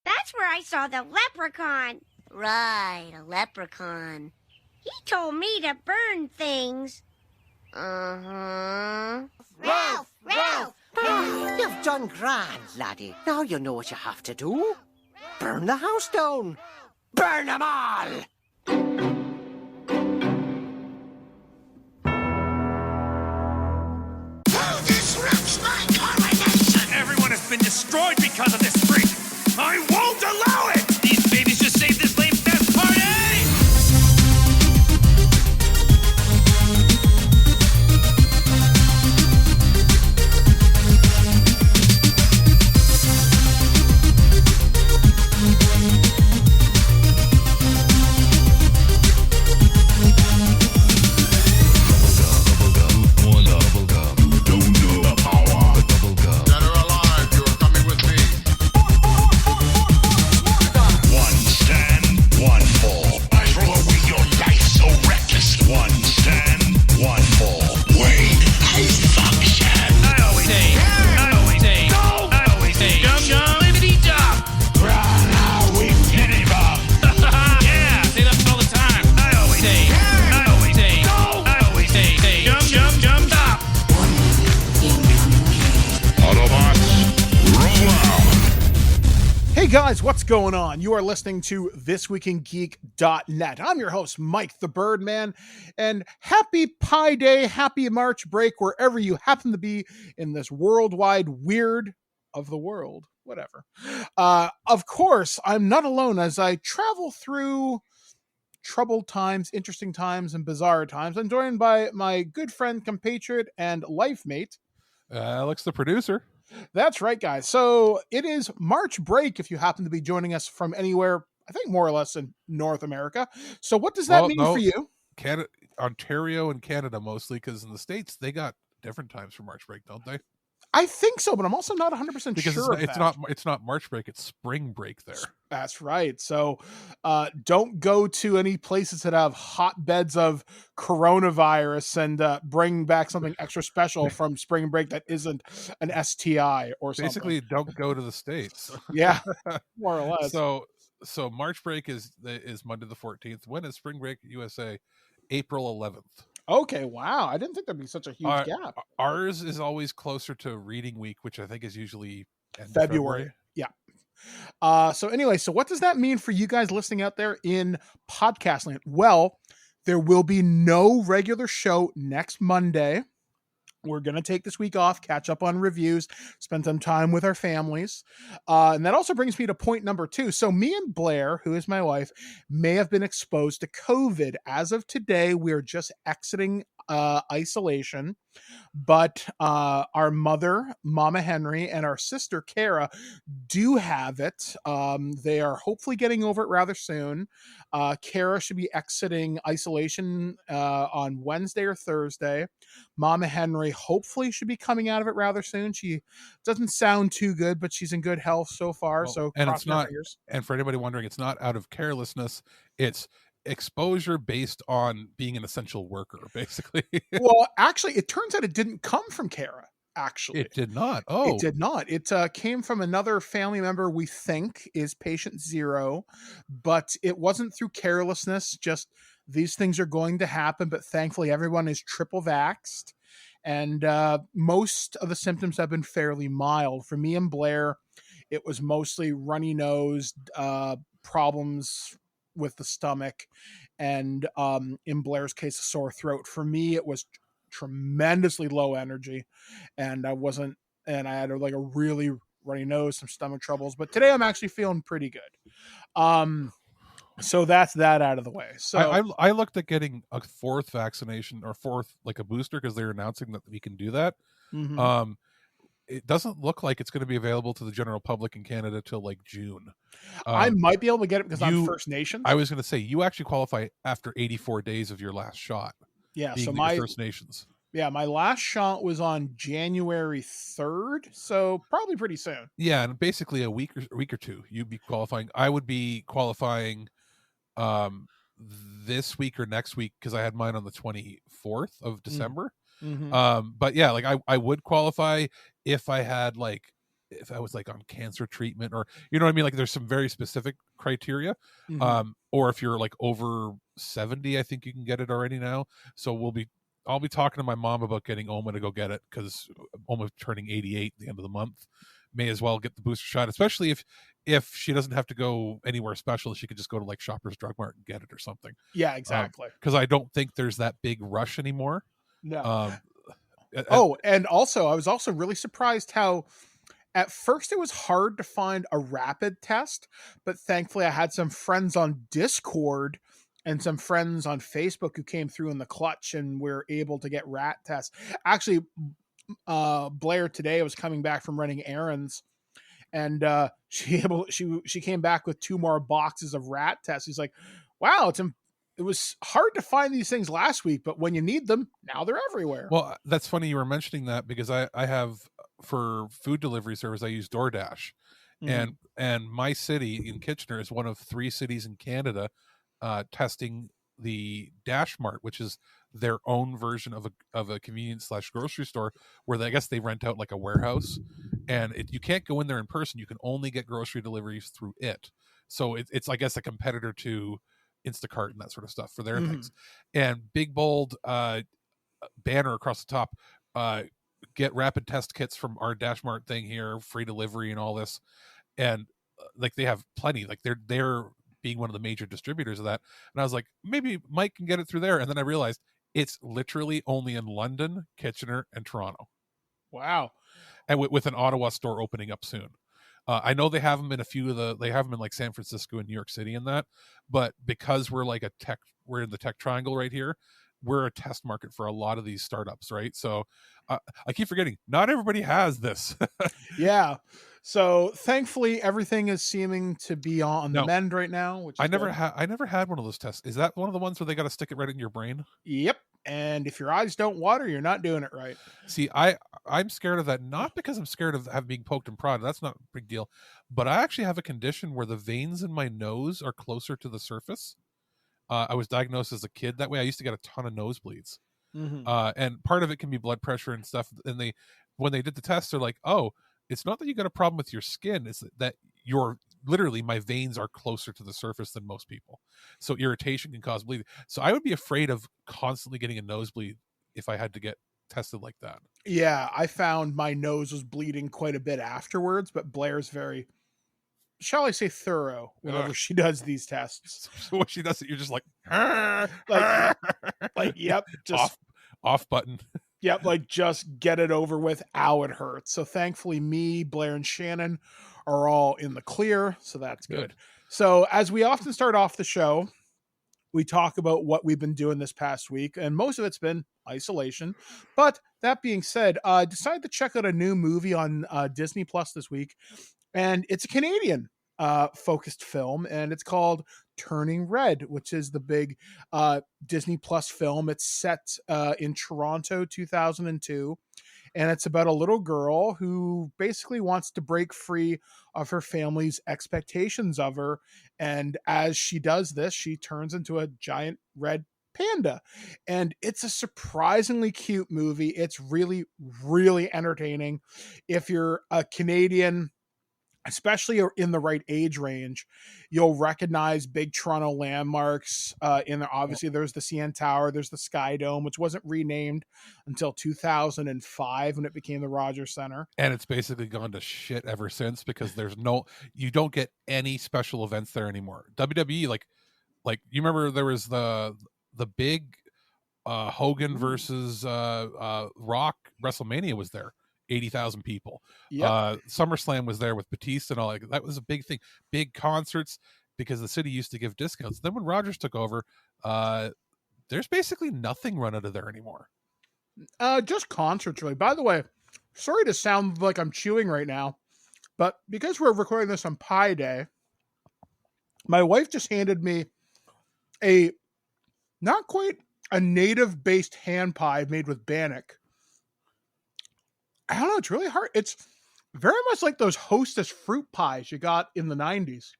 That's where I saw the leprechaun. Right, a leprechaun. He told me to burn things. Uh-huh. Ralph! You've done grand, laddie. Now you know what you have to do. Burn the house down. Burn them all! Who disrupts my coronation? Everyone has been destroyed because of this freak. I won't allow it! These babies just saved this lame fest party! Guys, what's going on? You are listening to ThisWeekInGeek.net. I'm your host, Mike the Birdman, and happy Pi Day, happy March break, wherever you happen to be in this worldwide weird of the world, whatever. Of course, I'm not alone as I travel through troubled times, interesting times, and bizarre times. I'm joined by my good friend, compatriot, and life mate, Alex the producer. That's right, guys. So it is March break if you happen to be joining us from anywhere, I think more or less in North America. So what does that mean for you? Canada, Ontario and Canada mostly, because in the States, they got different times for March break, don't they? I think so, but I'm also not 100% sure of that. It's not March break, it's spring break there. That's right. So don't go to any places that have hotbeds of coronavirus and bring back something extra special from spring break that isn't an STI or something. Basically, don't go to the States. Yeah, more or less. So March break is Monday the 14th. When is spring break USA? April 11th. Okay, wow. I didn't think there'd be such a huge gap. Ours is always closer to reading week, which I think is usually February. Yeah. So anyway, so what does that mean for you guys listening out there in podcast land? Well, there will be no regular show next Monday. We're going to take this week off, catch up on reviews, spend some time with our families. And that also brings me to point number 2. So me and Blair, who is my wife, may have been exposed to COVID. As of today, we're just exiting isolation. But our mother, Mama Henry, and our sister, Kara, do have it. They are hopefully getting over it rather soon. Kara should be exiting isolation on Wednesday or Thursday. Mama Henry hopefully should be coming out of it rather soon. She doesn't sound too good, but she's in good health so far. So and it's not. And for anybody wondering, it's not out of carelessness. It's exposure based on being an essential worker, basically. Well, actually, it turns out it didn't come from Kara. Actually, it did not. Oh, it did not. It came from another family member we think is patient 0, but it wasn't through carelessness. Just these things are going to happen, but thankfully everyone is triple vaxxed, and most of the symptoms have been fairly mild. For me and Blair, it was mostly runny nose, problems with the stomach, and in Blair's case, a sore throat. For me, it was tremendously low energy, and I had like a really runny nose, some stomach troubles, but today I'm actually feeling pretty good. So that's that out of the way. So I looked at getting a 4th vaccination or 4th, like a booster, because they're announcing that we can do that. Mm-hmm. It doesn't look like it's going to be available to the general public in Canada till like June. I might be able to get it because I'm First Nations. I was going to say, you actually qualify after 84 days of your last shot. Yeah, so my First Nations. Yeah, my last shot was on January 3rd, so probably pretty soon. Yeah, and basically a week or two, you'd be qualifying. I would be qualifying this week or next week because I had mine on the 24th of December. Mm-hmm. But yeah, like I would qualify if I had like if I was like on cancer treatment, or you know what I mean, like there's some very specific criteria. Or if you're like over 70, I think you can get it already now. So I'll be talking to my mom about getting Oma to go get it, because Oma turning 88 at the end of the month. May as well get the booster shot, especially if she doesn't have to go anywhere special. She could just go to like Shoppers Drug Mart and get it or something. Yeah, exactly. Because I don't think there's that big rush anymore. No. And also, I was also really surprised how at first it was hard to find a rapid test, but thankfully I had some friends on Discord and some friends on Facebook who came through in the clutch, and we're able to get rat tests. Actually, Blair today was coming back from running errands, and she came back with 2 more boxes of rat tests. He's like, wow, it was hard to find these things last week, but when you need them, now they're everywhere. Well, that's funny you were mentioning that, because I have, for food delivery service, I use DoorDash. And my city in Kitchener is one of 3 cities in Canada testing the Dash Mart, which is their own version of a convenience / grocery store, where I guess they rent out like a warehouse, and you can't go in there in person. You can only get grocery deliveries through it. So it's I guess a competitor to Instacart and that sort of stuff for their things. And big bold banner across the top, get rapid test kits from our Dash Mart thing here, free delivery and all this. And like they have plenty, like they're being one of the major distributors of that. And I was like, maybe Mike can get it through there. And then I realized it's literally only in London, Kitchener, and Toronto. Wow. And with an Ottawa store opening up soon. I know they have them in they have them in like San Francisco and New York City and that, but because we're like we're in the tech triangle right here, we're a test market for a lot of these startups, right? So I keep forgetting, not everybody has this. Yeah. So thankfully everything is seeming to be on the mend right now, which is I never had one of those tests. Is that one of the ones where they got to stick it right in your brain? Yep. And if your eyes don't water, you're not doing it right. See, I'm scared of that, not because I'm scared of being poked and prodded. That's not a big deal. But I actually have a condition where the veins in my nose are closer to the surface. I was diagnosed as a kid that way. I used to get a ton of nosebleeds. And part of it can be blood pressure and stuff. And when they did the test, they're like, oh, it's not that you got a problem with your skin. It's that literally my veins are closer to the surface than most people. So irritation can cause bleeding. So I would be afraid of constantly getting a nosebleed if I had to get tested like that. Yeah, I found my nose was bleeding quite a bit afterwards, but Blair's very, shall I say, thorough whenever she does these tests. So when she does it, you're just like yep, just off button. Yep, like just get it over with. Ow, it hurts. So thankfully me, Blair, and Shannon are all in the clear, so that's good. So as we often start off the show, we talk about what we've been doing this past week, and most of it's been isolation. But that being said, I decided to check out a new movie on Disney Plus this week, and it's a Canadian focused film, and it's called Turning Red, which is the big Disney Plus film. It's set in Toronto 2002, and it's about a little girl who basically wants to break free of her family's expectations of her, and as she does this, she turns into a giant red panda. And it's a surprisingly cute movie. It's really, really entertaining. If you're a Canadian, especially in the right age range, you'll recognize big Toronto landmarks in there. Obviously, there's the CN Tower, there's the Sky Dome, which wasn't renamed until 2005 when it became the Rogers Center. And it's basically gone to shit ever since, because you don't get any special events there anymore. WWE, like you remember there was the big Hogan versus Rock WrestleMania was there. 80,000 people. Yep. SummerSlam was there with Batista and all that was a big thing. Big concerts, because the city used to give discounts. Then when Rogers took over, there's basically nothing run out of there anymore. Just concerts, really. By the way, sorry to sound like I'm chewing right now, but because we're recording this on Pi Day, my wife just handed me a not quite a native-based hand pie made with Bannock. I don't know. It's really hard. It's very much like those Hostess fruit pies you got in the 90s.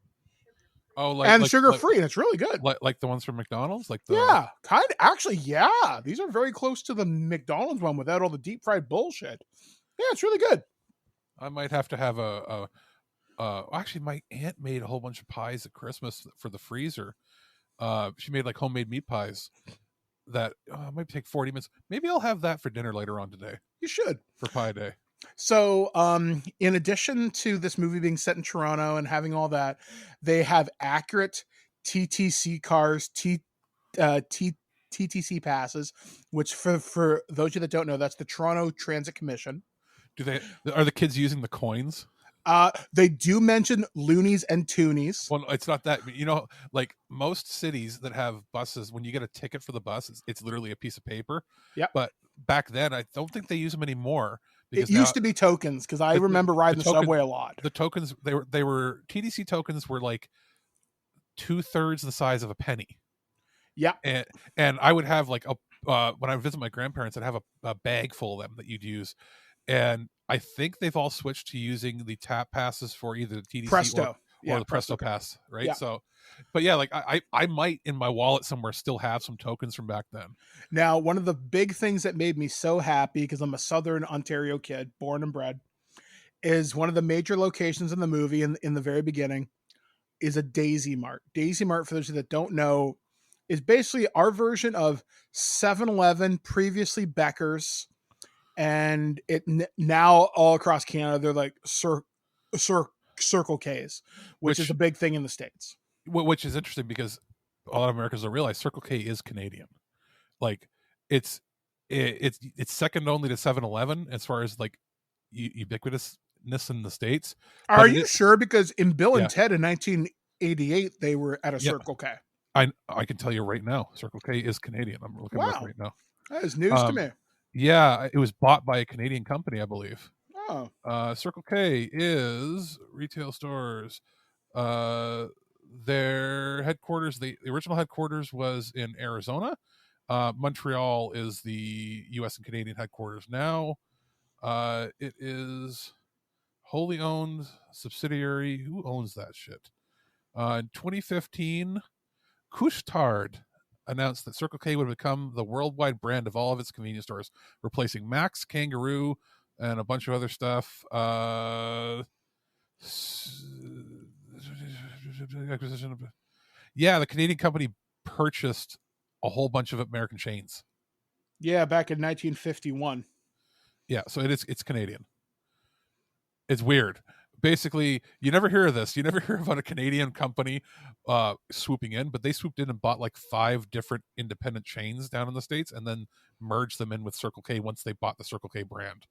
Oh, and sugar-free, and it's really good. Like the ones from McDonald's? Yeah, kind of. Actually, yeah. These are very close to the McDonald's one without all the deep-fried bullshit. Yeah, it's really good. I might have to have actually, my aunt made a whole bunch of pies at Christmas for the freezer. She made like homemade meat pies that might take 40 minutes. Maybe I'll have that for dinner later on today You should. for Pie Day. So, in addition to this movie being set in Toronto and having all that, they have accurate TTC cars, TTC passes, which for those of you that don't know, that's the Toronto Transit Commission. Are the kids using the coins? They do mention loonies and toonies. Well, it's not that. Like most cities that have buses, when you get a ticket for the bus, it's literally a piece of paper. Yep. But back then, I don't think they use them anymore. It used to be tokens, because I remember riding the subway a lot. The tokens, they were TDC tokens were like 2/3 the size of a penny. Yeah. And I would have like when I visit my grandparents, I'd have a bag full of them that you'd use. And I think they've all switched to using the tap passes for either the TDC Presto. or the Presto Pass, right? Yeah. So, but yeah, like I might in my wallet somewhere still have some tokens from back then. Now, one of the big things that made me so happy, because I'm a Southern Ontario kid, born and bred, is one of the major locations in the movie in the very beginning is a Daisy Mart. Daisy Mart, for those of you that don't know, is basically our version of 7-Eleven, previously Becker's, and now all across Canada, they're like Circle K's, which is a big thing in the States. Which is interesting because a lot of Americans don't realize Circle K is Canadian. Like it's second only to 7-Eleven as far as like ubiquitousness in the States. Are you sure? Because in Bill and Ted in 1988, they were at a Circle K. I can tell you right now, Circle K is Canadian. I'm looking it up right now. That is news to me. Yeah, it was bought by a Canadian company, I believe. Oh. Circle K is retail stores. Their headquarters, the original headquarters was in Arizona. Montreal is the U.S. and Canadian headquarters now. It is wholly owned subsidiary. Who owns that shit? In 2015, Couche-Tard announced that Circle K would become the worldwide brand of all of its convenience stores, replacing Mac's, Kangaroo, and a bunch of other stuff. Yeah, the Canadian company purchased a whole bunch of American chains. Yeah, back in 1951. Yeah, so it's Canadian. It's weird. Basically, you never hear of this. You never hear about a Canadian company swooping in, but they swooped in and bought like 5 different independent chains down in the States and then merged them in with Circle K once they bought the Circle K brand.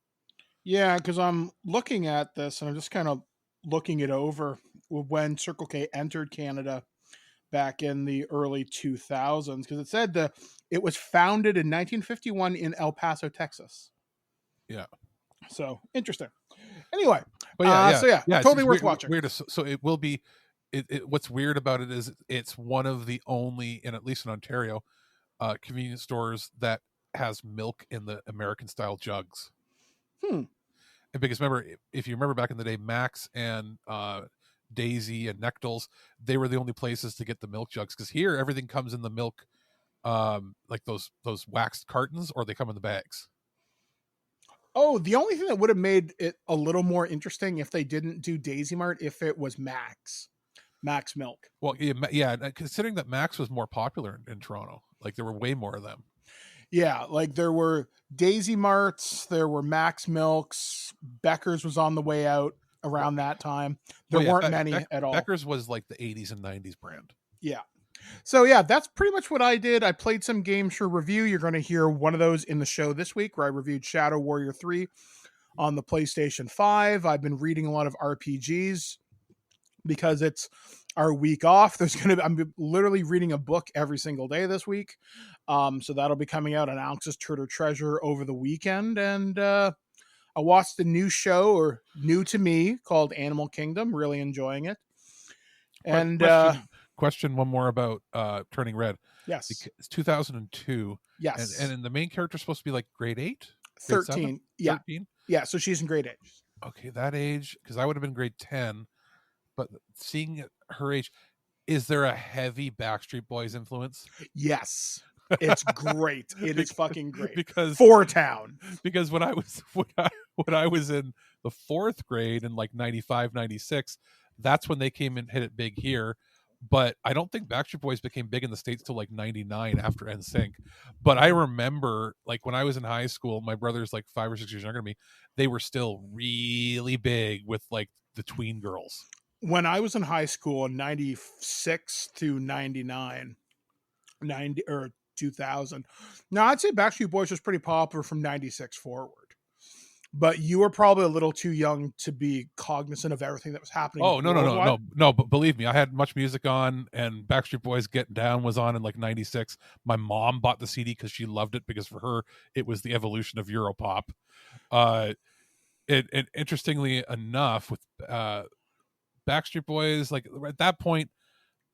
Yeah, because I'm looking at this and I'm just kind of looking it over when Circle K entered Canada back in the early 2000s, because it said it was founded in 1951 in El Paso, Texas. Yeah. So interesting. Anyway, but totally worth watching. Weird. So it will be. What's weird about it is it's one of the only, and at least in Ontario, convenience stores that has milk in the American style jugs. And because remember, if you remember back in the day, Mac's and Daisy and Nectals, they were the only places to get the milk jugs. Because here, everything comes in the milk, like those waxed cartons, or they come in the bags. Oh, the only thing that would have made it a little more interesting if they didn't do Daisy Mart, if it was Mac's milk. Well, yeah, considering that Mac's was more popular in Toronto, like there were way more of them. Yeah, like there were Daisy Marts, there were Mac's Milks, Becker's was on the way out around that time. There weren't many at all. Becker's was like the 80s and 90s brand. Yeah. So yeah, that's pretty much what I did. I played some games for review. You're going to hear one of those in the show this week, where I reviewed Shadow Warrior 3 on the PlayStation 5. I've been reading a lot of RPGs because it's our week off. I'm literally reading a book every single day this week. So that'll be coming out on Alex's Turtle Treasure over the weekend. And I watched a new show, or new to me, called Animal Kingdom. Really enjoying it. And question one more about Turning Red. Yes. It's 2002. Yes. And the main character is supposed to be like grade 8? 13. Yeah. 13? Yeah, so she's in grade 8. Okay, that age, because I would have been grade 10. But seeing her age, is there a heavy Backstreet Boys influence? Yes. It's great. It is fucking great. Because For Town. because when I was when I was in the 4th grade in like 95, 96, that's when they came and hit it big here. But I don't think Backstreet Boys became big in the States till like 99 after NSYNC. But I remember like when I was in high school, my brother's like 5 or 6 years younger than me, they were still really big with like the tween girls. When I was in high school in 96 to 99, 90 or 2000. Now, I'd say Backstreet Boys was pretty popular from 96 forward. But you were probably a little too young to be cognizant of everything that was happening. Oh, worldwide. no. But believe me, I had Much Music on, and Backstreet Boys Getting Down was on in like 96. My mom bought the CD because she loved it, because for her, it was the evolution of Europop. It interestingly enough, with Backstreet Boys, like at that point,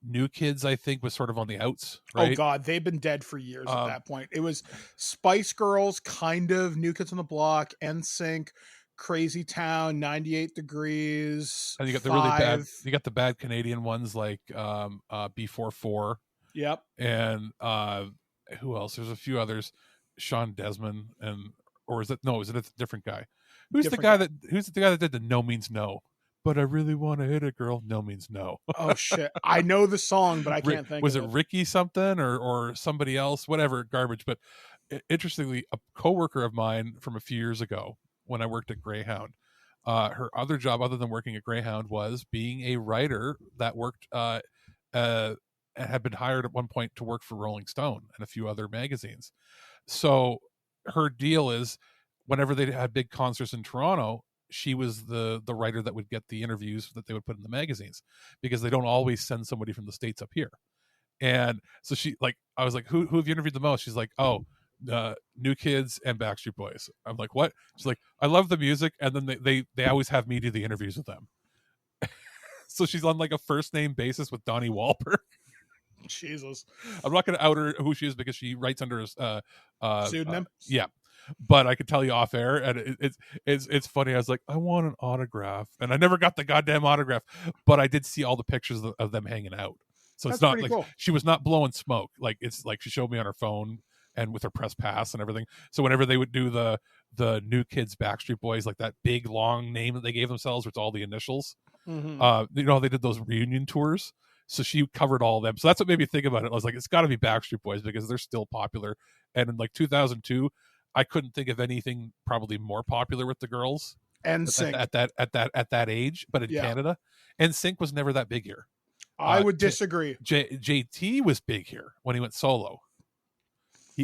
New Kids, I think, was sort of on the outs, right? Oh God, they've been dead for years at that point. It was Spice Girls, kind of, New Kids on the Block, NSYNC, Crazy Town, 98 Degrees. And you got the really bad, you got the bad Canadian ones like B44. Yep. And who else? There's a few others. Sean Desmond, is it a different guy? Who's the guy that did the No Means No? But I really want to hit it, girl. No means no. Oh shit! I know the song, but I can't think. Was of it Ricky something or somebody else? Whatever, garbage. But interestingly, a coworker of mine from a few years ago, when I worked at Greyhound, her other job other than working at Greyhound was being a writer that worked and had been hired at one point to work for Rolling Stone and a few other magazines. So her deal is, whenever they had big concerts in Toronto, she was the writer that would get the interviews that they would put in the magazines, because they don't always send somebody from the States up here. And so I was like, who have you interviewed the most? She's like, New Kids and Backstreet Boys. I'm like, what? She's like, I love the music, and then they always have me do the interviews with them. So she's on like a first name basis with Donnie Wahlberg. Jesus. I'm not going to out her who she is, because she writes under a pseudonym. Yeah. But I could tell you off air, and it's funny. I was like, I want an autograph, and I never got the goddamn autograph, but I did see all the pictures of them hanging out. So it's not like cool. She was not blowing smoke. Like, it's like she showed me on her phone and with her press pass and everything. So whenever they would do the New Kids Backstreet Boys, like that big long name that they gave themselves with all the initials, they did those reunion tours. So she covered all of them. So that's what made me think about it. I was like, it's got to be Backstreet Boys, because they're still popular. And in like 2002. I couldn't think of anything probably more popular with the girls NSYNC at that age, but in Canada, NSYNC was never that big here. I would disagree. JT was big here when he went solo.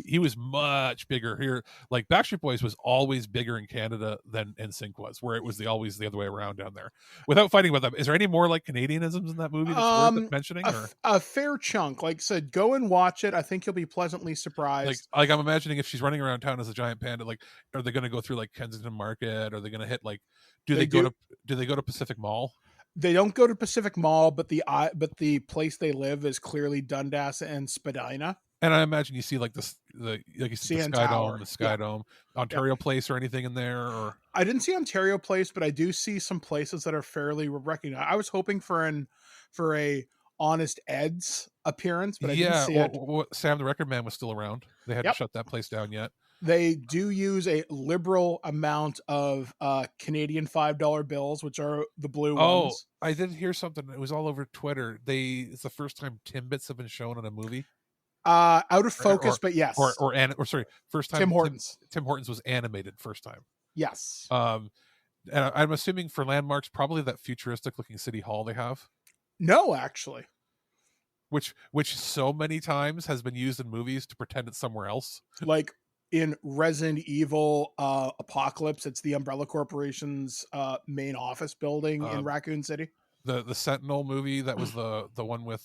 He was much bigger here. Like Backstreet Boys was always bigger in Canada than NSYNC was, where it was always the other way around down there. Without fighting about that, is there any more like Canadianisms in that movie that's worth mentioning? A fair chunk. Like I said, go and watch it. I think you'll be pleasantly surprised. Like I'm imagining if she's running around town as a giant panda, like, are they going to go through like Kensington Market? Are they going to hit like? Do they go to Pacific Mall? They don't go to Pacific Mall, but the place they live is clearly Dundas and Spadina. And I imagine you see like you see the Sky Dome, Ontario Place, or anything in there. Or I didn't see Ontario Place, but I do see some places that are fairly recognized. I was hoping for a Honest Ed's appearance, but I didn't see it. Sam the Record Man was still around. They hadn't shut that place down yet. They do use a liberal amount of Canadian $5 bills, which are the blue ones. I did hear something. It was all over Twitter. It's the first time Timbits have been shown in a movie. Out of focus, but yes. First time Tim Hortons. Tim Hortons was animated first time. Yes. And I'm assuming for landmarks, probably that futuristic looking city hall they have. No, actually. Which so many times has been used in movies to pretend it's somewhere else. Like in Resident Evil Apocalypse, it's the Umbrella Corporation's main office building in Raccoon City. The Sentinel movie, that was the one with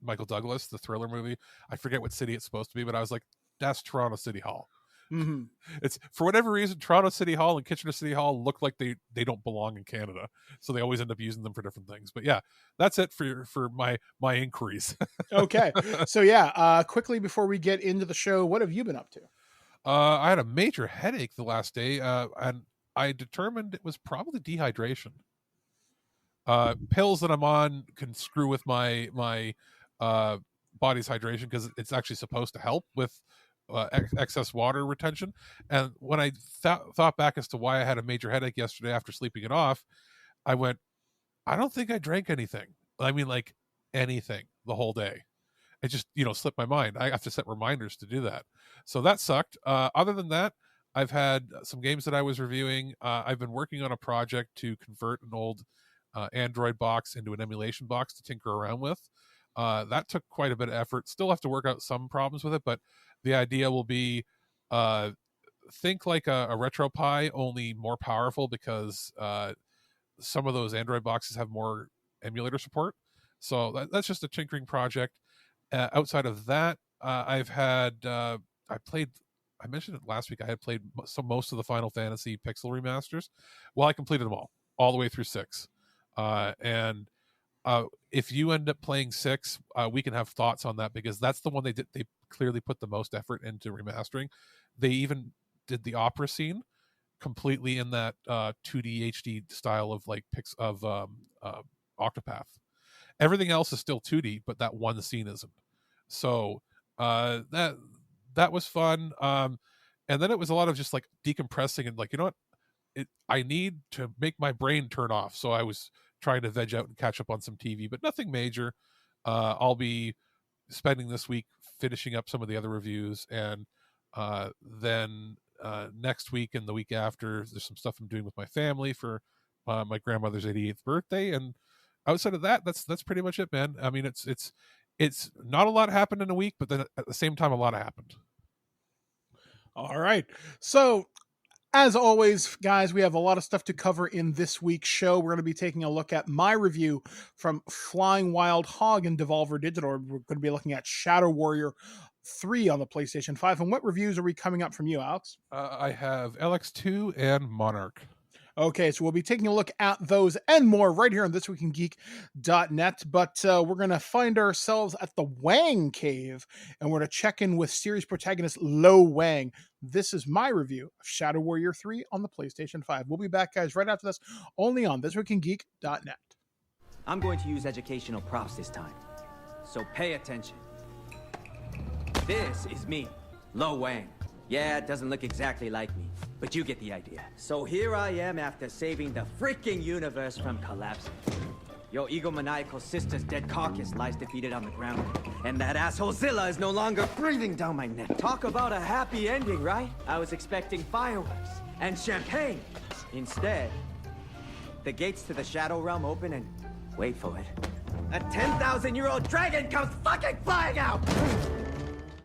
Michael Douglas, the thriller movie. I forget what city it's supposed to be, but I was like, that's Toronto City Hall. Mm-hmm. It's, for whatever reason, Toronto City Hall and Kitchener City Hall look like they don't belong in Canada, so they always end up using them for different things. But yeah, that's it for my inquiries. Okay, so quickly before we get into the show, what have you been up to? I had a major headache the last day, and I determined it was probably dehydration. Pills that I'm on can screw with my body's hydration because it's actually supposed to help with excess water retention. And when I thought back as to why I had a major headache yesterday after sleeping it off, I went, I don't think I drank anything. I mean, like anything the whole day. It just, slipped my mind. I have to set reminders to do that. So that sucked. Other than that, I've had some games that I was reviewing. I've been working on a project to convert an old Android box into an emulation box to tinker around with. That took quite a bit of effort. Still have to work out some problems with it, but the idea will be think like a RetroPie, only more powerful because some of those Android boxes have more emulator support. So that's just a tinkering project. Outside of that, I've had I mentioned it last week. I had played most of the Final Fantasy Pixel remasters. Well, I completed them all the way through 6. And if you end up playing 6, we can have thoughts on that because that's the one they clearly put the most effort into remastering. They even did the opera scene completely in that 2D HD style of Octopath. Everything else is still 2D, but that one scene isn't. So that was fun. And then it was a lot of just like decompressing and like, you know what? I need to make my brain turn off. So I was trying to veg out and catch up on some TV, but nothing major. I'll be spending this week finishing up some of the other reviews, and then next week and the week after, there's some stuff I'm doing with my family for my grandmother's 88th birthday. And outside of that, that's pretty much it, man. I mean, it's not a lot happened in a week, but then at the same time, a lot happened. All right. So, as always, guys, we have a lot of stuff to cover in this week's show. We're going to be taking a look at my review from Flying Wild Hog and Devolver Digital. We're going to be looking at Shadow Warrior 3 on the PlayStation 5. And what reviews are we coming up from you, Alex? I have ELEX II and Monark. Okay, so we'll be taking a look at those and more right here on ThisWeekInGeek.net. But we're going to find ourselves at the Wang Cave, and we're going to check in with series protagonist Lo Wang. This is my review of Shadow Warrior 3 on the PlayStation 5. We'll be back, guys, right after this, only on ThisWeekInGeek.net. I'm going to use educational props this time, so pay attention. This is me, Lo Wang. Yeah, it doesn't look exactly like me, but you get the idea. So here I am after saving the freaking universe from collapsing. Your egomaniacal sister's dead carcass lies defeated on the ground, and that asshole Zilla is no longer breathing down my neck. Talk about a happy ending, right? I was expecting fireworks and champagne. Instead, the gates to the Shadow Realm open and, wait for it, a 10,000-year-old dragon comes fucking flying out!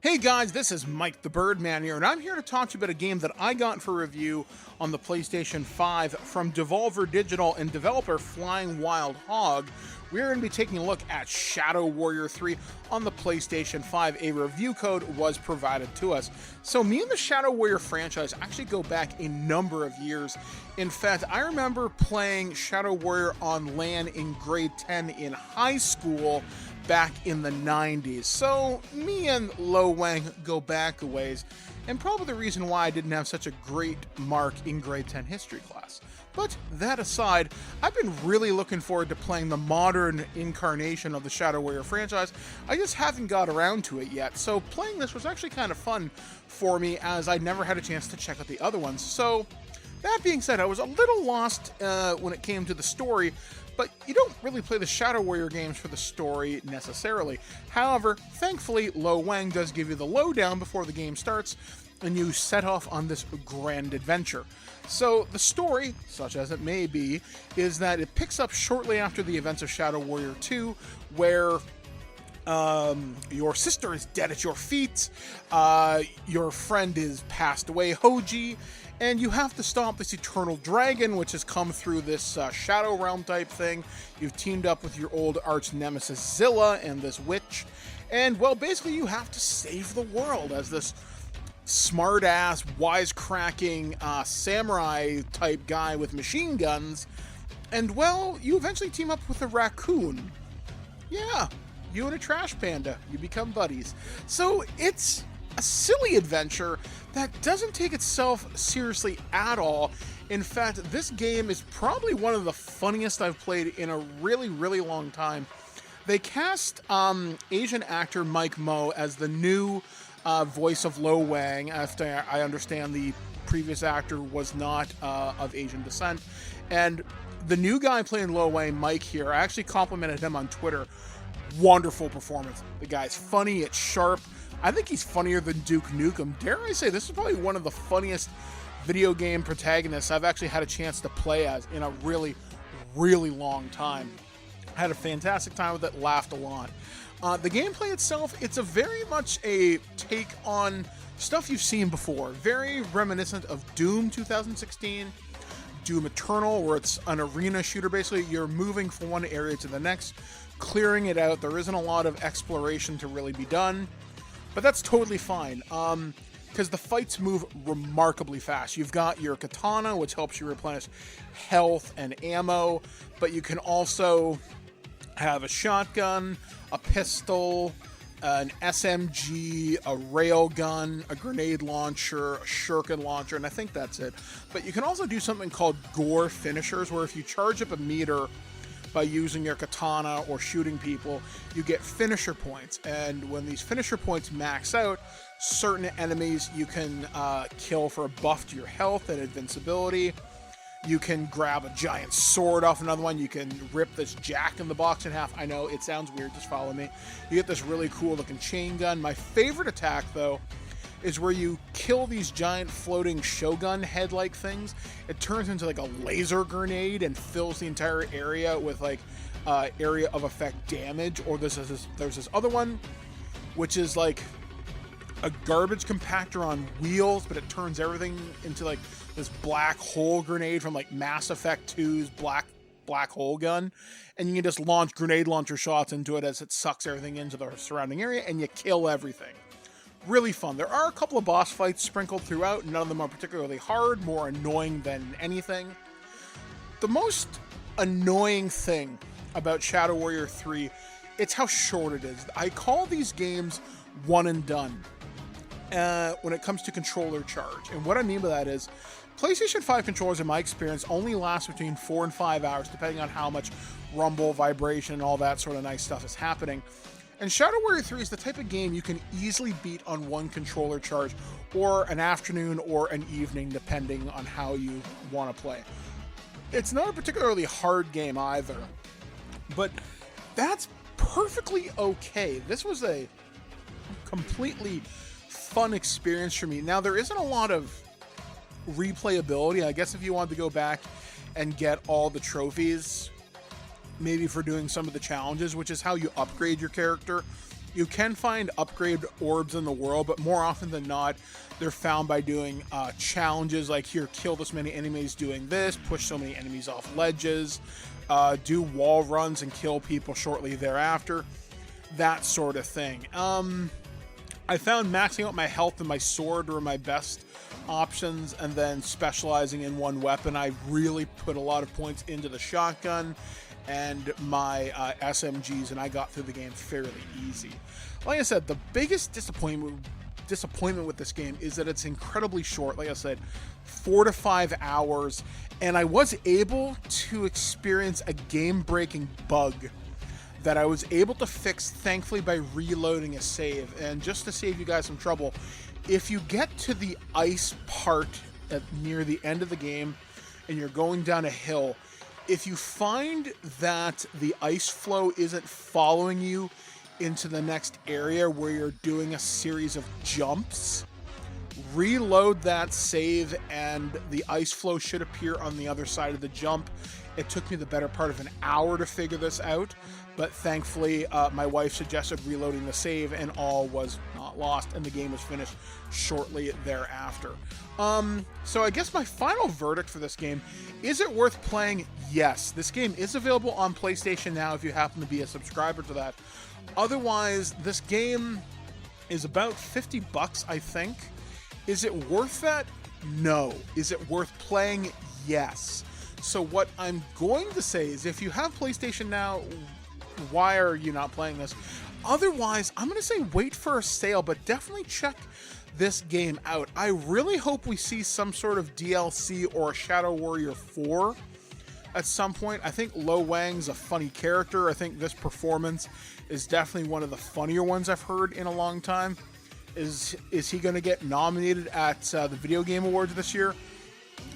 Hey guys, this is Mike the Birdman here, and I'm here to talk to you about a game that I got for review on the PlayStation 5 from Devolver Digital and developer Flying Wild Hog. We're going to be taking a look at Shadow Warrior 3 on the PlayStation 5. A review code was provided to us. So me and the Shadow Warrior franchise actually go back a number of years. In fact, I remember playing Shadow Warrior on LAN in grade 10 in high school back in the 90s. So me and Lo Wang go back a ways, and probably the reason why I didn't have such a great mark in grade 10 history class. But that aside, I've been really looking forward to playing the modern incarnation of the Shadow Warrior franchise. I just haven't got around to it yet, so playing this was actually kind of fun for me, as I never had a chance to check out the other ones. So that being said, I was a little lost when it came to the story, but you don't really play the Shadow Warrior games for the story necessarily. However, thankfully, Lo Wang does give you the lowdown before the game starts, and you set off on this grand adventure. So the story, such as it may be, is that it picks up shortly after the events of Shadow Warrior 2, where your sister is dead at your feet, your friend is passed away, Hoji, and you have to stop this eternal dragon, which has come through this Shadow Realm type thing. You've teamed up with your old arch nemesis Zilla and this witch, and well, basically you have to save the world as this smart-ass, wisecracking samurai type guy with machine guns. And well, you eventually team up with a raccoon. Yeah, you and a trash panda, you become buddies. So it's a silly adventure that doesn't take itself seriously at all. In fact, this game is probably one of the funniest I've played in a really, really long time. They cast Asian actor Mike Moe as the new voice of Lo Wang, after I understand the previous actor was not of Asian descent. And the new guy playing Lo Wang, Mike here, I actually complimented him on Twitter. Wonderful performance. The guy's funny, it's sharp. I think he's funnier than Duke Nukem. Dare I say, this is probably one of the funniest video game protagonists I've actually had a chance to play as in a really, really long time. I had a fantastic time with it, laughed a lot. The gameplay itself, it's a very much a take on stuff you've seen before. Very reminiscent of Doom 2016, Doom Eternal, where it's an arena shooter. Basically, you're moving from one area to the next, clearing it out. There isn't a lot of exploration to really be done, but that's totally fine. Because the fights move remarkably fast. You've got your katana, which helps you replenish health and ammo, but you can also have a shotgun, a pistol, an SMG, a railgun, a grenade launcher, a shuriken launcher, and I think that's it. But you can also do something called gore finishers, where if you charge up a meter by using your katana or shooting people, you get finisher points. And when these finisher points max out, certain enemies you can kill for a buff to your health and invincibility. You can grab a giant sword off another one. You can rip this jack-in-the-box in half. I know, it sounds weird, just follow me. You get this really cool-looking chain gun. My favorite attack, though, is where you kill these giant floating shogun head-like things. It turns into like a laser grenade and fills the entire area with like area of effect damage. Or there's this other one, which is like a garbage compactor on wheels, but it turns everything into like this black hole grenade from like Mass Effect 2's black hole gun, and you can just launch grenade launcher shots into it as it sucks everything into the surrounding area, and you kill everything. Really fun. There are a couple of boss fights sprinkled throughout. None of them are particularly hard, more annoying than anything. The most annoying thing about Shadow Warrior 3, it's how short it is. I call these games one and done when it comes to controller charge. And what I mean by that is, PlayStation 5 controllers, in my experience, only last between 4 and 5 hours, depending on how much rumble, vibration, and all that sort of nice stuff is happening. And Shadow Warrior 3 is the type of game you can easily beat on one controller charge, or an afternoon or an evening, depending on how you want to play. It's not a particularly hard game either, but that's perfectly okay. This was a completely fun experience for me. Now, there isn't a lot of replayability. I guess if you wanted to go back and get all the trophies, maybe for doing some of the challenges, which is how you upgrade your character, you can find upgrade orbs in the world, but more often than not, they're found by doing challenges like, here, kill this many enemies doing this, push so many enemies off ledges, do wall runs and kill people shortly thereafter, that sort of thing. I found maxing out my health and my sword were my best options, and then specializing in one weapon. I really put a lot of points into the shotgun and my SMGs, and I got through the game fairly easy. Like I said, the biggest disappointment with this game is that it's incredibly short. Like I said, 4 to 5 hours, and I was able to experience a game-breaking bug that I was able to fix, thankfully, by reloading a save. And just to save you guys some trouble, if you get to the ice part near the end of the game and you're going down a hill, if you find that the ice flow isn't following you into the next area where you're doing a series of jumps, reload that save and the ice flow should appear on the other side of the jump. It took me the better part of an hour to figure this out, but thankfully my wife suggested reloading the save and all was not lost, and the game was finished shortly thereafter. So I guess my final verdict for this game, is it worth playing? Yes. This game is available on PlayStation Now if you happen to be a subscriber to that. Otherwise, this game is about $50, I think. Is it worth that? No. Is it worth playing? Yes. So what I'm going to say is, if you have PlayStation Now, why are you not playing this? Otherwise, I'm going to say wait for a sale, but definitely check this game out. I really hope we see some sort of DLC or Shadow Warrior 4 at some point. I think Lo Wang's a funny character. I think this performance is definitely one of the funnier ones I've heard in a long time. Is he going to get nominated at the Video Game Awards this year?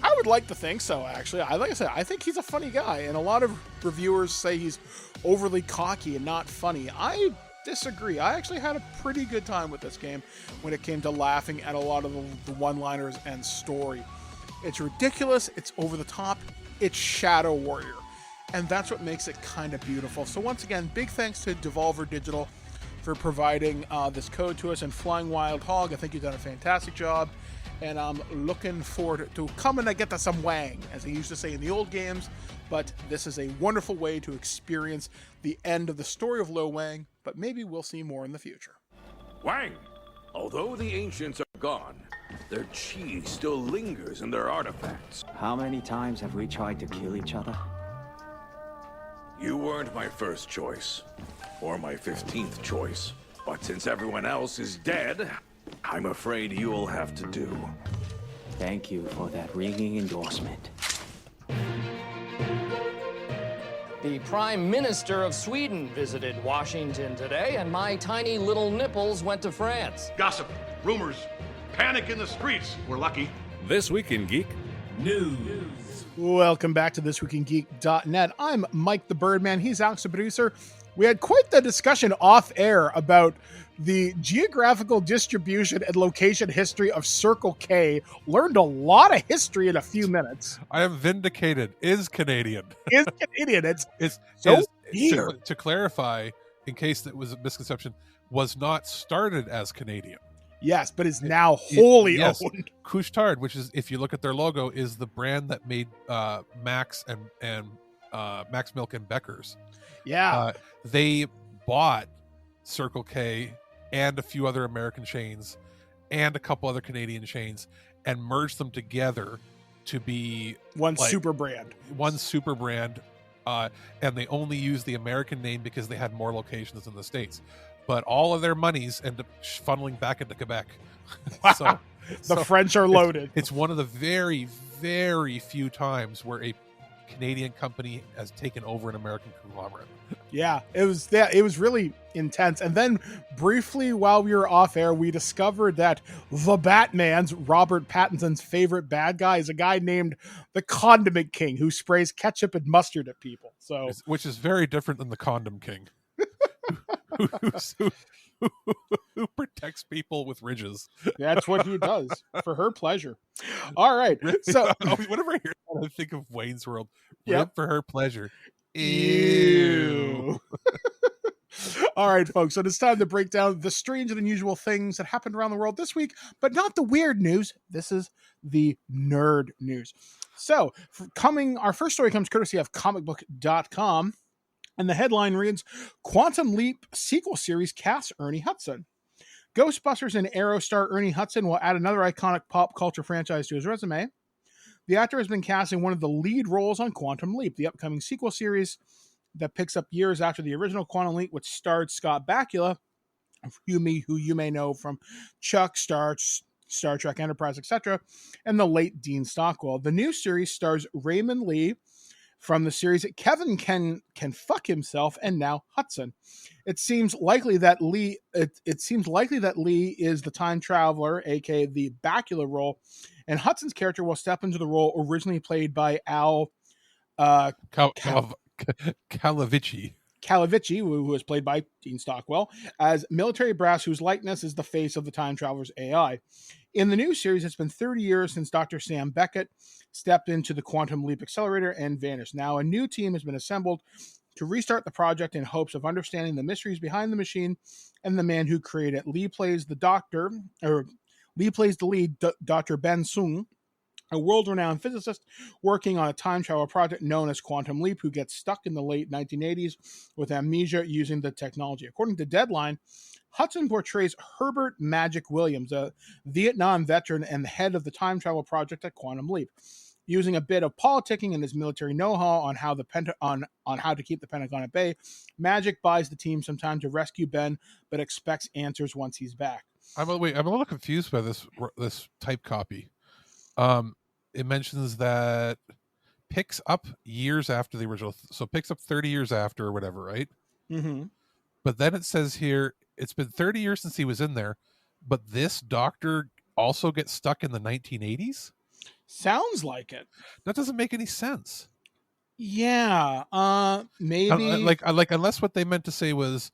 I would like to think so, actually. Like I said, I think he's a funny guy, and a lot of reviewers say he's overly cocky and not funny. I disagree. I actually had a pretty good time with this game when it came to laughing at a lot of the one-liners and story. It's ridiculous, it's over the top, it's Shadow Warrior, and that's what makes it kind of beautiful. So once again, big thanks to Devolver Digital for providing this code to us, and Flying Wild Hog, I think you've done a fantastic job, and I'm looking forward to coming to get to some Wang, as they used to say in the old games, but this is a wonderful way to experience the end of the story of Lo Wang, but maybe we'll see more in the future. Wang, although the ancients are gone, their chi still lingers in their artifacts. How many times have we tried to kill each other? You weren't my first choice, or my 15th choice, but since everyone else is dead, I'm afraid you'll have to do. Thank you for that ringing endorsement. The Prime Minister of Sweden visited Washington today, and my tiny little nipples went to France. Gossip, rumors, panic in the streets. We're lucky. This Week in Geek News. Welcome back to ThisWeekInGeek.net. I'm Mike the Birdman. He's Alex the producer. We had quite the discussion off air about the geographical distribution and location history of Circle K. Learned a lot of history in a few minutes. I am vindicated. Is Canadian. Is Canadian. It's to clarify, in case that was a misconception, was not started as Canadian. Yes, but is now wholly owned. Couche-Tard, which is, if you look at their logo, is the brand that made Max and Max Milk and Becker's. Yeah. They bought Circle K and a few other American chains and a couple other Canadian chains and merged them together to be one super brand. And they only used the American name because they had more locations in the States. But all of their monies end up funneling back into Quebec. Wow. The French are loaded. It's one of the very, very few times where a Canadian company has taken over an American conglomerate. Yeah, it was really intense. And then briefly while we were off air, we discovered that the Batman's, Robert Pattinson's favorite bad guy, is a guy named the Condiment King who sprays ketchup and mustard at people. So, which is very different than the Condom King. Who protects people with ridges. That's what he does for her pleasure. All right. So whenever I hear that, I think of Wayne's World. Yep. For her pleasure. Ew. All right, folks. So it's time to break down the strange and unusual things that happened around the world this week, but not the weird news. This is the nerd news. So our first story comes courtesy of comicbook.com. And the headline reads, Quantum Leap sequel series casts Ernie Hudson. Ghostbusters and Arrow star Ernie Hudson will add another iconic pop culture franchise to his resume. The actor has been cast in one of the lead roles on Quantum Leap, the upcoming sequel series that picks up years after the original Quantum Leap, which starred Scott Bakula, who you may know from Chuck, Star Trek Enterprise, etc., and the late Dean Stockwell. The new series stars Raymond Lee from the series Kevin Can Fuck Himself, and now Hudson. It seems likely that Lee is the time traveler, aka the Bakula role, and Hudson's character will step into the role originally played by Al Calavicci, who was played by Dean Stockwell, as military brass whose likeness is the face of the time traveler's AI. In the new series, it's been 30 years since Dr. Sam Beckett stepped into the Quantum Leap Accelerator and vanished. Now, a new team has been assembled to restart the project in hopes of understanding the mysteries behind the machine and the man who created it. Lee plays the lead, Dr. Ben Sung, a world-renowned physicist working on a time travel project known as Quantum Leap, who gets stuck in the late 1980s with amnesia using the technology. According to Deadline, Hudson portrays Herbert Magic Williams, a Vietnam veteran and the head of the time travel project at Quantum Leap. Using a bit of politicking and his military know-how on how to keep the Pentagon at bay, Magic buys the team some time to rescue Ben, but expects answers once he's back. I'm a little confused by this type copy. It mentions that picks up years after the original, so picks up 30 years after or whatever, right? Mm-hmm. But then it says here it's been 30 years since he was in there, but this doctor also gets stuck in the 1980s. Sounds like it. That doesn't make any sense. Yeah. Maybe like unless what they meant to say was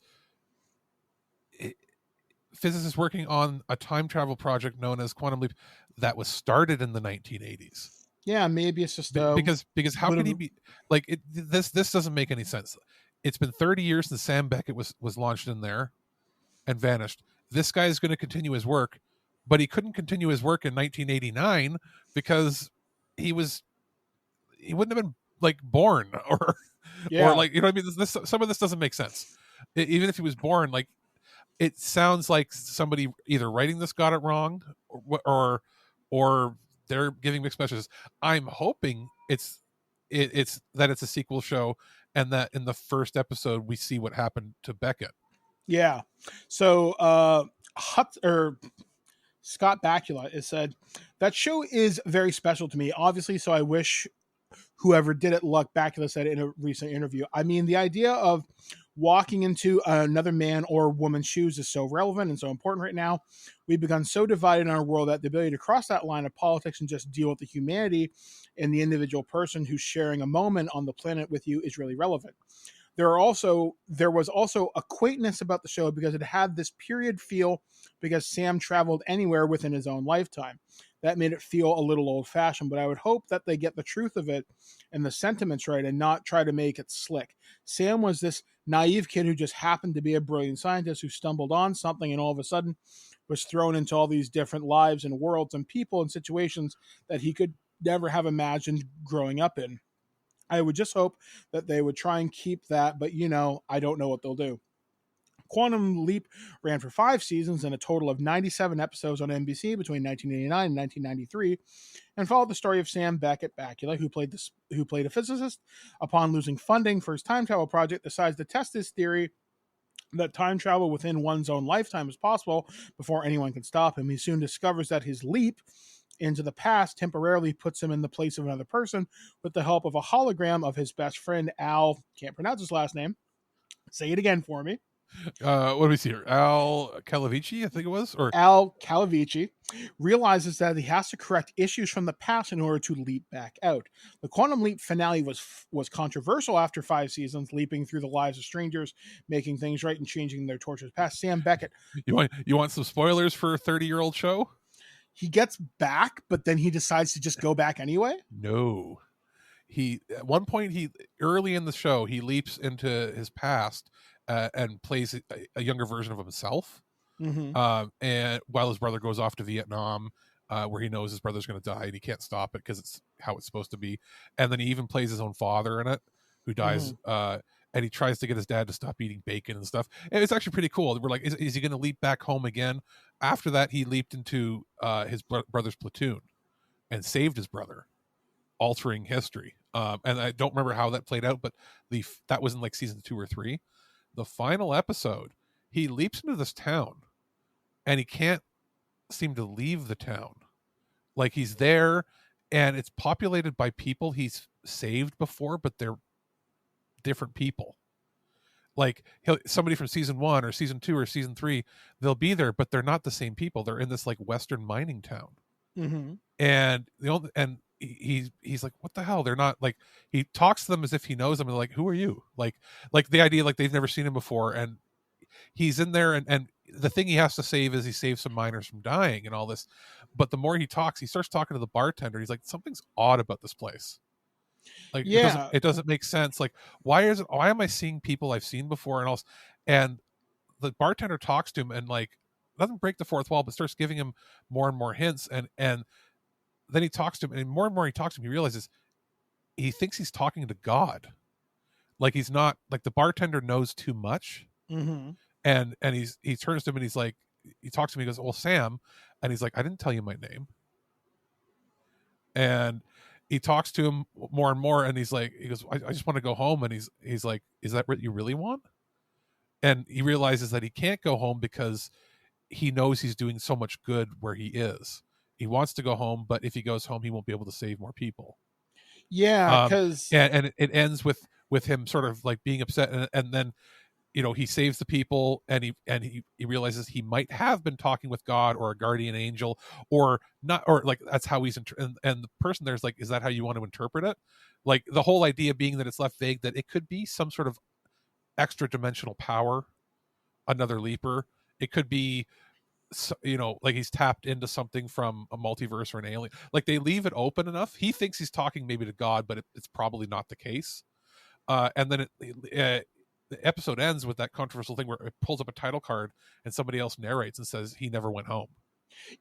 physicists working on a time travel project known as quantum leap that was started in the 1980s. Yeah, maybe it's just because how can he be like it, this doesn't make any sense. It's been 30 years since Sam Beckett was launched in there and vanished. This guy is going to continue his work, but he couldn't continue his work in 1989 because he wouldn't have been like born or like, you know what I mean? This some of this doesn't make sense. Even if he was born, like it sounds like somebody either writing this got it wrong or they're giving mixed messages. I'm hoping it's that it's a sequel show and that in the first episode we see what happened to Beckett. Yeah. So Scott Bakula has said that show is very special to me, obviously, so I wish whoever did it luck. Bakula said in a recent interview. I mean, the idea of walking into another man or woman's shoes is so relevant and so important right now. We've become so divided in our world that the ability to cross that line of politics and just deal with the humanity and the individual person who's sharing a moment on the planet with you is really relevant. There was also a quaintness about the show because it had this period feel because Sam traveled anywhere within his own lifetime. That made it feel a little old-fashioned, but I would hope that they get the truth of it and the sentiments right and not try to make it slick. Sam was this naive kid who just happened to be a brilliant scientist who stumbled on something and all of a sudden was thrown into all these different lives and worlds and people and situations that he could never have imagined growing up in. I would just hope that they would try and keep that, but I don't know what they'll do. Quantum Leap ran for 5 seasons and a total of 97 episodes on NBC between 1989 and 1993, and followed the story of Sam Beckett Bakula, who played a physicist. Upon losing funding for his time travel project, decides to test his theory that time travel within one's own lifetime is possible before anyone can stop him. He soon discovers that his leap into the past temporarily puts him in the place of another person with the help of a hologram of his best friend, Al. Can't pronounce his last name. Say it again for me. What do we see here? Al Calavici, I think it was, or Al Calavici realizes that he has to correct issues from the past in order to leap back out. The Quantum Leap finale was controversial after 5 seasons, leaping through the lives of strangers, making things right and changing their torturous past. Sam Beckett. You want some spoilers for a 30-year-old show? He gets back, but then he decides to just go back anyway? No. At one point, early in the show, he leaps into his past and plays a younger version of himself. Mm-hmm. And while his brother goes off to Vietnam, where he knows his brother's going to die and he can't stop it because it's how it's supposed to be. And then he even plays his own father in it, who dies. Mm-hmm. And he tries to get his dad to stop eating bacon and stuff. And it's actually pretty cool. We're like, is he going to leap back home again? After that, he leaped into his brother's platoon and saved his brother, altering history. And I don't remember how that played out, but that was in like season 2 or 3. The final episode, he leaps into this town and he can't seem to leave the town. Like he's there and it's populated by people he's saved before, but they're different people. Like somebody from season 1 or season 2 or season 3, they'll be there, but they're not the same people. They're in this like Western mining town. Mm-hmm. And he's like, what the hell? They're not like, he talks to them as if he knows them and like, who are you? Like the idea, like they've never seen him before. And he's in there and the thing he has to save is he saves some miners from dying and all this. But the more he talks, he starts talking to the bartender. He's like, something's odd about this place. Like, yeah, it doesn't make sense. Like, why am I seeing people I've seen before and all? And the bartender talks to him and like doesn't break the fourth wall, but starts giving him more and more hints. And then he talks to him, and more he talks to him, he realizes he thinks he's talking to God. Like he's not, like the bartender knows too much. Mm-hmm. And he turns to him and he's like, he talks to me, he goes, well, Sam. And he's like, I didn't tell you my name. And he talks to him more and more. And he goes, I just want to go home. And he's like, is that what you really want? And he realizes that he can't go home because he knows he's doing so much good where he is. He wants to go home, but if he goes home, he won't be able to save more people. Yeah, because and it ends with him sort of like being upset, and then he saves the people, and he realizes he might have been talking with God or a guardian angel, or not, or like that's how he's and the person there's like, is that how you want to interpret it? Like the whole idea being that it's left vague, that it could be some sort of extra dimensional power, another leaper. It could be like he's tapped into something from a multiverse or an alien. Like they leave it open enough. He thinks he's talking maybe to God, but it's probably not the case. And then the episode ends with that controversial thing where it pulls up a title card and somebody else narrates and says he never went home.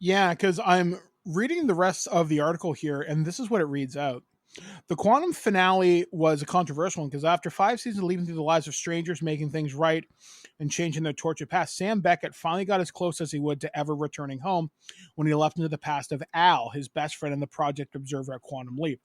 Yeah, because I'm reading the rest of the article here, and this is what it reads out. The Quantum finale was a controversial one because after 5 seasons of living through the lives of strangers, making things right, and changing their tortured past, Sam Beckett finally got as close as he would to ever returning home when he left into the past of Al, his best friend and the project observer at Quantum Leap,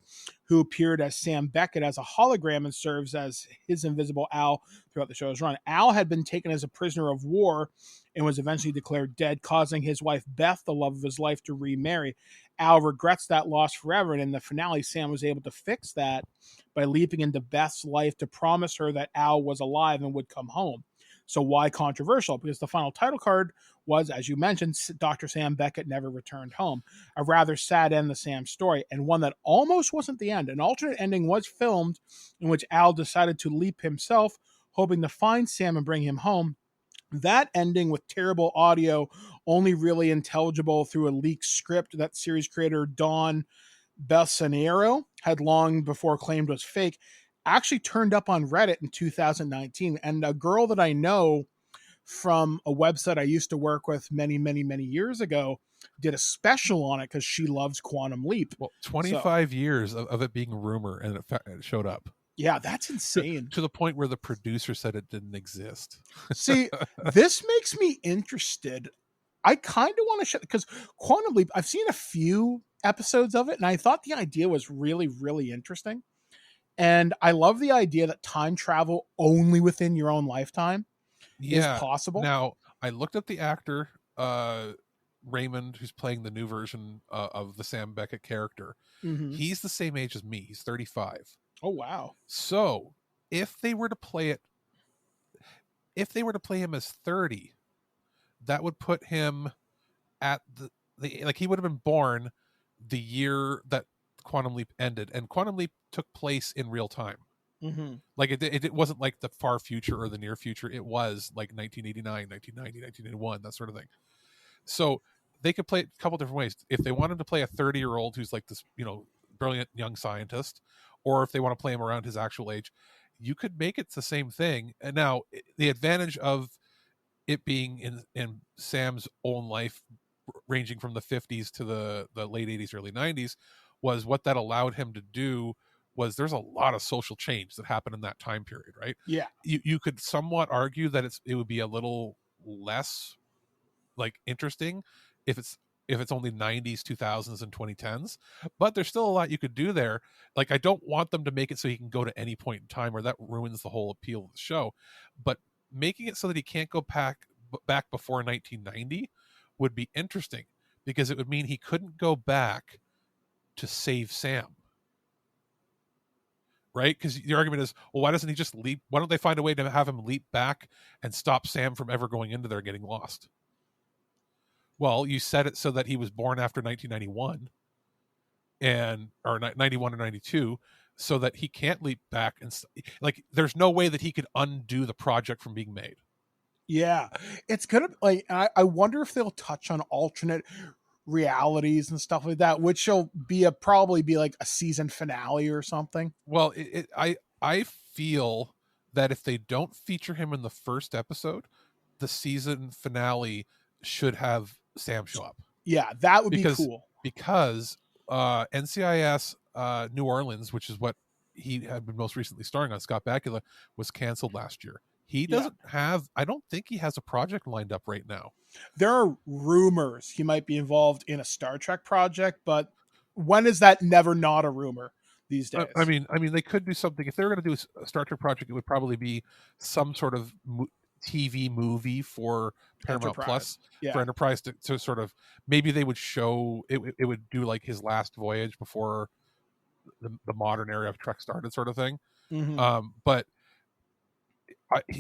who appeared as Sam Beckett as a hologram and serves as his invisible Al throughout the show's run. Al had been taken as a prisoner of war and was eventually declared dead, causing his wife Beth, the love of his life, to remarry. Al regrets that loss forever, and in the finale, Sam was able to fix that by leaping into Beth's life to promise her that Al was alive and would come home. So why controversial? Because the final title card was, as you mentioned, Dr. Sam Beckett never returned home. A rather sad end to Sam's story, and one that almost wasn't the end. An alternate ending was filmed in which Al decided to leap himself, hoping to find Sam and bring him home. That ending with terrible audio, only really intelligible through a leaked script that series creator Don Belsanero had long before claimed was fake, actually turned up on Reddit in 2019. And a girl that I know from a website I used to work with many, many, many years ago did a special on it because she loves Quantum Leap. Well, 25 years of it being a rumor, and it showed up. Yeah, that's insane. To the point where the producer said it didn't exist. See, this makes me interested. I kind of want to show, because Quantum Leap, I've seen a few episodes of it, and I thought the idea was really, really interesting. And I love the idea that time travel only within your own lifetime is possible. Now, I looked up the actor, Raymond, who's playing the new version of the Sam Beckett character. Mm-hmm. He's the same age as me. He's 35. Oh, wow. So if they were to play him as 30, that would put him at the like he would have been born the year that Quantum Leap ended, and Quantum Leap took place in real time. Mm-hmm. Like it wasn't like the far future or the near future. It was like 1989, 1990, 1981, that sort of thing. So they could play it a couple different ways. If they wanted to play a 30-year-old who's like this, brilliant young scientist, or if they want to play him around his actual age, you could make it the same thing. And now the advantage of it being in Sam's own life, ranging from the 50s to the late 80s, early 90s, was what that allowed him to do was there's a lot of social change that happened in that time period, right? Yeah. You could somewhat argue that it would be a little less like interesting if it's only 90s, 2000s, and 2010s, but there's still a lot you could do there. Like, I don't want them to make it so he can go to any point in time, or that ruins the whole appeal of the show. But making it so that he can't go back before 1990 would be interesting, because it would mean he couldn't go back to save Sam. Right? Because the argument is, well, why doesn't he just leap? Why don't they find a way to have him leap back and stop Sam from ever going into there and getting lost? Well, you set it so that he was born after 1991 or 91 or 92, so that he can't leap back and like there's no way that he could undo the project from being made. Yeah, it's gonna like I wonder if they'll touch on alternate realities and stuff like that, which will be probably be like a season finale or something. Well, I feel that if they don't feature him in the first episode, the season finale should have Sam show up. Yeah, that would be cool. Because NCIS New Orleans, which is what he had been most recently starring on, Scott Bakula, was canceled last year. He doesn't have, I don't think he has a project lined up right now. There are rumors he might be involved in a Star Trek project, but when is that never not a rumor these days? I mean, they could do something. If they were going to do a Star Trek project, it would probably be some sort of TV movie for Paramount Plus, for Enterprise to sort of, maybe they would show it would do like his last voyage before the modern era of Trek started, sort of thing. Mhm. But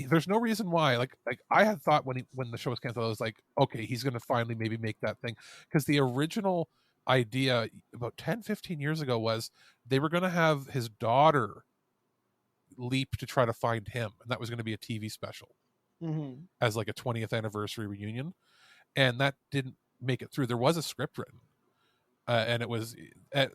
there's no reason why. Like I had thought when the show was canceled, I was like, okay, he's going to finally maybe make that thing, because the original idea about 10-15 years ago was they were going to have his daughter leap to try to find him, and that was going to be a TV special Mhm. as like a 20th anniversary reunion, and that didn't make it through. There was a script written, and it was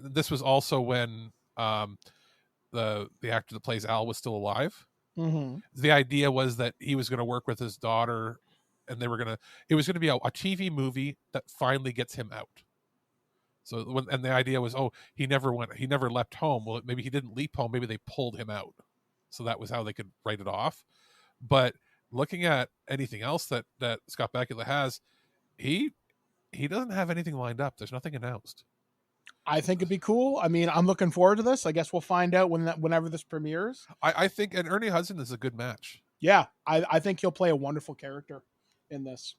this was also when the actor that plays Al was still alive. Mhm. The idea was that he was going to work with his daughter, and it was going to be a TV movie that finally gets him out. So and the idea was, he never left home. Well, maybe he didn't leap home, maybe they pulled him out. So that was how they could write it off. But looking at anything else that Scott Bakula has, he doesn't have anything lined up. There's nothing announced. I think it'd be cool. I mean, I'm looking forward to this. I guess we'll find out whenever this premieres. I think, and Ernie Hudson is a good match. Yeah, I think he'll play a wonderful character in this.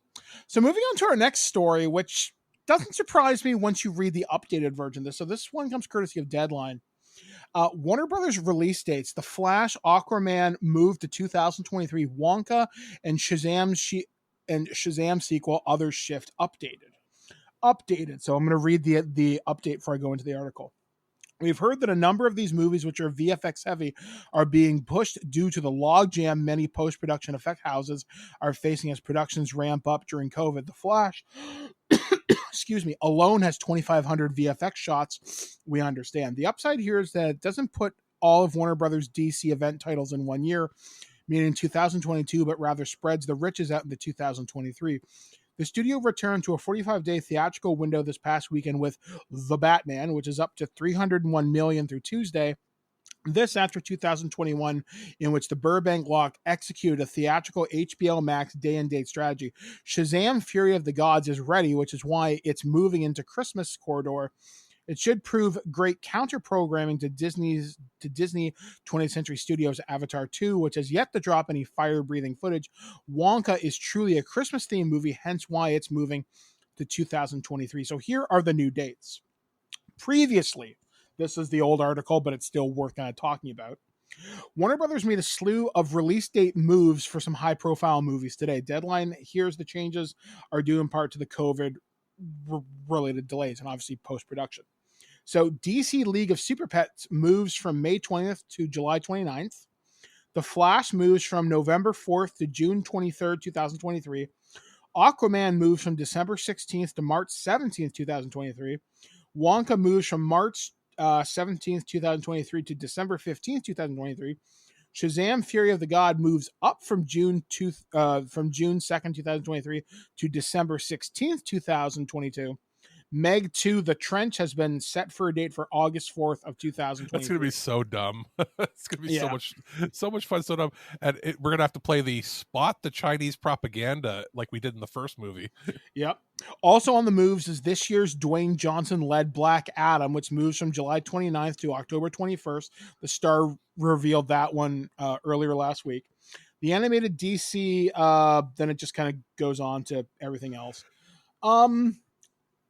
So moving on to our next story, which doesn't surprise me once you read the updated version of this. So this one comes courtesy of Deadline. Warner Brothers release dates: The Flash, Aquaman moved to 2023, Wonka, and Shazam sequel, Others Shift updated. So I'm going to read the update before I go into the article. We've heard that a number of these movies, which are VFX heavy, are being pushed due to the logjam many post-production effect houses are facing as productions ramp up during COVID. The Flash, excuse me, alone has 2,500 VFX shots, we understand. The upside here is that it doesn't put all of Warner Brothers DC event titles in 1 year, meaning 2022, but rather spreads the riches out into 2023. The studio returned to a 45-day theatrical window this past weekend with The Batman, which is up to $301 million through Tuesday. This after 2021, in which the Burbank Lock executed a theatrical HBO Max day-and-date strategy. Shazam! Fury of the Gods is ready, which is why it's moving into Christmas corridor. It should prove great counter-programming to Disney 20th Century Studios' Avatar 2, which has yet to drop any fire-breathing footage. Wonka is truly a Christmas-themed movie, hence why it's moving to 2023. So here are the new dates. Previously, this is the old article, but it's still worth kind of talking about. Warner Brothers made a slew of release date moves for some high-profile movies today. Deadline, here's the changes, are due in part to the COVID-related delays and obviously post-production. So DC League of Super Pets moves from May 20th to July 29th. The Flash moves from November 4th to June 23rd, 2023. Aquaman moves from December 16th to March 17th, 2023. Wonka moves from March 17th, 2023 to December 15th, 2023. Shazam! Fury of the God moves up from June 2nd, 2023 to December 16th, 2022. Meg 2, The Trench has been set for a date for August 4th of 2023. That's going to be so dumb. It's going to be so much fun, so dumb. And we're going to have to play the spot the Chinese propaganda like we did in the first movie. Yep. Also on the moves is this year's Dwayne Johnson-led Black Adam, which moves from July 29th to October 21st. The Star revealed that one earlier last week. The animated DC, then it just kind of goes on to everything else.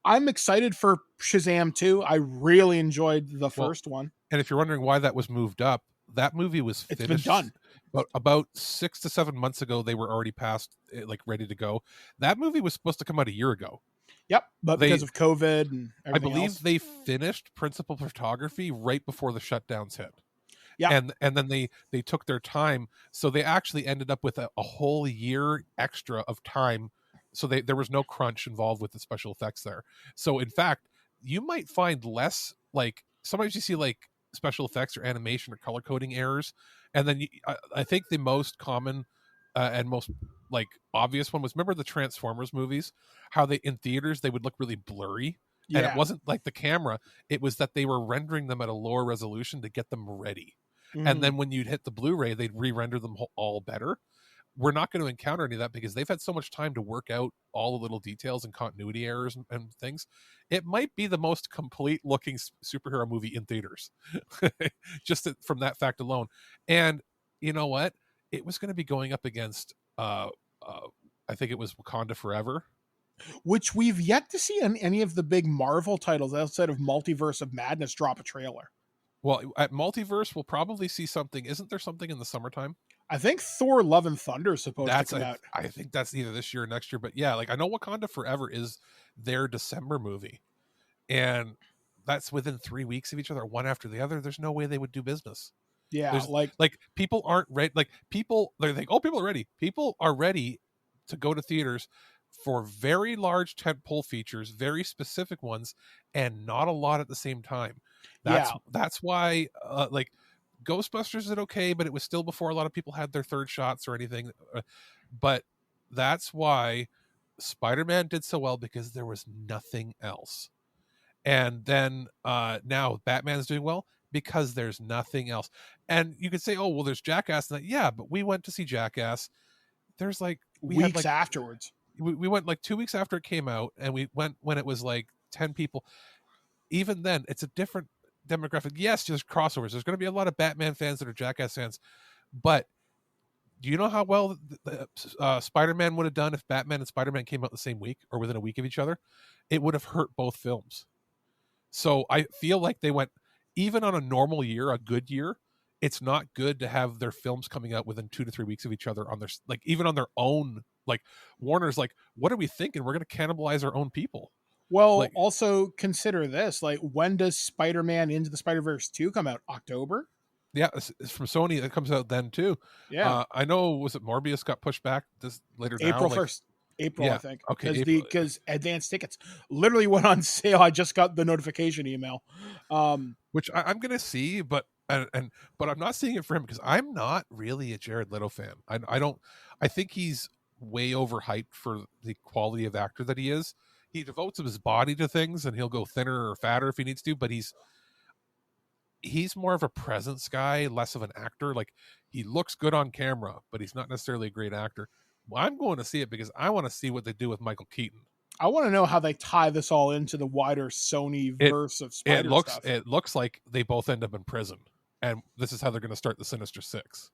I'm excited for Shazam 2. I really enjoyed the first one. And if you're wondering why that was moved up, that movie was finished. It's been done. But about 6 to 7 months ago, they were already past, like, ready to go. That movie was supposed to come out a year ago. Yep, but because of COVID and everything I believe else. they finished principal photography right before the shutdowns hit. Yeah, and then they took their time, so they actually ended up with a whole year extra of time. So there was no crunch involved with the special effects there. So in fact, you might find less, like, sometimes you see like special effects or animation or color coding errors, and then I think the most common and most like obvious one was, remember the Transformers movies, how they in theaters they would look really blurry. And it wasn't like the camera, it was that they were rendering them at a lower resolution to get them ready. And then when you'd hit the Blu-ray, they'd re-render them all better. We're not going to encounter any of that because they've had so much time to work out all the little details and continuity errors and things. It might be the most complete looking superhero movie in theaters, just from that fact alone. And you know what? It was going to be going up against, I think it was Wakanda Forever, which we've yet to see on any of the big Marvel titles outside of Multiverse of Madness drop a trailer. Well, at Multiverse, we'll probably see something. Isn't there something in the summertime? I think Thor: Love and Thunder is supposed to come out. I think that's either this year or next year. But yeah, like I know Wakanda Forever is their December movie, and that's within 3 weeks of each other, one after the other. There's no way they would do business. Yeah, like people aren't ready. Like people, they think, oh, people are ready. People are ready to go to theaters for very large tentpole features, very specific ones, and not a lot at the same time. That's why like Ghostbusters did okay, but it was still before a lot of people had their third shots or anything. But that's why Spider-Man did so well, because there was nothing else. And then now Batman's doing well because there's nothing else. And you could say, oh, well, there's Jackass. And yeah, but we went to see Jackass. There's like weeks afterwards. We went like 2 weeks after it came out, and we went when it was like 10 people. Even then, it's a different demographic. Yes, there's crossovers. There's going to be a lot of Batman fans that are Jackass fans. But do you know how well Spider-Man would have done if Batman and Spider-Man came out the same week or within a week of each other? It would have hurt both films. So I feel like they went, even on a normal year, a good year, it's not good to have their films coming out within 2 to 3 weeks of each other on their, like, even on their own. Like Warner's like, what are we thinking? We're going to cannibalize our own people. Well, like, also consider this, like, when does Spider-Man Into the Spider-Verse 2 come out? October? Yeah, it's from Sony. It comes out then too. Yeah. I know, was it Morbius got pushed back this later now? April 1st. April, yeah, I think. Okay. Because advanced tickets literally went on sale. I just got the notification email. Which I'm going to see, but I'm not seeing it for him because I'm not really a Jared Leto fan. I think he's way overhyped for the quality of actor that he is. He devotes his body to things, and he'll go thinner or fatter if he needs to, but he's more of a presence guy, less of an actor. Like, he looks good on camera, but he's not necessarily a great actor. Well, I'm going to see it because I want to see what they do with Michael Keaton. I want to know how they tie this all into the wider Sony verse of Spider stuff. It looks like they both end up in prison, and this is how they're going to start the Sinister Six.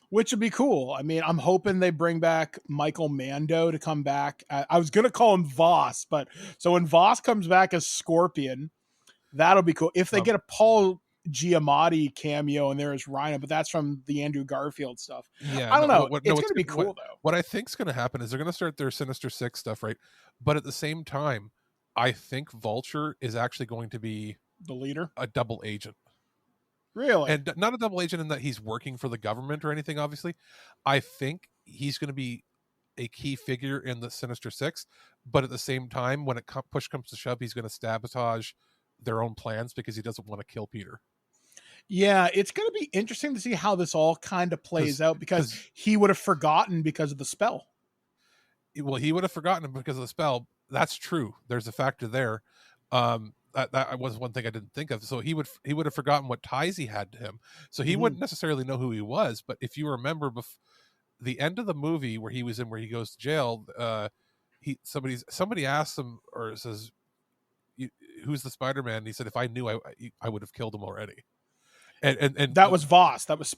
Which would be cool. I mean, I'm hoping they bring back Michael Mando to come back. I was going to call him Voss, but so when Voss comes back as Scorpion, that'll be cool. If they get a Paul Giamatti cameo in there as Rhino, but that's from the Andrew Garfield stuff. Yeah, I don't know. It's going to be cool, though. What I think is going to happen is they're going to start their Sinister Six stuff, right? But at the same time, I think Vulture is actually going to be the leader, a double agent. Really? And not a double agent in that he's working for the government or anything, obviously. I think he's going to be a key figure in the Sinister Six, but at the same time, when push comes to shove, he's going to sabotage their own plans because he doesn't want to kill Peter. Yeah, it's going to be interesting to see how this all kind of plays out, because he would have forgotten because of the spell. Well, he would have forgotten because of the spell. That's true. There's a factor there. That was one thing I didn't think of. So he would have forgotten what ties he had to him. So he wouldn't necessarily know who he was. But if you remember, the end of the movie where he was in, where he goes to jail, somebody asked him, or says, "Who's the Spider-Man?" And he said, "If I knew, I would have killed him already." And that was Voss. That was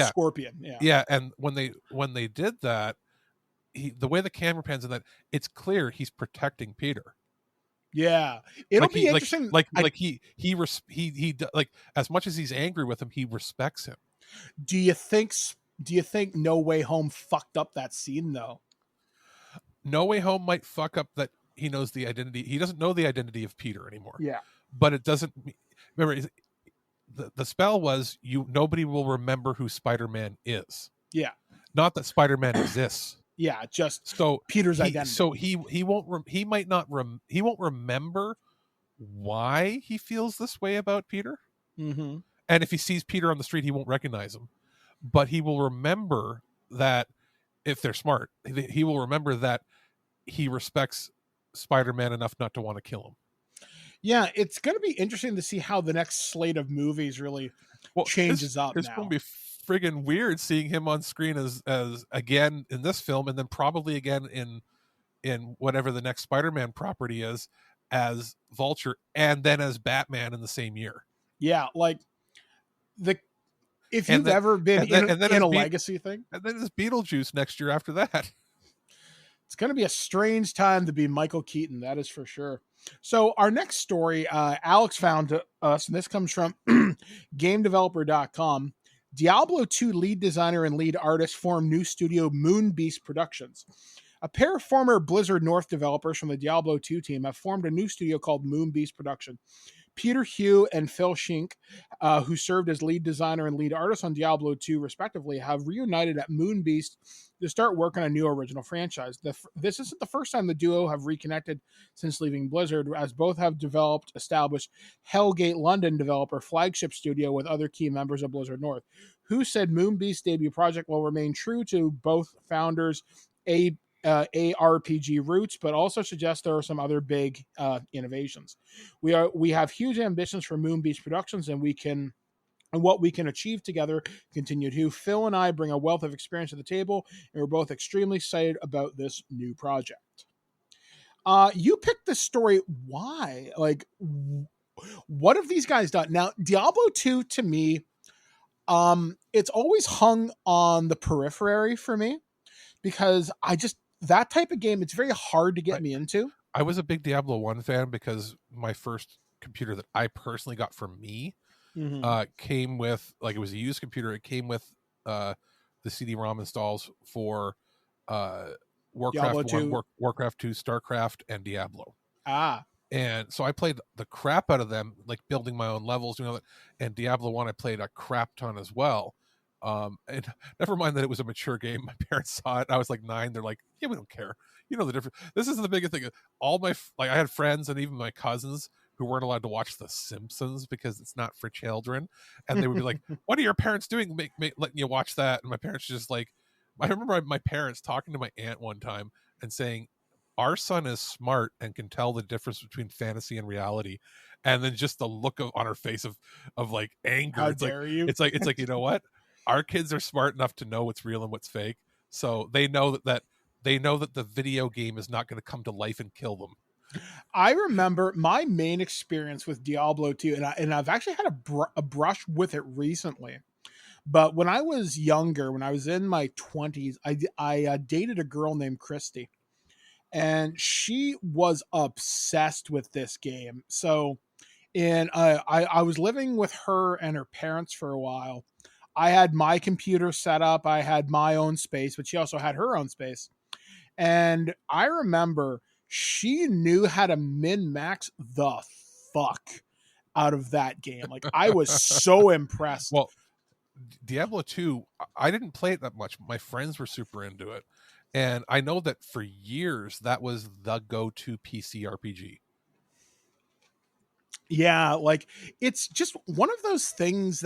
Scorpion. Yeah. Yeah. And when they did that, the way the camera pans in that, it's clear he's protecting Peter. Yeah, it'll be interesting. He as much as he's angry with him, he respects him. Do you think No Way Home fucked up that scene though? No Way Home might fuck up that he knows the identity. He doesn't know the identity of Peter anymore. Yeah, but it doesn't. Remember, the spell was nobody will remember who Spider-Man is. Yeah, not that Spider-Man exists. Yeah, just so Peter's identity. So he won't remember why he feels this way about Peter. Mm-hmm. And if he sees Peter on the street, he won't recognize him. But he will remember that, if they're smart, he will remember that he respects Spider-Man enough not to want to kill him. Yeah, it's going to be interesting to see how the next slate of movies really changes up. It's going to be friggin' weird seeing him on screen as again in this film, and then probably again in whatever the next Spider-Man property is, as Vulture, and then as Batman in the same year. Yeah, like if you've ever been in a legacy thing, and then there's Beetlejuice next year after that. It's going to be a strange time to be Michael Keaton, that is for sure. So our next story, Alex found us, and this comes from GameDeveloper.com. Diablo 2 lead designer and lead artist formed new studio Moonbeast Productions. A pair of former Blizzard North developers from the Diablo 2 team have formed a new studio called Moonbeast Production. Peter Hugh and Phil Schink, who served as lead designer and lead artist on Diablo 2, respectively, have reunited at Moonbeast to start work on a new original franchise. This isn't the first time the duo have reconnected since leaving Blizzard, as both have developed established Hellgate London developer Flagship Studio with other key members of Blizzard North. Who said Moonbeast's debut project will remain true to both founders' ARPG roots, but also suggests there are some other big innovations. We have huge ambitions for Moonbeast Productions, and what we can achieve together. Continued Hugh. Phil and I bring a wealth of experience to the table, and we're both extremely excited about this new project. You picked this story. Why? Like, what have these guys done? Now, Diablo 2 to me, it's always hung on the periphery for me because that type of game, it's very hard to get me into. I was a big Diablo 1 fan because my first computer that I personally got for me came with, like, it was a used computer. It came with the CD-ROM installs for Warcraft 1, Warcraft 2, StarCraft, and Diablo. And so I played the crap out of them, like building my own levels, and Diablo 1 I played a crap ton as well. And never mind that it was a mature game. My parents saw it. I was like 9. They're like, yeah, we don't care. You know the difference. This is the biggest thing. All my, like, I had friends and even my cousins who weren't allowed to watch The Simpsons because it's not for children. And they would be like, what are your parents doing? Letting you watch that? And my parents just like, I remember my parents talking to my aunt one time and saying, our son is smart and can tell the difference between fantasy and reality. And then just the look on her face of like anger. How dare you? It's like, you know what? Our kids are smart enough to know what's real and what's fake. So they know that the video game is not going to come to life and kill them. I remember my main experience with Diablo 2, and I've actually had a brush with it recently. But when I was younger, when I was in my 20s, I dated a girl named Christy. And she was obsessed with this game. So I was living with her and her parents for a while. I had my computer set up. I had my own space, but she also had her own space. And I remember she knew how to min-max the fuck out of that game. Like, I was so impressed. Well, Diablo 2, I didn't play it that much. My friends were super into it. And I know that for years, that was the go-to PC RPG. Yeah, like, it's just one of those things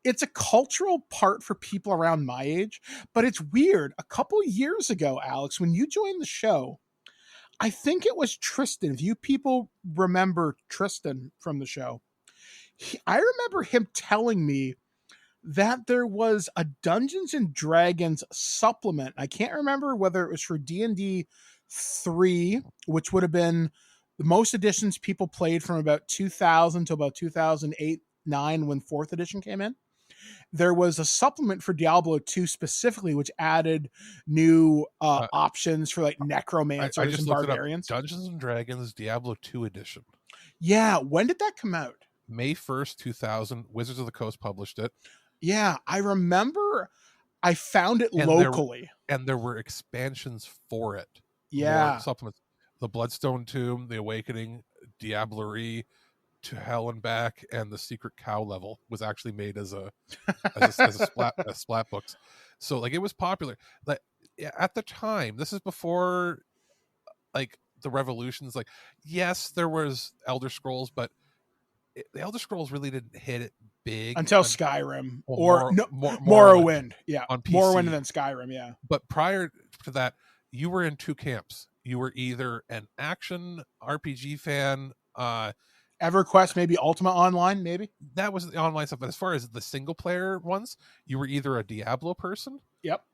it's a cultural part for people around my age, but it's weird. A couple years ago, Alex, when you joined the show, I think it was Tristan. If you people remember Tristan from the show, I remember him telling me that there was a Dungeons and Dragons supplement. I can't remember whether it was for D&D 3, which would have been the most editions people played from about 2000 to about 2008-9 when 4th edition came in. There was a supplement for Diablo 2 specifically, which added new options for like necromancers and barbarians. Dungeons and Dragons Diablo 2 edition. Yeah, when did that come out? May 1st, 2000. Wizards of the Coast published it. Yeah, I remember I found it locally. And there were expansions for it. Yeah. More supplements. The Bloodstone Tomb, The Awakening, Diablerie, To Hell and Back, and the Secret Cow level was actually made as a splat books. So like it was popular. Like at the time, this is before like the revolutions. Like, yes, there was Elder Scrolls, but the Elder Scrolls really didn't hit it big until Skyrim Morrowind. Morrowind. Yeah, on PC. Morrowind and then Skyrim. Yeah, but prior to that, you were in two camps. You were either an action RPG fan, EverQuest, maybe Ultima Online, maybe that was the online stuff. But as far as the single player ones, you were either a Diablo person, yep,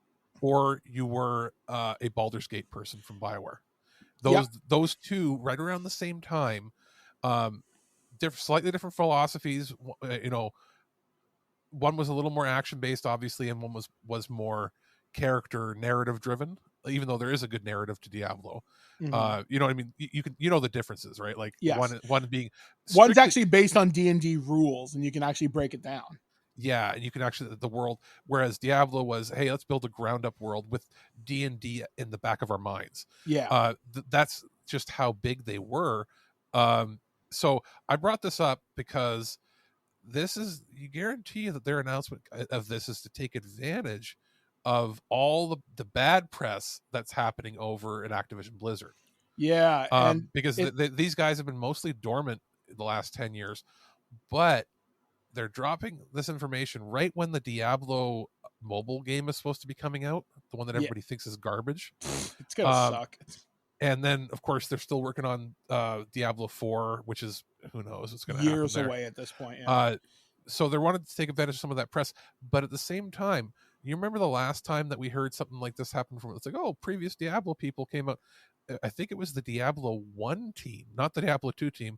or you were a Baldur's Gate person from BioWare. Those two right around the same time. Slightly different philosophies. You know, one was a little more action based, obviously, and one was more character narrative driven. even though there is a good narrative to Diablo. Mhm. You know what I mean? You can, you know, the differences, right? Like Yes. one being One's strictly, actually based on D&D rules, and you can actually break it down. yeah, and you can actually the world, whereas Diablo was, hey, let's build a ground up world with D&D in the back of our minds. Yeah. That's just how big they were. So I brought this up because this is, you guarantee that their announcement of this is to take advantage of all the bad press that's happening over at Activision Blizzard. Yeah, and because these guys have been mostly dormant the last 10 years, but they're dropping this information right when the Diablo mobile game is supposed to be coming out, the one that everybody thinks is garbage. It's gonna suck. And then, of course, they're still working on Diablo 4, which is, who knows what's going to happen years there. away at this point. Yeah. So they wanted to take advantage of some of that press, but at the same time, you remember the last time that we heard something like this happen from, it's like, oh, previous Diablo people came out. I think it was the Diablo 1 team, not the Diablo 2 team,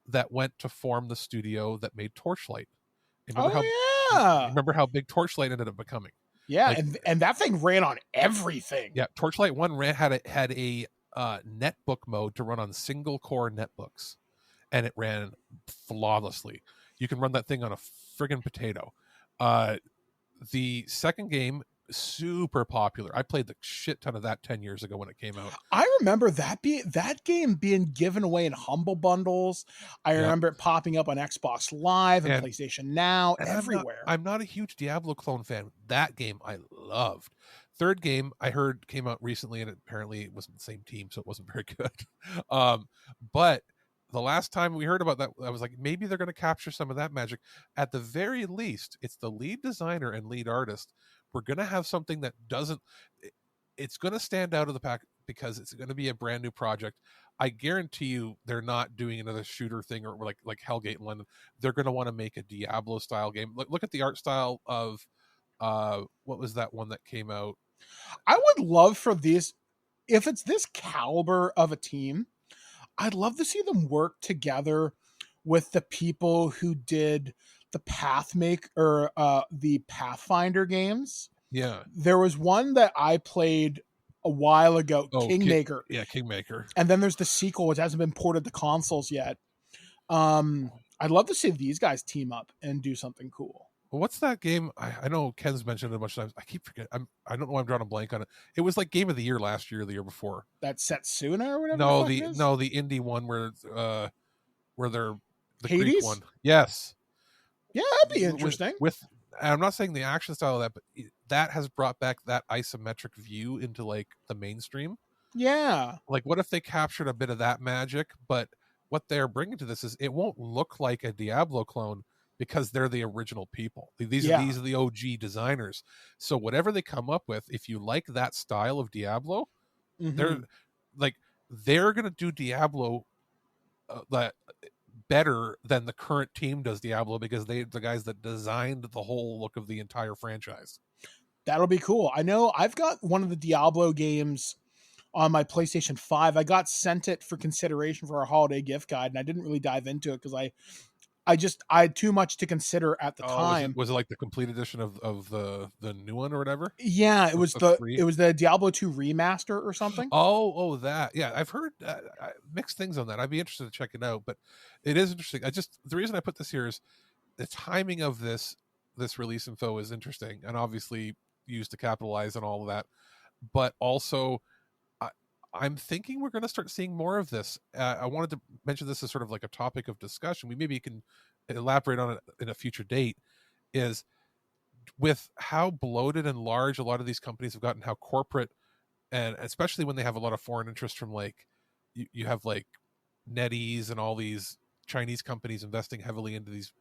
that went to form the studio that made Torchlight. Remember how big Torchlight ended up becoming? Yeah, Like, and that thing ran on everything. Yeah, Torchlight 1 had a netbook mode to run on single core netbooks, and it ran flawlessly. You can run that thing on a friggin' potato. The second game, super popular. I played the shit ton of that 10 years ago when it came out. I remember that game being given away in Humble Bundles. I remember it popping up on Xbox Live and PlayStation Now, everywhere. I'm not a huge Diablo clone fan. That game I loved. Third game I heard came out recently, and apparently it wasn't the same team, so it wasn't very good. But the last time we heard about that, I was like, maybe they're going to capture some of that magic. At the very least, it's the lead designer and lead artist. We're going to have something that doesn't, it's going to stand out of the pack because it's going to be a brand new project. I guarantee you they're not doing another shooter thing or like Hellgate in London. They're going to want to make a Diablo style game. Look at the art style of, what was that one that came out? I would love for this, if it's this caliber of a team, I'd love to see them work together with the people who did the the Pathfinder games. Yeah. There was one that I played a while ago, Kingmaker. Kingmaker. And then there's the sequel, which hasn't been ported to consoles yet. I'd love to see these guys team up and do something cool. Well, what's that game? I know Ken's mentioned it a bunch of times. I keep forgetting. I don't know why I'm drawing a blank on it. It was like Game of the Year last year, or the year before. That Setsuna or whatever. The indie one where they're the Hades? Greek one. Yes. Yeah, that'd be interesting. With I'm not saying the action style of that, but that has brought back that isometric view into like the mainstream. Yeah. Like, what if they captured a bit of that magic, but what they're bringing to this is it won't look like a Diablo clone because they're the original people. These are the OG designers. So whatever they come up with, if you like that style of Diablo, they're going to do Diablo that better than the current team does Diablo because they're the guys that designed the whole look of the entire franchise. That'll be cool. I know I've got one of the Diablo games on my PlayStation 5. I got sent it for consideration for our holiday gift guide, and I didn't really dive into it because I had too much to consider at the time. Was it like the complete edition of the new one or whatever? Yeah, it was the Diablo 2 remaster or something. Oh, that. Yeah, I've heard mixed things on that. I'd be interested to check it out, but it is interesting. The reason I put this here is the timing of this release info is interesting and obviously used to capitalize on all of that. But also, I'm thinking we're going to start seeing more of this. I wanted to mention this as sort of like a topic of discussion. We maybe can elaborate on it in a future date, is with how bloated and large a lot of these companies have gotten, how corporate, and especially when they have a lot of foreign interest from like, you have like NetEase and all these Chinese companies investing heavily into these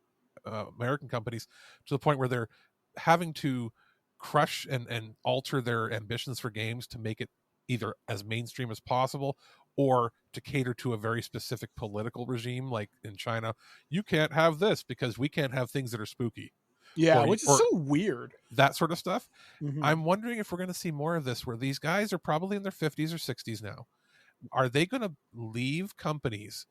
American companies to the point where they're having to crush and alter their ambitions for games to make it either as mainstream as possible or to cater to a very specific political regime. Like in China, you can't have this because we can't have things that are spooky. Yeah, which is so weird. That sort of stuff. Mm-hmm. I'm wondering if we're going to see more of this where these guys are probably in their 50s or 60s now. Are they going to leave companies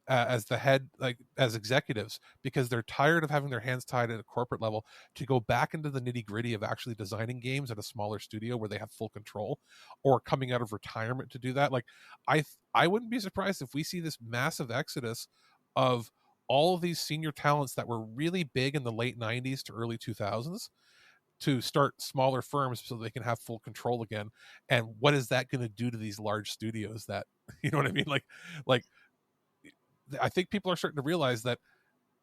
as the head, like as executives, because they're tired of having their hands tied at a corporate level to go back into the nitty gritty of actually designing games at a smaller studio where they have full control, or coming out of retirement to do that. Like I wouldn't be surprised if we see this massive exodus of all of these senior talents that were really big in the late 90s to early 2000s to start smaller firms so they can have full control again. And what is that going to do to these large studios that, you know what I mean? Like I think people are starting to realize that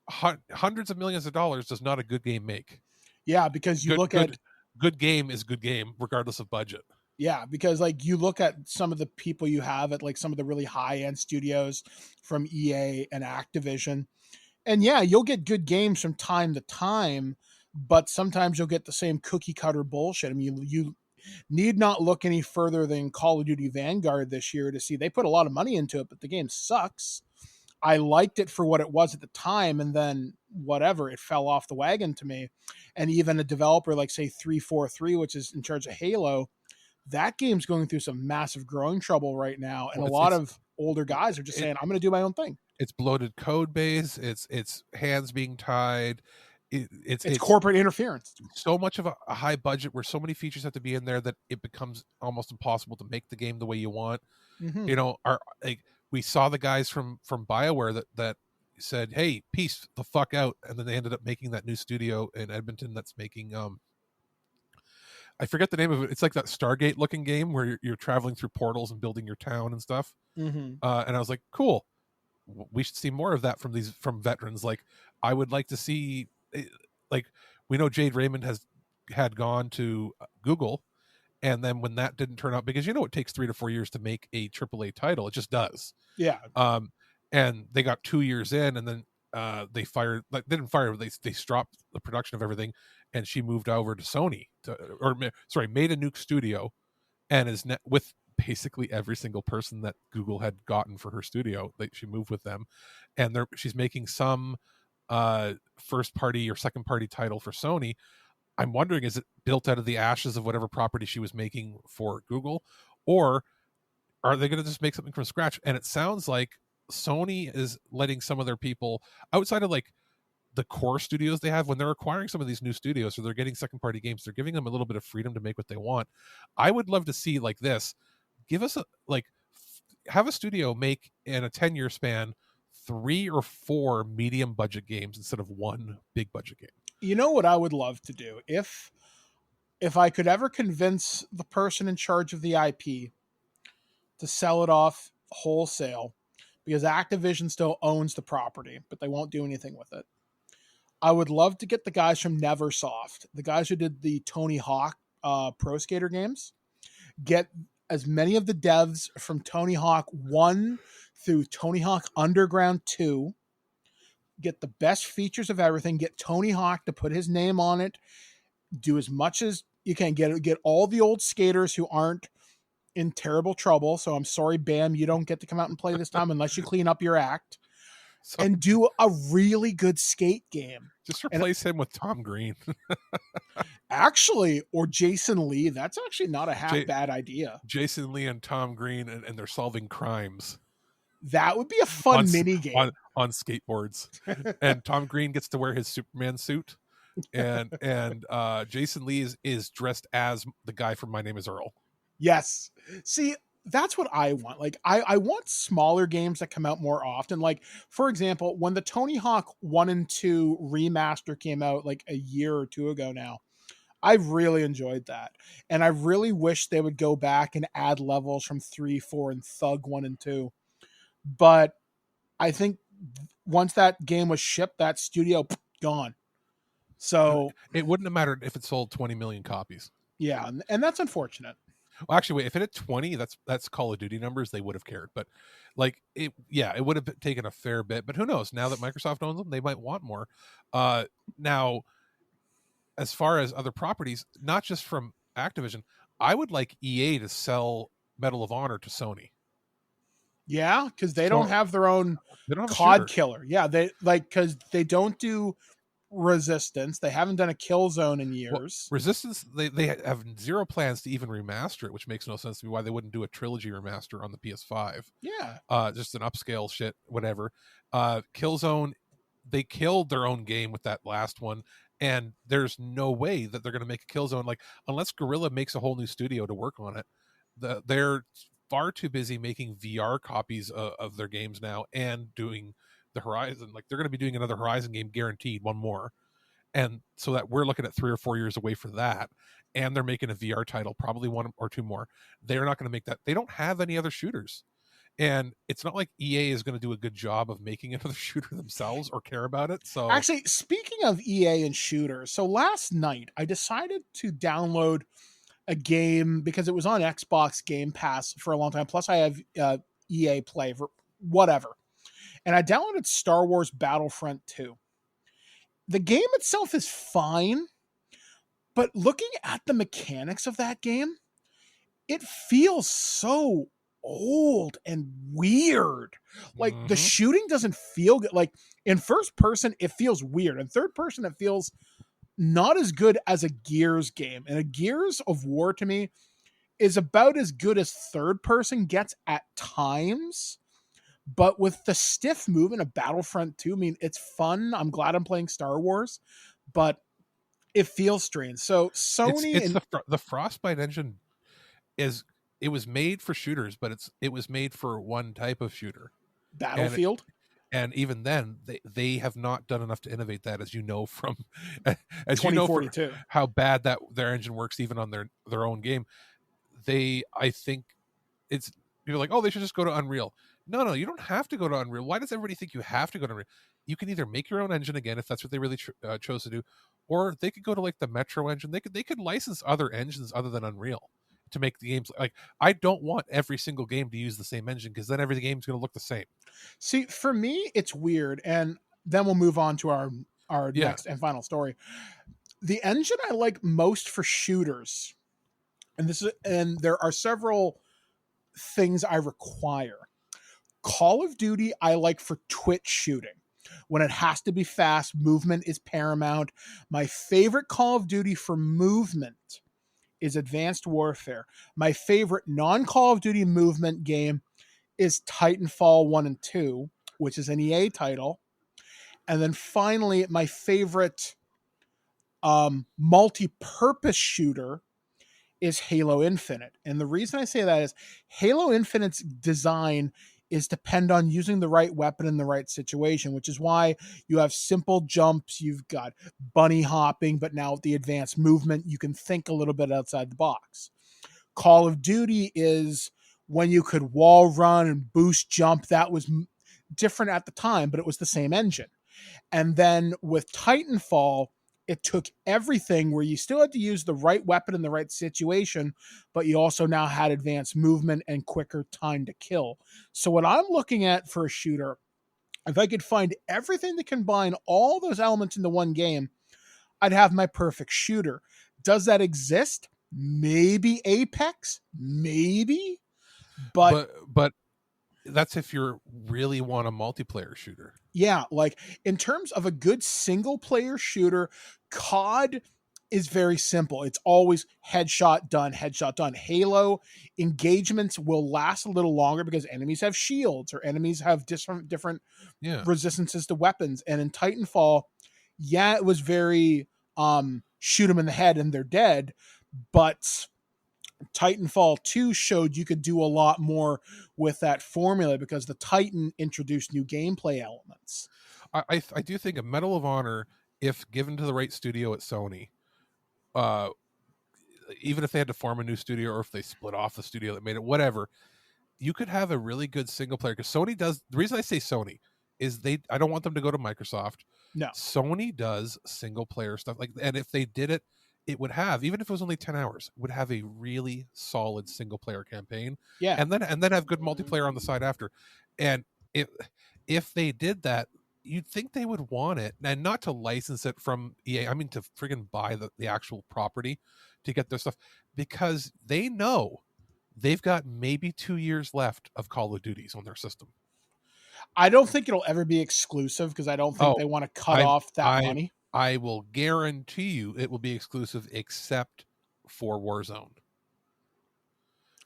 hundreds of millions of dollars does not a good game make. Yeah, because you look at good game is good game regardless of budget. Yeah, because like you look at some of the people you have at like some of the really high end studios from EA and Activision, and yeah, you'll get good games from time to time, but sometimes you'll get the same cookie cutter bullshit. I mean, you need not look any further than Call of Duty Vanguard this year to see they put a lot of money into it, but the game sucks. I liked it for what it was at the time, and then whatever, it fell off the wagon to me. And even a developer like, say, 343, which is in charge of Halo, that game's going through some massive growing trouble right now. And a lot of older guys are just saying, I'm going to do my own thing. It's bloated code base. It's hands being tied. It's corporate interference. So much of a high budget where so many features have to be in there that it becomes almost impossible to make the game the way you want. Mm-hmm. You know, we saw the guys from BioWare that said, hey, peace the fuck out. And then they ended up making that new studio in Edmonton that's making, I forget the name of it. It's like that Stargate looking game where you're traveling through portals and building your town and stuff. Mm-hmm. And I was like, cool. We should see more of that from veterans. Like, I would like to see, like, we know Jade Raymond had gone to Google. And then when that didn't turn out, because it takes 3 to 4 years to make a AAA title, it just does. Yeah. And they got 2 years in, and then they they stopped the production of everything, and she moved over to Sony, made a new studio, and is with basically every single person that Google had gotten for her studio. She moved with them, and she's making some first party or second party title for Sony. I'm wondering, is it built out of the ashes of whatever property she was making for Google, or are they going to just make something from scratch? And it sounds like Sony is letting some of their people outside of like the core studios they have, when they're acquiring some of these new studios, or they're getting second party games, they're giving them a little bit of freedom to make what they want. I would love to see like this. Give us have a studio make in a 10-year span 3 or 4 medium budget games instead of one big budget game. You know what I would love to do? If I could ever convince the person in charge of the IP to sell it off wholesale, because Activision still owns the property, but they won't do anything with it. I would love to get the guys from Neversoft, the guys who did the Tony Hawk Pro Skater games, get as many of the devs from Tony Hawk 1 through Tony Hawk Underground 2, get the best features of everything, get Tony Hawk to put his name on it, do as much as you can, get all the old skaters who aren't in terrible trouble. So I'm sorry, Bam, you don't get to come out and play this time unless you clean up your act, and do a really good skate game. Just replace him with Tom Green. Actually, or Jason Lee. That's actually not a half bad idea. Jason Lee and Tom Green, and they're solving crimes. That would be a fun mini game on skateboards. And Tom Green gets to wear his Superman suit, and Jason Lee is dressed as the guy from My Name Is Earl. Yes. See, that's what I want. Like, I want smaller games that come out more often. Like, for example, when the Tony Hawk 1 and 2 remaster came out like a year or two ago now, I really enjoyed that. And I really wish they would go back and add levels from 3, 4, and Thug 1 and 2. But I think once that game was shipped, that studio gone. So it wouldn't have mattered if it sold 20 million copies. Yeah, and that's unfortunate. Well, actually, wait, if it had 20, that's Call of Duty numbers, they would have cared. But like it would have taken a fair bit. But who knows? Now that Microsoft owns them, they might want more. Now, as far as other properties, not just from Activision, I would like EA to sell Medal of Honor to Sony. Yeah, because they don't have their own COD killer. Yeah, they because they don't do Resistance. They haven't done a Killzone in years. Resistance, they have zero plans to even remaster it, which makes no sense to me why they wouldn't do a trilogy remaster on the PS5. Yeah. Just an upscale shit, whatever. Killzone, they killed their own game with that last one, and there's no way that they're going to make a Killzone, like, unless Guerrilla makes a whole new studio to work on it. They're far too busy making VR copies of their games now and doing the Horizon. Like, they're going to be doing another Horizon game, guaranteed, one more. And so that we're looking at 3 or 4 years away for that. And they're making a VR title, probably 1 or 2 more. They're not going to make that. They don't have any other shooters. And it's not like EA is going to do a good job of making another shooter themselves or care about it. So actually, speaking of EA and shooters, so last night I decided to download a game because it was on Xbox Game Pass for a long time. Plus I have EA Play for whatever. And I downloaded Star Wars Battlefront 2. The game itself is fine, but looking at the mechanics of that game, it feels so old and weird. Like, the shooting doesn't feel good. Like, in first person, it feels weird. In third person, it feels not as good as a Gears game. And a Gears of War, to me, is about as good as third person gets at times. But with the stiff movement of Battlefront 2, I mean, it's fun. I'm glad I'm playing Star Wars, but it feels strange. So Sony... It's the Frostbite engine it was made for shooters, but it was made for one type of shooter. Battlefield? And even then, they have not done enough to innovate that, as you know from how bad that their engine works even on their own game. I think it's... People are like, oh, they should just go to Unreal. No, you don't have to go to Unreal. Why does everybody think you have to go to Unreal? You can either make your own engine again, if that's what they really chose to do, or they could go to like the Metro engine. They could license other engines other than Unreal to make the games. Like, I don't want every single game to use the same engine, because then every game's going to look the same. See, for me, it's weird, and then we'll move on to our next and final story. The engine I like most for shooters, and there are several things I require. Call of Duty I like for twitch shooting. When it has to be fast, movement is paramount. My favorite Call of Duty for movement is Advanced Warfare. My favorite non-Call of Duty movement game is Titanfall 1 and 2, which is an EA title. And then finally, my favorite multi-purpose shooter is Halo Infinite. And the reason I say that is Halo Infinite's design is depend on using the right weapon in the right situation, which is why you have simple jumps, you've got bunny hopping, but now with the advanced movement, you can think a little bit outside the box. Call of Duty is when you could wall run and boost jump. That was different at the time, but it was the same engine. And then with Titanfall, it took everything where you still had to use the right weapon in the right situation, but you also now had advanced movement and quicker time to kill. So what I'm looking at for a shooter, if I could find everything to combine all those elements into one game, I'd have my perfect shooter. Does that exist? Maybe Apex, maybe, but that's if you really want a multiplayer shooter. Yeah, like in terms of a good single player shooter, COD is very simple. It's always headshot done. Halo engagements will last a little longer because enemies have shields or enemies have different resistances to weapons. And in Titanfall, it was very shoot them in the head and they're dead, but Titanfall 2 showed you could do a lot more with that formula because the Titan introduced new gameplay elements. I do think a Medal of Honor, if given to the right studio at Sony, even if they had to form a new studio or if they split off the studio that made it, whatever, you could have a really good single player. Because Sony does, the reason I say Sony is I don't want them to go to Microsoft. No. Sony does single player stuff. And if they did it, it would have, even if it was only 10 hours, would have a really solid single player campaign. Yeah. And then have good multiplayer on the side after. And if they did that, you'd think they would want it, and not to license it from EA. I mean, to friggin' buy the actual property to get their stuff, because they know they've got maybe 2 years left of Call of Duties on their system. I don't think it'll ever be exclusive because I don't think they want to cut off that money. I will guarantee you it will be exclusive except for Warzone.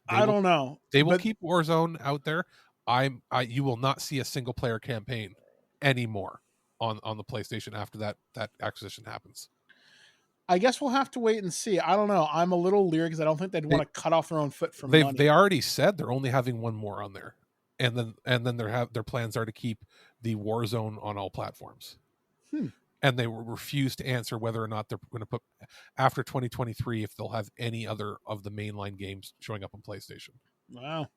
I don't know. They will but keep Warzone out there. You will not see a single player campaign anymore on the PlayStation after that acquisition happens. I guess we'll have to wait and see. I don't know. I'm a little leery because I don't think they'd want to cut off their own foot from money. They already said they're only having one more on there, and then their plans are to keep the Warzone on all platforms. And they will refuse to answer whether or not they're going to put after 2023 if they'll have any other of the mainline games showing up on PlayStation. Wow.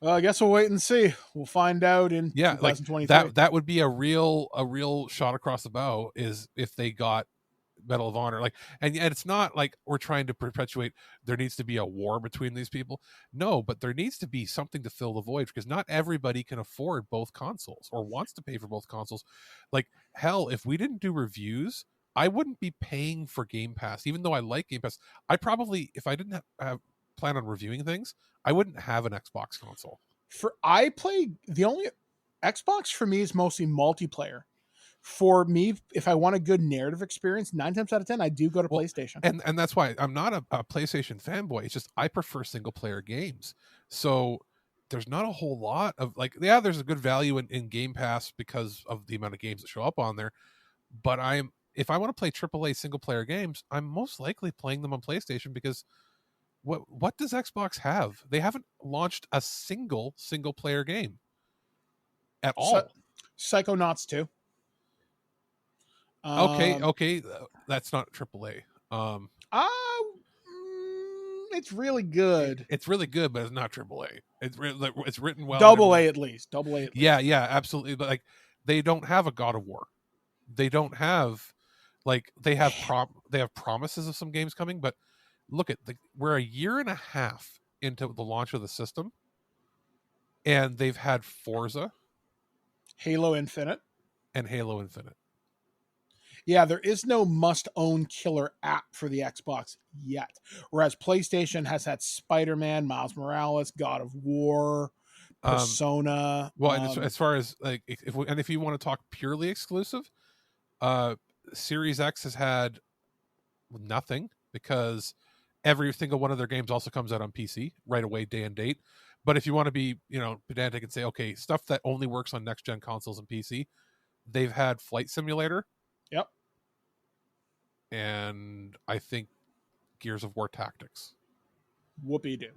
Well, I guess we'll wait and see. We'll find out in 2023. That would be a real shot across the bow is if they got Medal of Honor. And it's not like we're trying to perpetuate there needs to be a war between these people. No, but there needs to be something to fill the void because not everybody can afford both consoles or wants to pay for both consoles. Like hell, if we didn't do reviews, I wouldn't be paying for Game Pass. Even though I like Game Pass, I probably, if I didn't have plan on reviewing things, I wouldn't have an Xbox console. The only Xbox for me is mostly multiplayer. For me, if I want a good narrative experience, 9 times out of 10, I do go to PlayStation. And that's why I'm not a PlayStation fanboy. It's just I prefer single player games. So there's not a whole lot of there's a good value in Game Pass because of the amount of games that show up on there. But if I want to play AAA single player games, I'm most likely playing them on PlayStation because what does Xbox have? They haven't launched a single player game at all. Psychonauts 2. Okay, that's not AAA. It's really good. It's really good, but it's not AAA. It's written well. AA at least. Yeah, absolutely. But they don't have a God of War. They don't have they have promises of some games coming, but look at we're a year and a half into the launch of the system, and they've had Forza, Halo Infinite. Yeah, there is no must-own killer app for the Xbox yet. Whereas PlayStation has had Spider-Man, Miles Morales, God of War, Persona. As far as if you want to talk purely exclusive, Series X has had nothing because every single one of their games also comes out on PC right away, day and date. But if you want to be, pedantic and say, okay, stuff that only works on next-gen consoles and PC, they've had Flight Simulator. Yep. And I think Gears of War Tactics. Whoopee-doo.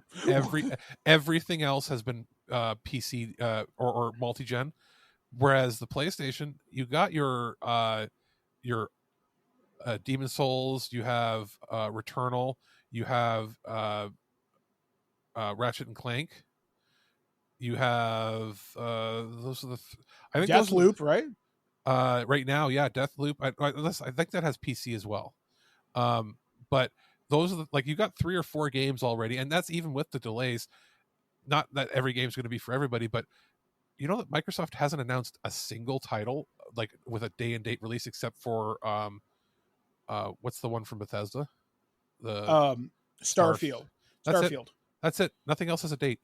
Everything else has been PC or multi-gen. Whereas the PlayStation, you got your Demon Souls, you have Returnal, you have Ratchet and Clank, you have those are the I think Deathloop, right? Right now, yeah, Deathloop. I think that has PC as well. But those are you got 3 or 4 games already, and that's even with the delays. Not that every game's going to be for everybody, but you know that Microsoft hasn't announced a single title with a day and date release except for what's the one from Bethesda? The Starfield. That's it. Nothing else has a date.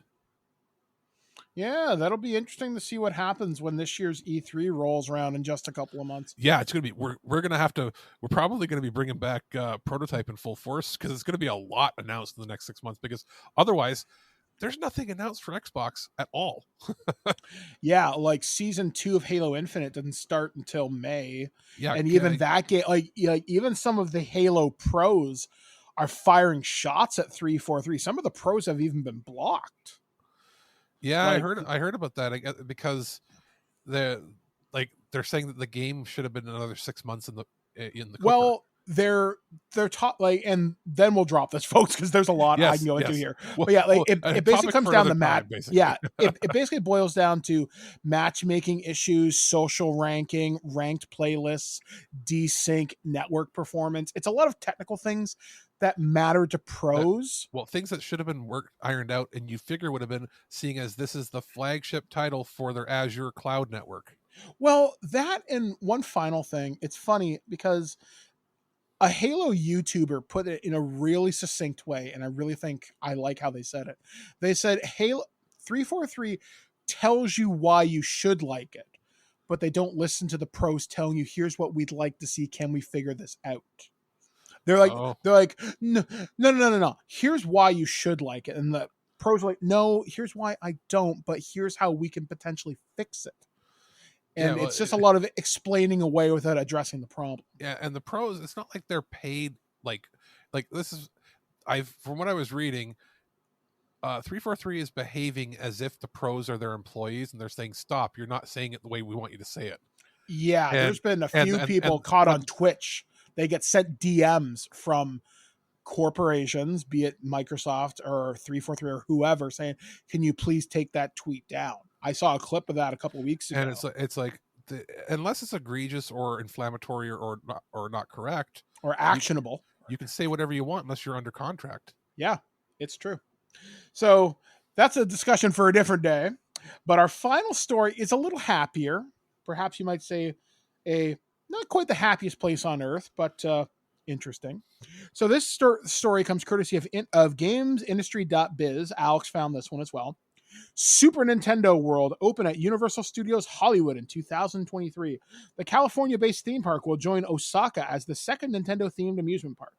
Yeah, that'll be interesting to see what happens when this year's E3 rolls around in just a couple of months. Yeah, it's gonna be. We're probably gonna be bringing back Prototype in full force because it's gonna be a lot announced in the next 6 months. Because otherwise, there's nothing announced for Xbox at all. Yeah, season 2 of Halo Infinite didn't start until May. Yeah, and even that game, even some of the Halo pros are firing shots at 343. Some of the pros have even been blocked. Yeah, I heard about that because they're saying that the game should have been another 6 months in the cooker. Well, they're taught and then we'll drop this, folks, because there's a lot I can go into here. But yeah, it basically comes down to it basically boils down to matchmaking issues, social ranking, ranked playlists, desync, network performance. It's a lot of technical things that matter to pros. Things that should have been ironed out, and you figure would have been, seeing as this is the flagship title for their Azure cloud network. Well, that and one final thing. It's funny because a Halo YouTuber put it in a really succinct way, and I really think I like how they said it. They said Halo 343 tells you why you should like it, but they don't listen to the pros telling you, here's what we'd like to see. Can we figure this out? They're like, no. Here's why you should like it. And the pros are like, no, here's why I don't, but here's how we can potentially fix it. And it's just a lot of explaining away without addressing the problem. Yeah, and the pros, it's not like they're paid like this is from what I was reading, 343 is behaving as if the pros are their employees, and they're saying, stop, you're not saying it the way we want you to say it. Yeah, there's been a few people caught on Twitch. They get sent DMs from corporations, be it Microsoft or 343 or whoever, saying, can you please take that tweet down? I saw a clip of that a couple of weeks ago. And it's like unless it's egregious or inflammatory or not correct or actionable, you can say whatever you want unless you're under contract. Yeah, it's true. So that's a discussion for a different day. But our final story is a little happier. Perhaps you might say not quite the happiest place on earth, but interesting. So this story comes courtesy of GamesIndustry.biz. Alex found this one as well. Super Nintendo World open at Universal Studios Hollywood in 2023. The California-based theme park will join Osaka as the second Nintendo-themed amusement park.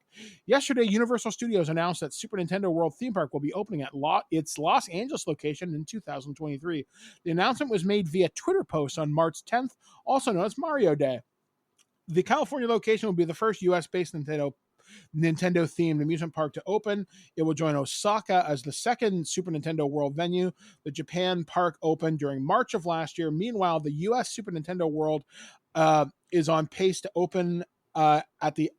Yesterday, Universal Studios announced that Super Nintendo World theme park will be opening at its Los Angeles location in 2023. The announcement was made via Twitter post on March 10th, also known as Mario Day. The California location will be the first U.S.-based Nintendo-themed amusement park to open. It will join Osaka as the second Super Nintendo World venue. The Japan park opened during March of last year. Meanwhile, the U.S. Super Nintendo World is on pace to open at the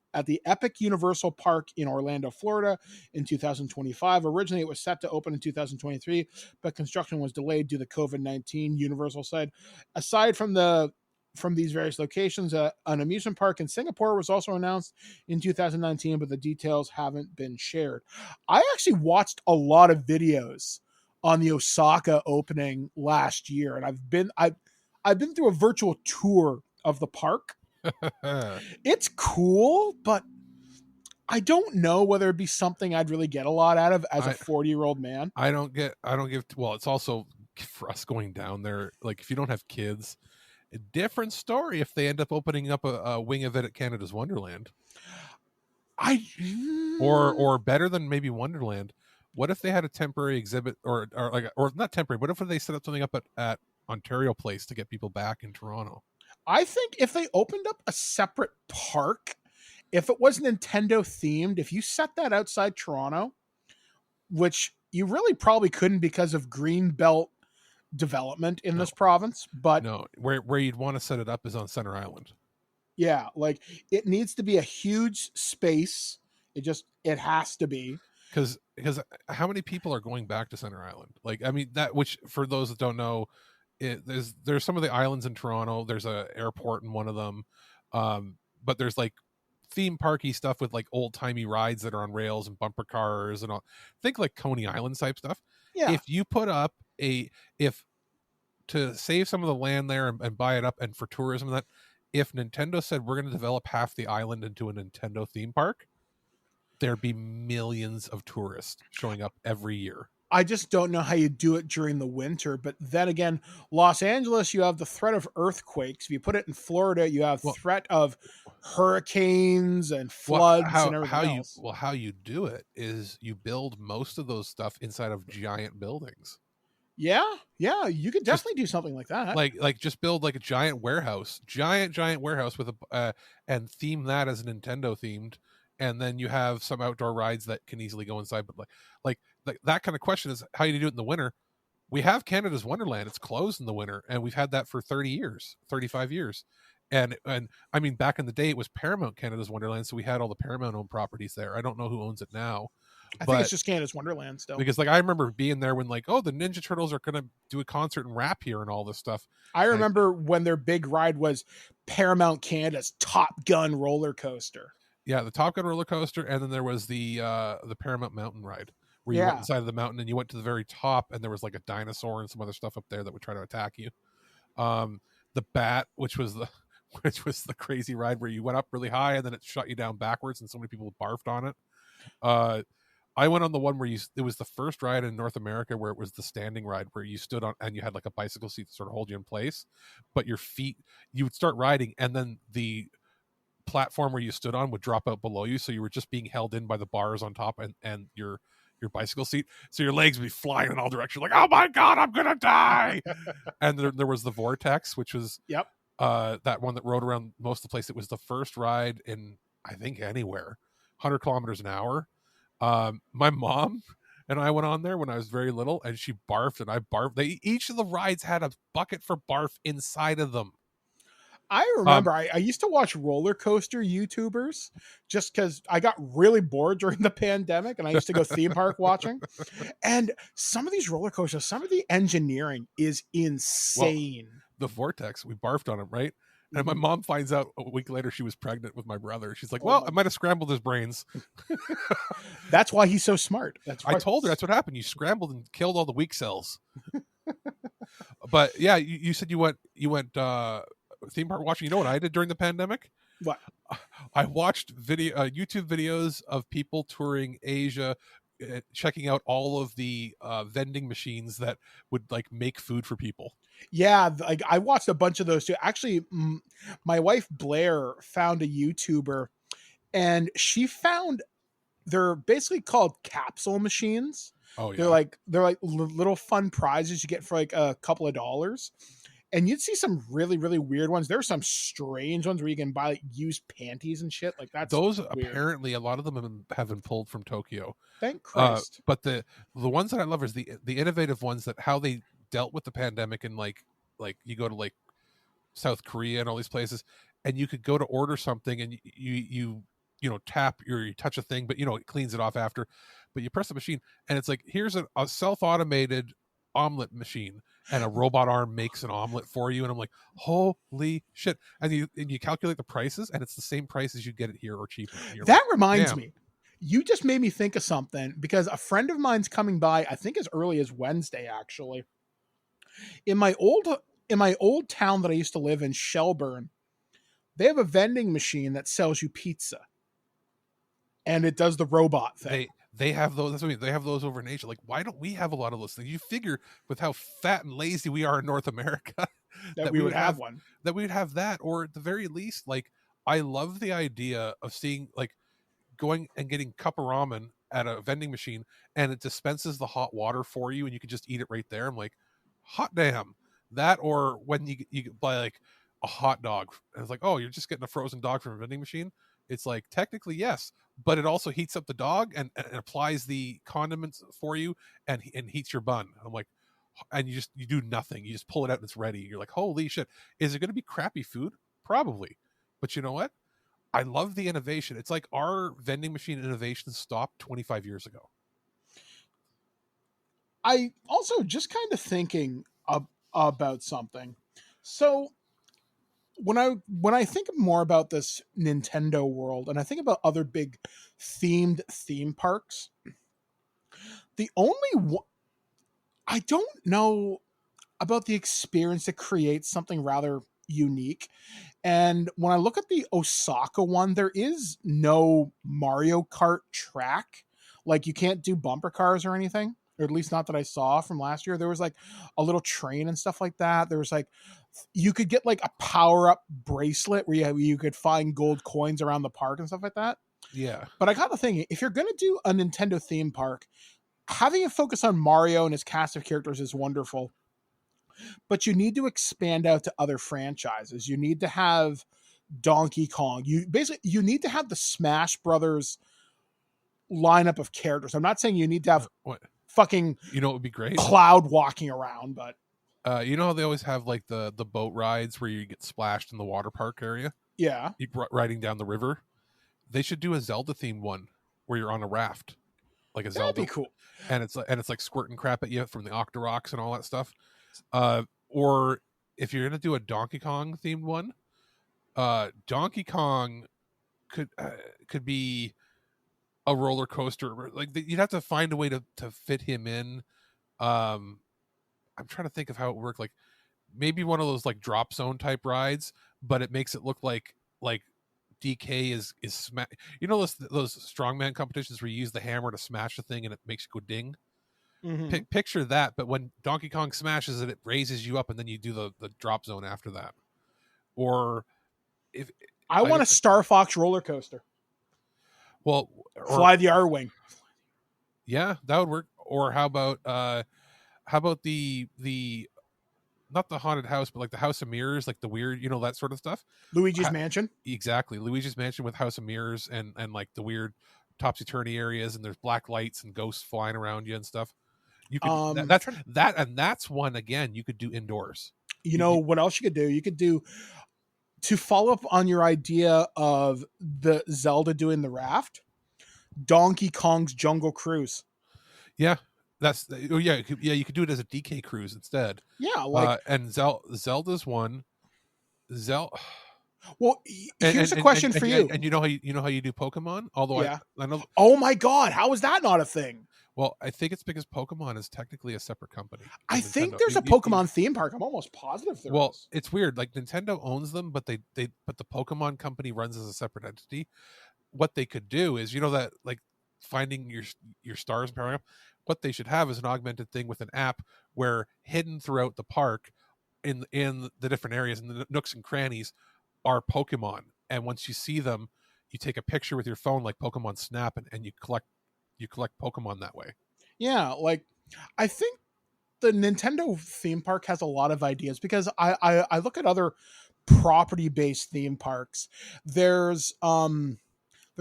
Epic Universal Park in Orlando, Florida in 2025. Originally, it was set to open in 2023, but construction was delayed due to COVID-19, Universal said. Aside from these various locations, an amusement park in Singapore was also announced in 2019, but the details haven't been shared. I actually watched a lot of videos on the Osaka opening last year, and I've been through a virtual tour of the park. It's cool, but I don't know whether it'd be something I'd really get a lot out of as a 40-year-old man. It's also for us going down there, like if you don't have kids, a different story if they end up opening up a wing of it at Canada's Wonderland. Or better than maybe Wonderland, what if they had a temporary exhibit or not temporary, what if they set up something up at Ontario Place to get people back in Toronto? I think if they opened up a separate park, if it was Nintendo themed, if you set that outside Toronto, which you really probably couldn't because of Greenbelt development in this province, but no, where you'd want to set it up is on Center Island. Yeah, like it needs to be a huge space. It has to be. Because how many people are going back to Center Island? Like, I mean, that, which for those that don't know, there's some of the islands in Toronto. There's a airport in one of them, but there's like theme parky stuff with like old timey rides that are on rails and bumper cars and all. Think like Coney Island type stuff. Yeah. If you put up to save some of the land there and buy it up, and for tourism, that if Nintendo said we're going to develop half the island into a Nintendo theme park, there'd be millions of tourists showing up every year. I just don't know how you do it during the winter. But then again, Los Angeles, you have the threat of earthquakes. If you put it in Florida, you have threat of hurricanes and floods and everything else. How you do it is you build most of those stuff inside of giant buildings. Yeah, you could definitely do something like that. Like just build like a giant warehouse with and theme that as Nintendo themed. And then you have some outdoor rides that can easily go inside. But like that kind of question is how you do it in the winter. We have Canada's Wonderland. It's closed in the winter, and we've had that for 30 years, 35 years. And I mean, back in the day, it was Paramount Canada's Wonderland, so we had all the Paramount-owned properties there. I don't know who owns it now. I think it's just Canada's Wonderland still. Because like I remember being there when like, oh, the Ninja Turtles are going to do a concert and rap here and all this stuff. I remember when their big ride was Paramount Canada's Top Gun roller coaster. Yeah, the Top Gun roller coaster, and then there was the Paramount Mountain ride, where you went inside of the mountain and you went to the very top, and there was like a dinosaur and some other stuff up there that would try to attack you. The Bat, which was the crazy ride where you went up really high and then it shot you down backwards, and so many people barfed on it. I went on the one where it was the first ride in North America where it was the standing ride where you stood on and you had like a bicycle seat to sort of hold you in place, but your feet, you would start riding and then the platform where you stood on would drop out below you, so you were just being held in by the bars on top and your bicycle seat, so your legs would be flying in all directions like, oh my god, I'm gonna die. And there was the Vortex, which was that one that rode around most of the place. It was the first ride in, I think, anywhere 100 kilometers an hour. My mom and I went on there when I was very little, and she barfed and I barfed. Each of the rides had a bucket for barf inside of them. I remember I used to watch roller coaster YouTubers just because I got really bored during the pandemic, and I used to go theme park watching. And some of these roller coasters, some of the engineering is insane. Well, the Vortex, we barfed on it, right? And my mom finds out a week later she was pregnant with my brother. She's like, well, I might have scrambled his brains. That's why he's so smart. I told her that's what happened. You scrambled and killed all the weak cells. But yeah, you said you went theme park watching. You know what I did during the pandemic? What? I watched YouTube videos of people touring Asia, checking out all of the vending machines that would like make food for people. Yeah, like I watched a bunch of those too. Actually, my wife Blair found a YouTuber, and she found they're basically called capsule machines. Oh yeah, they're like little fun prizes you get for like a couple of dollars. And you'd see some really, really weird ones. There are some strange ones where you can buy like used panties and shit. Like that's those weird. Apparently, a lot of them have been pulled from Tokyo. Thank Christ. But the ones that I love is the innovative ones that how they dealt with the pandemic, and like you go to like South Korea and all these places, and you could go to order something and you tap you touch a thing, but it cleans it off after. But you press the machine and it's like, here's a self-automated omelet machine, and a robot arm makes an omelet for you, and I'm like, holy shit. And you calculate the prices, and it's the same price as you get it here or cheaper. That reminds me, you just made me think of something, because a friend of mine's coming by, I think as early as Wednesday actually, in my old town that I used to live in, Shelburne. They have a vending machine that sells you pizza, and it does the robot thing. They have those. That's what I mean. They have those over in Asia. Like, why don't we have a lot of those things? You figure with how fat and lazy we are in North America, that we would have one. That we would have that, or at the very least, like, I love the idea of seeing, like, going and getting cup of ramen at a vending machine, and it dispenses the hot water for you, and you can just eat it right there. I'm like, hot damn. That, or when you buy like a hot dog, and it's like, oh, you're just getting a frozen dog from a vending machine. It's like, technically yes, but it also heats up the dog and applies the condiments for you and heats your bun. I'm like, and you do nothing. You just pull it out and it's ready. You're like, holy shit. Is it going to be crappy food? Probably. But you know what? I love the innovation. It's like our vending machine innovation stopped 25 years ago. I also just kind of thinking about something. So when I think more about this Nintendo world, and I think about other big themed theme parks, the only one I don't know about the experience that creates something rather unique. And when I look at the Osaka one, there is no Mario Kart track. Like, you can't do bumper cars or anything, or at least not that I saw from last year. There was like a little train and stuff like that. There was like, you could get like a power-up bracelet where you could find gold coins around the park and stuff like that. Yeah. But I got the thing, if you're going to do a Nintendo theme park, having it focus on Mario and his cast of characters is wonderful. But you need to expand out to other franchises. You need to have Donkey Kong. You need to have the Smash Brothers lineup of characters. I'm not saying you need to have fucking, it would be great, Cloud walking around, but you know how they always have like the boat rides where you get splashed in the water park area? Yeah. Riding down the river. They should do a Zelda themed one where you're on a raft. Like a Zelda. That'd be cool. And it's like squirting crap at you from the Octoroks and all that stuff. Or if you're gonna do a Donkey Kong themed one, Donkey Kong could be a roller coaster. Like, you'd have to find a way to fit him in. I'm trying to think of how it worked. Like, maybe one of those like drop zone type rides, but it makes it look like DK is you know those strongman competitions where you use the hammer to smash a thing and it makes you go ding. Picture that, but when Donkey Kong smashes it, it raises you up, and then you do the drop zone after that. Or if I want a Star Fox roller coaster. Well, fly the R-wing. Yeah, that would work. Or how about the not the haunted house, but like the House of Mirrors, like the weird, you know, that sort of stuff. Luigi's Mansion. Exactly, Luigi's Mansion with House of Mirrors and like the weird topsy-turvy areas, and there's black lights and ghosts flying around you and stuff. You could that's one again you could do indoors. You know what else you could do? You could do, to follow up on your idea of the Zelda doing the raft, Donkey Kong's Jungle Cruise. Yeah, you could do it as a DK cruise instead. Yeah, like and Zelda's one. Well, here's a question for you. And you know how you do Pokemon? Although I know. Oh my God, how is that not a thing? Well, I think it's because Pokemon is technically a separate company. I think there's a Pokemon theme park. I'm almost positive there is. It's weird. Like Nintendo owns them, but the Pokemon company runs as a separate entity. What they could do is, you know, that like finding your stars and powering up. What they should have is an augmented thing with an app where hidden throughout the park, in the different areas and the nooks and crannies, are Pokemon. And once you see them, you take a picture with your phone, like Pokemon Snap, and you collect Pokemon that way. Yeah, like I think the Nintendo theme park has a lot of ideas, because I look at other property based theme parks. There's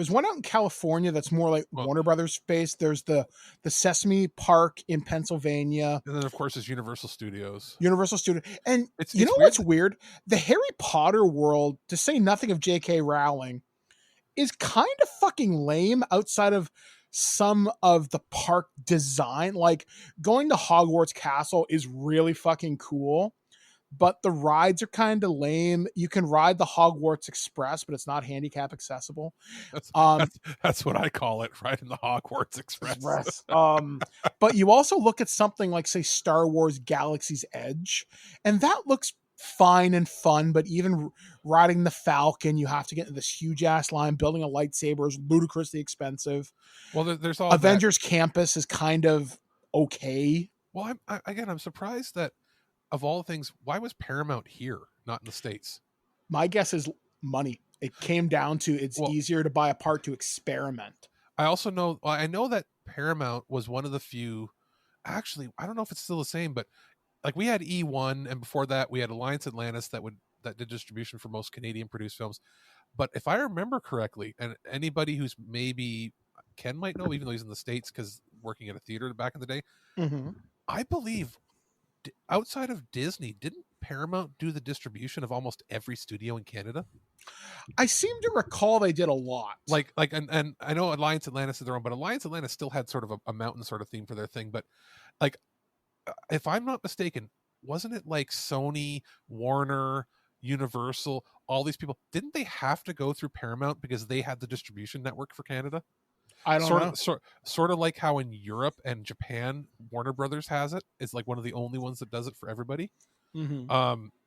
one out in California that's more like Warner Brothers based. There's the Sesame Park in Pennsylvania, and then of course there's Universal Studios. And you know what's weird? The Harry Potter world, to say nothing of J.K. Rowling, is kind of fucking lame outside of some of the park design. Like going to Hogwarts Castle is really fucking cool, but the rides are kind of lame. You can ride the Hogwarts Express, but it's not handicap accessible. That's what I call it, riding the Hogwarts Express. But you also look at something like, say, Star Wars Galaxy's Edge, and that looks fine and fun, but even riding the Falcon, you have to get into this huge ass line. Building a lightsaber is ludicrously expensive. Well, there's all Avengers Campus is kind of okay. Well, I'm surprised that, of all things, why was Paramount here, not in the States? My guess is money. It came down to it's easier to buy a park to experiment. I also know, I know that Paramount was one of the few, actually, I don't know if it's still the same, but like we had E1, and before that we had Alliance Atlantis that did distribution for most Canadian produced films. But if I remember correctly, and anybody who's maybe Ken might know, even though he's in the States because working at a theater back in the day, I believe outside of Disney, didn't Paramount do the distribution of almost every studio in Canada? I seem to recall they did a lot. And I know Alliance Atlantis is their own, but Alliance Atlantis still had sort of a mountain sort of theme for their thing. But like, if I'm not mistaken, wasn't it like Sony, Warner, Universal, all these people, didn't they have to go through Paramount because they had the distribution network for Canada? I don't know. Sort of like how in Europe and Japan, Warner Brothers has it. It's like one of the only ones that does it for everybody. And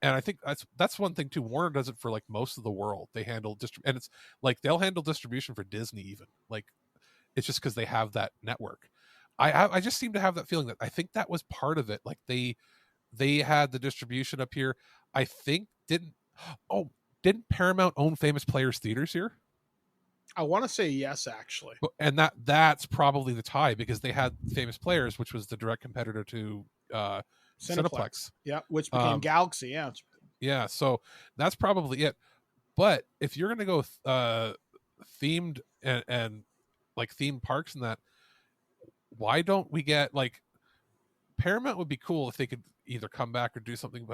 I think that's one thing too. Warner does it for like most of the world. They handle and it's like they'll handle distribution for Disney even. Like it's just because they have that network. I just seem to have that feeling that I think that was part of it. Like they had the distribution up here. I think didn't Paramount own Famous Players Theaters here? I want to say yes, actually. And that's probably the tie, because they had Famous Players, which was the direct competitor to Cineplex. Yeah, which became Galaxy. Yeah. Yeah, so that's probably it. But if you're going to go themed and like theme parks and that, why don't we get like Paramount would be cool if they could either come back or do something,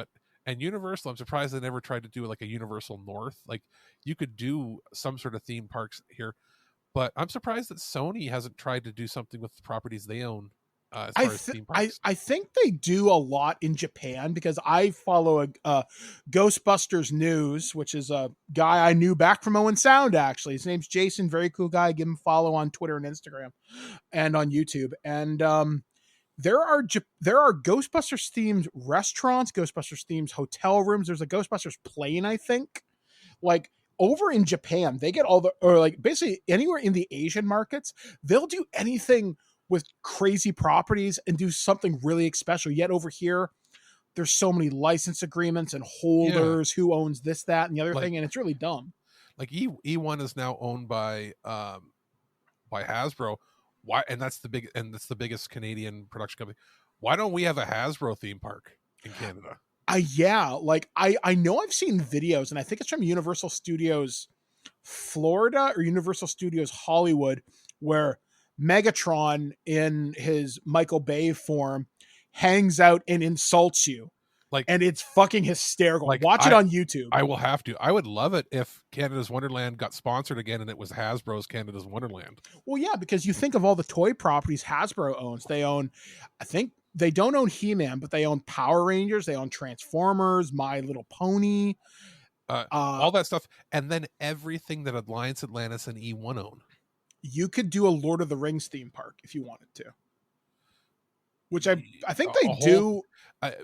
and Universal, I'm surprised they never tried to do like a Universal North. Like you could do some sort of theme parks here, but I'm surprised that Sony hasn't tried to do something with the properties they own. As far as theme parks. I think they do a lot in Japan, because I follow a Ghostbusters News, which is a guy I knew back from Owen Sound, actually. His name's Jason, very cool guy. Give him a follow on Twitter and Instagram and on YouTube. And there are Ghostbusters themed restaurants, Ghostbusters themed hotel rooms. There's a Ghostbusters plane, I think. Like over in Japan, they get all the, or like basically anywhere in the Asian markets, they'll do anything with crazy properties and do something really special. Yet over here, there's so many license agreements and holders, who owns this, that, and the other thing, and it's really dumb. Like E1 is now owned by Hasbro. Why? And that's the biggest Canadian production company. Why don't we have a Hasbro theme park in Canada? Yeah, like I know I've seen videos, and I think it's from Universal Studios Florida or Universal Studios Hollywood, where Megatron in his Michael Bay form hangs out and insults you. Like, and it's fucking hysterical. Like, Watch it on YouTube. I will have to. I would love it if Canada's Wonderland got sponsored again and it was Hasbro's Canada's Wonderland. Well, yeah, because you think of all the toy properties Hasbro owns. They own, I think they don't own He-Man, but they own Power Rangers. They own Transformers, My Little Pony. All that stuff. And then everything that Alliance Atlantis and E1 own. You could do a Lord of the Rings theme park if you wanted to. Which I think they do. I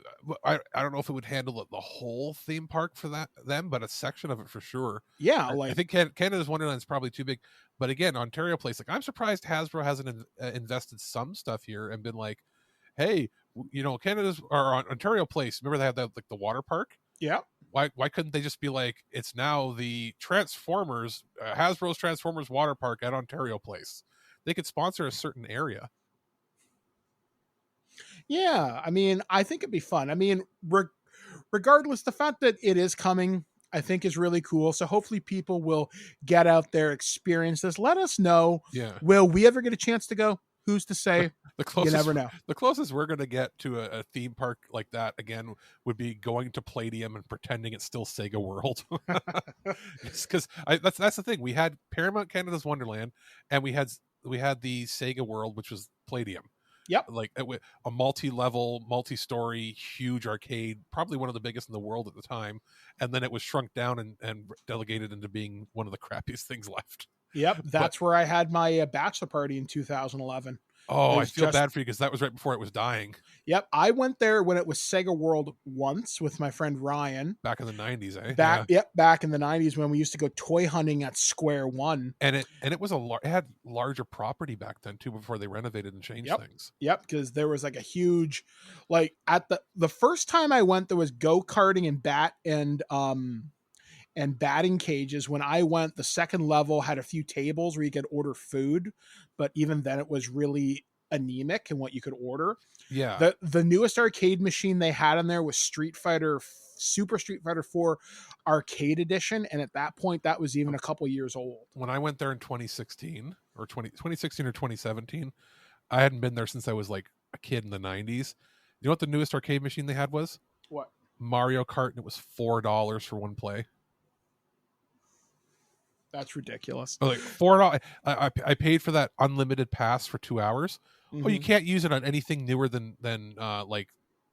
don't know if it would handle the whole theme park for them, but a section of it for sure. Yeah, I think Canada's Wonderland is probably too big. But again, Ontario Place, like I'm surprised Hasbro hasn't invested some stuff here and been like, hey, Canada's or Ontario Place. Remember they had that like the water park? Yeah. Why couldn't they just be like, it's now the Transformers Hasbro's Transformers water park at Ontario Place? They could sponsor a certain area. Yeah, I mean, I think it'd be fun. I mean, regardless, the fact that it is coming, I think is really cool. So hopefully people will get out there, experience this. Let us know. Yeah. Will we ever get a chance to go? Who's to say? You never know. The closest we're going to get to a theme park like that again would be going to Palladium and pretending it's still Sega World. Because that's the thing. We had Paramount Canada's Wonderland, and we had the Sega World, which was Palladium. Yep. Like a multi-level, multi-story, huge arcade, probably one of the biggest in the world at the time. And then it was shrunk down and delegated into being one of the crappiest things left. Yep. That's where I had my bachelor party in 2011. Oh, I feel bad for you because that was right before it was dying. Yep. I went there when it was Sega World once with my friend Ryan. Back in the 90s, eh? Back in the 90s when we used to go toy hunting at Square One. And it was it had larger property back then too before they renovated and changed things. Yep, because there was like a huge, like at the first time I went, there was go-karting and batting cages. When I went, the second level had a few tables where you could order food, but even then it was really anemic in what you could order. Yeah. The newest arcade machine they had in there was Super Street Fighter 4 Arcade Edition, and at that point that was even a couple years old. When I went there in 2016 or 2017, I hadn't been there since I was like a kid in the 90s. You know what the newest arcade machine they had was? What? Mario Kart, and it was $4 for one play. That's ridiculous. Like $4. I paid for that unlimited pass for 2 hours. Mm-hmm. Oh, you can't use it on anything newer than like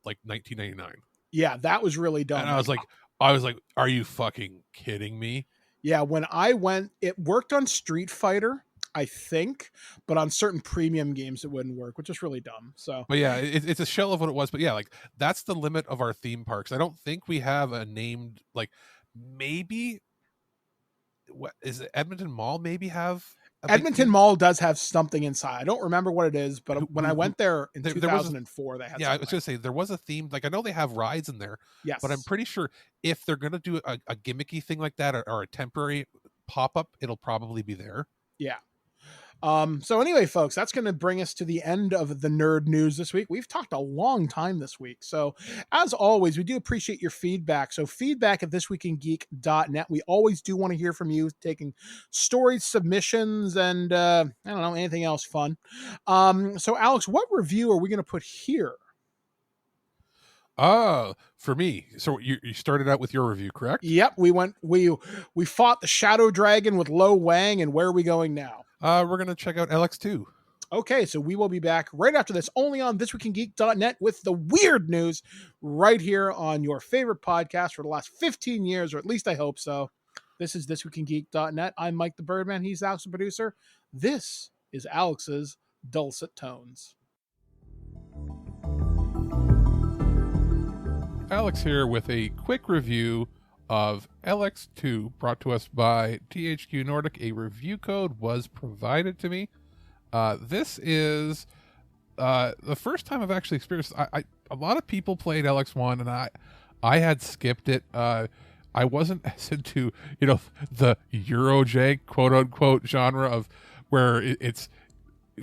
$19.99. Yeah, that was really dumb. And I was like, are you fucking kidding me? Yeah, when I went, it worked on Street Fighter, I think, but on certain premium games it wouldn't work, which is really dumb. So, but yeah, it's a shell of what it was. But yeah, like that's the limit of our theme parks. I don't think we have a named, like maybe. What is it? Edmonton Mall maybe have Edmonton Mall does have something inside. I don't remember what it is, but when I went there in 2004, they had. Yeah, I was going to say there was a theme. Like I know they have rides in there. Yes, but I'm pretty sure if they're going to do a gimmicky thing like that or a temporary pop up, it'll probably be there. Yeah. So anyway, folks, that's going to bring us to the end of the nerd news this week. We've talked a long time this week. So as always, we do appreciate your feedback. So feedback at ThisWeekInGeek.net. We always do want to hear from you, taking stories, submissions, and I don't know, anything else fun. So Alex, what review are we going to put here? For me. So you started out with your review, correct? Yep. We fought the Shadow Dragon with Lo Wang, and where are we going now? We're going to check out ELEX II. Okay, so we will be back right after this, only on ThisWeekInGeek.net with the weird news right here on your favorite podcast for the last 15 years, or at least I hope so. This is ThisWeekInGeek.net. I'm Mike the Birdman. He's Alex the producer. This is Alex's Dulcet Tones. Alex here with a quick review of ELEX II, brought to us by THQ Nordic. A review code was provided to me. This is the first time I've actually experienced. A lot of people played ELEX I, and I had skipped it. I wasn't as into, the Eurojank quote unquote genre of where it's,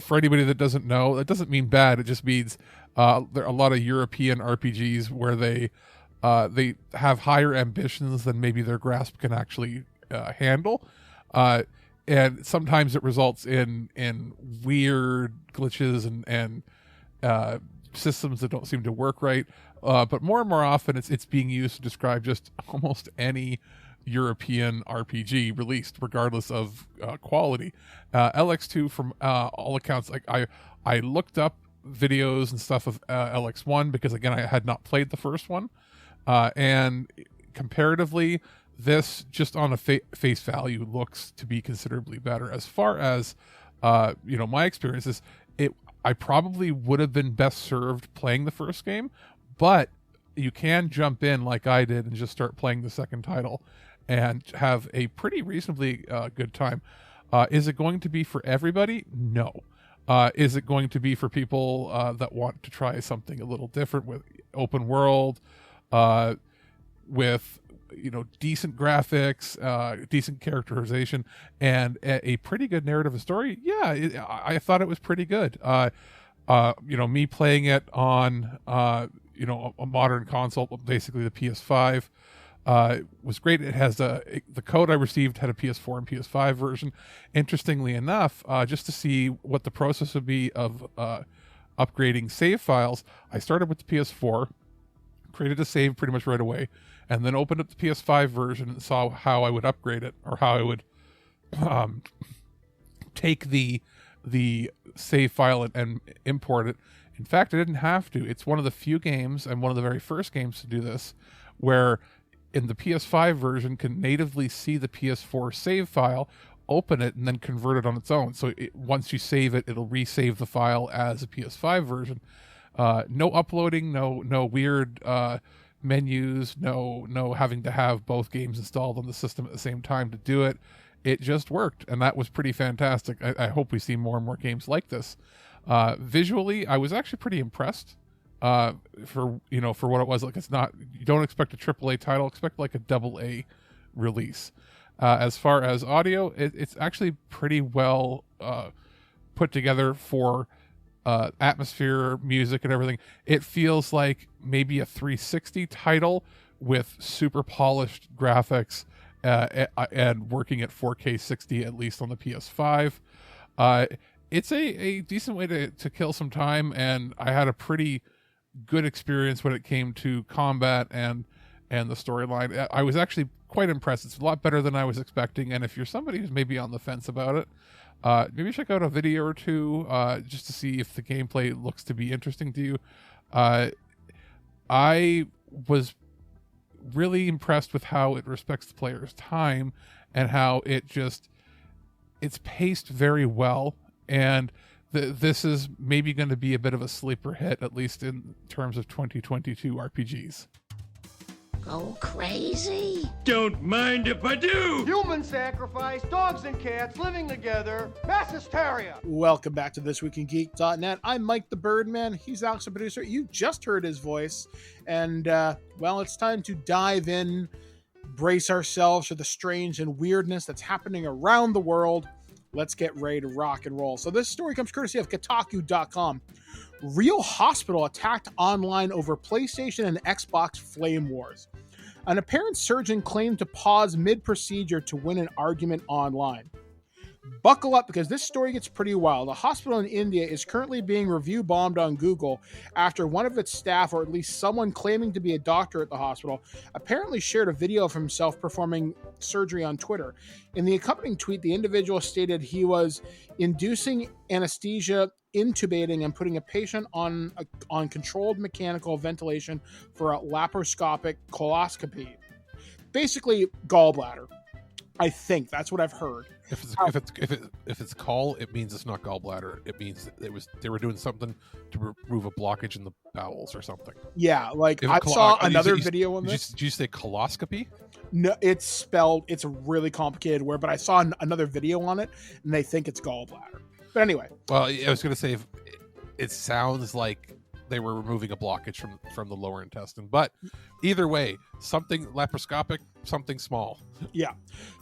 for anybody that doesn't know, it doesn't mean bad. It just means there are a lot of European RPGs where they have higher ambitions than maybe their grasp can actually handle, and sometimes it results in weird glitches and systems that don't seem to work right. But more and more often, it's being used to describe just almost any European RPG released, regardless of quality. ELEX II, from all accounts, like I looked up videos and stuff of ELEX I because, again, I had not played the first one, and comparatively, this just on a face value looks to be considerably better. As far as my experiences, I probably would have been best served playing the first game, but you can jump in like I did and just start playing the second title and have a pretty reasonably good time. Is it going to be for everybody? No. Is it going to be for people that want to try something a little different with open world, with decent graphics, decent characterization, and a pretty good narrative and story? Yeah, I thought it was pretty good. Me playing it on a modern console, basically the PS5, was great. It has the code I received had a PS4 and PS5 version. Interestingly enough, just to see what the process would be of upgrading save files, I started with the PS4, created a save pretty much right away, and then opened up the PS5 version and saw how I would upgrade it, or how I would take the save file and import it. In fact, I didn't have to. It's one of the few games, and one of the very first games to do this, where in the PS5 version can natively see the PS4 save file, open it, and then convert it on its own. So once you save it, it'll resave the file as a PS5 version. No uploading, no weird menus, no having to have both games installed on the system at the same time to do it. It just worked, and that was pretty fantastic. I hope we see more and more games like this. Visually, I was actually pretty impressed. For what it was. Like, it's not, you don't expect a AAA title, expect like a AA release. As far as audio, it's actually pretty well put together for atmosphere, music, and everything. It feels like maybe a 360 title with super polished graphics and working at 4K 60, at least on the PS5. It's a decent way to kill some time, and I had a pretty good experience when it came to combat and the storyline. I was actually quite impressed. It's a lot better than I was expecting, and if you're somebody who's maybe on the fence about it, maybe check out a video or two just to see if the gameplay looks to be interesting to you. I was really impressed with how it respects the player's time, and how it's paced very well, and this is maybe going to be a bit of a sleeper hit, at least in terms of 2022 RPGs. Go crazy? Don't mind if I do! Human sacrifice, dogs and cats living together, mass hysteria! Welcome back to ThisWeekInGeek.net. I'm Mike the Birdman. He's Alex, the producer. You just heard his voice. And, it's time to dive in, brace ourselves for the strange and weirdness that's happening around the world. Let's get ready to rock and roll. So this story comes courtesy of Kotaku.com. Real hospital attacked online over PlayStation and Xbox flame wars. An apparent surgeon claimed to pause mid-procedure to win an argument online. Buckle up, because this story gets pretty wild. A hospital in India is currently being review bombed on Google after one of its staff, or at least someone claiming to be a doctor at the hospital, apparently shared a video of himself performing surgery on Twitter. In the accompanying tweet, the individual stated he was inducing anesthesia, intubating, and putting a patient on controlled mechanical ventilation for a laparoscopic coloscopy. Basically, gallbladder. I think that's what I've heard. If it's call, it means it's not gallbladder. It means they were doing something to remove a blockage in the bowels or something. Yeah, like I saw another video on this. Did you say coloscopy? No, it's spelled. It's a really complicated word, but I saw another video on it, and they think it's gallbladder. But anyway, well, I was going to say it sounds like they were removing a blockage from the lower intestine, but either way, something laparoscopic, something small. Yeah.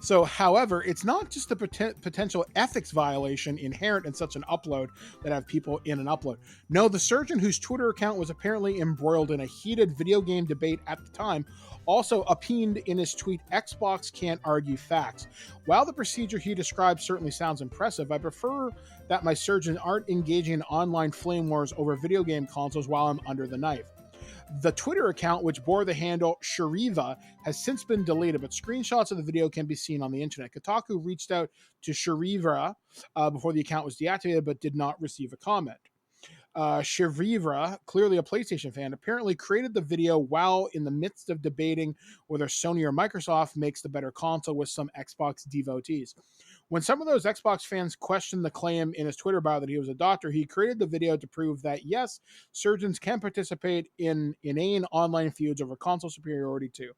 So, however, it's not just the potential ethics violation inherent in such an upload that have people in an upload. No, the surgeon whose Twitter account was apparently embroiled in a heated video game debate at the time also opined in his tweet, "Xbox can't argue facts. While the procedure he described certainly sounds impressive, I prefer that my surgeons aren't engaging in online flame wars over video game consoles while I'm under the knife." The Twitter account, which bore the handle Shariva, has since been deleted, but screenshots of the video can be seen on the internet. Kotaku reached out to Shariva before the account was deactivated, but did not receive a comment. Shariva, clearly a PlayStation fan, apparently created the video while in the midst of debating whether Sony or Microsoft makes the better console with some Xbox devotees. When some of those Xbox fans questioned the claim in his Twitter bio that he was a doctor, he created the video to prove that, yes, surgeons can participate in inane online feuds over console superiority too.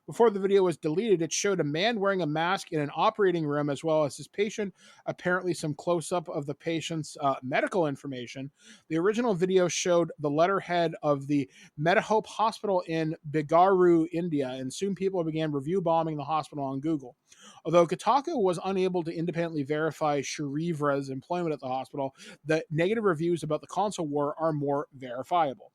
Before the video was deleted, it showed a man wearing a mask in an operating room as well as his patient, apparently some close-up of the patient's medical information. The original video showed the letterhead of the Medihope Hospital in Bengaluru, India, and soon people began review bombing the hospital on Google. Although Kotaku was unable to independently verify Sharivra's employment at the hospital, the negative reviews about the console war are more verifiable.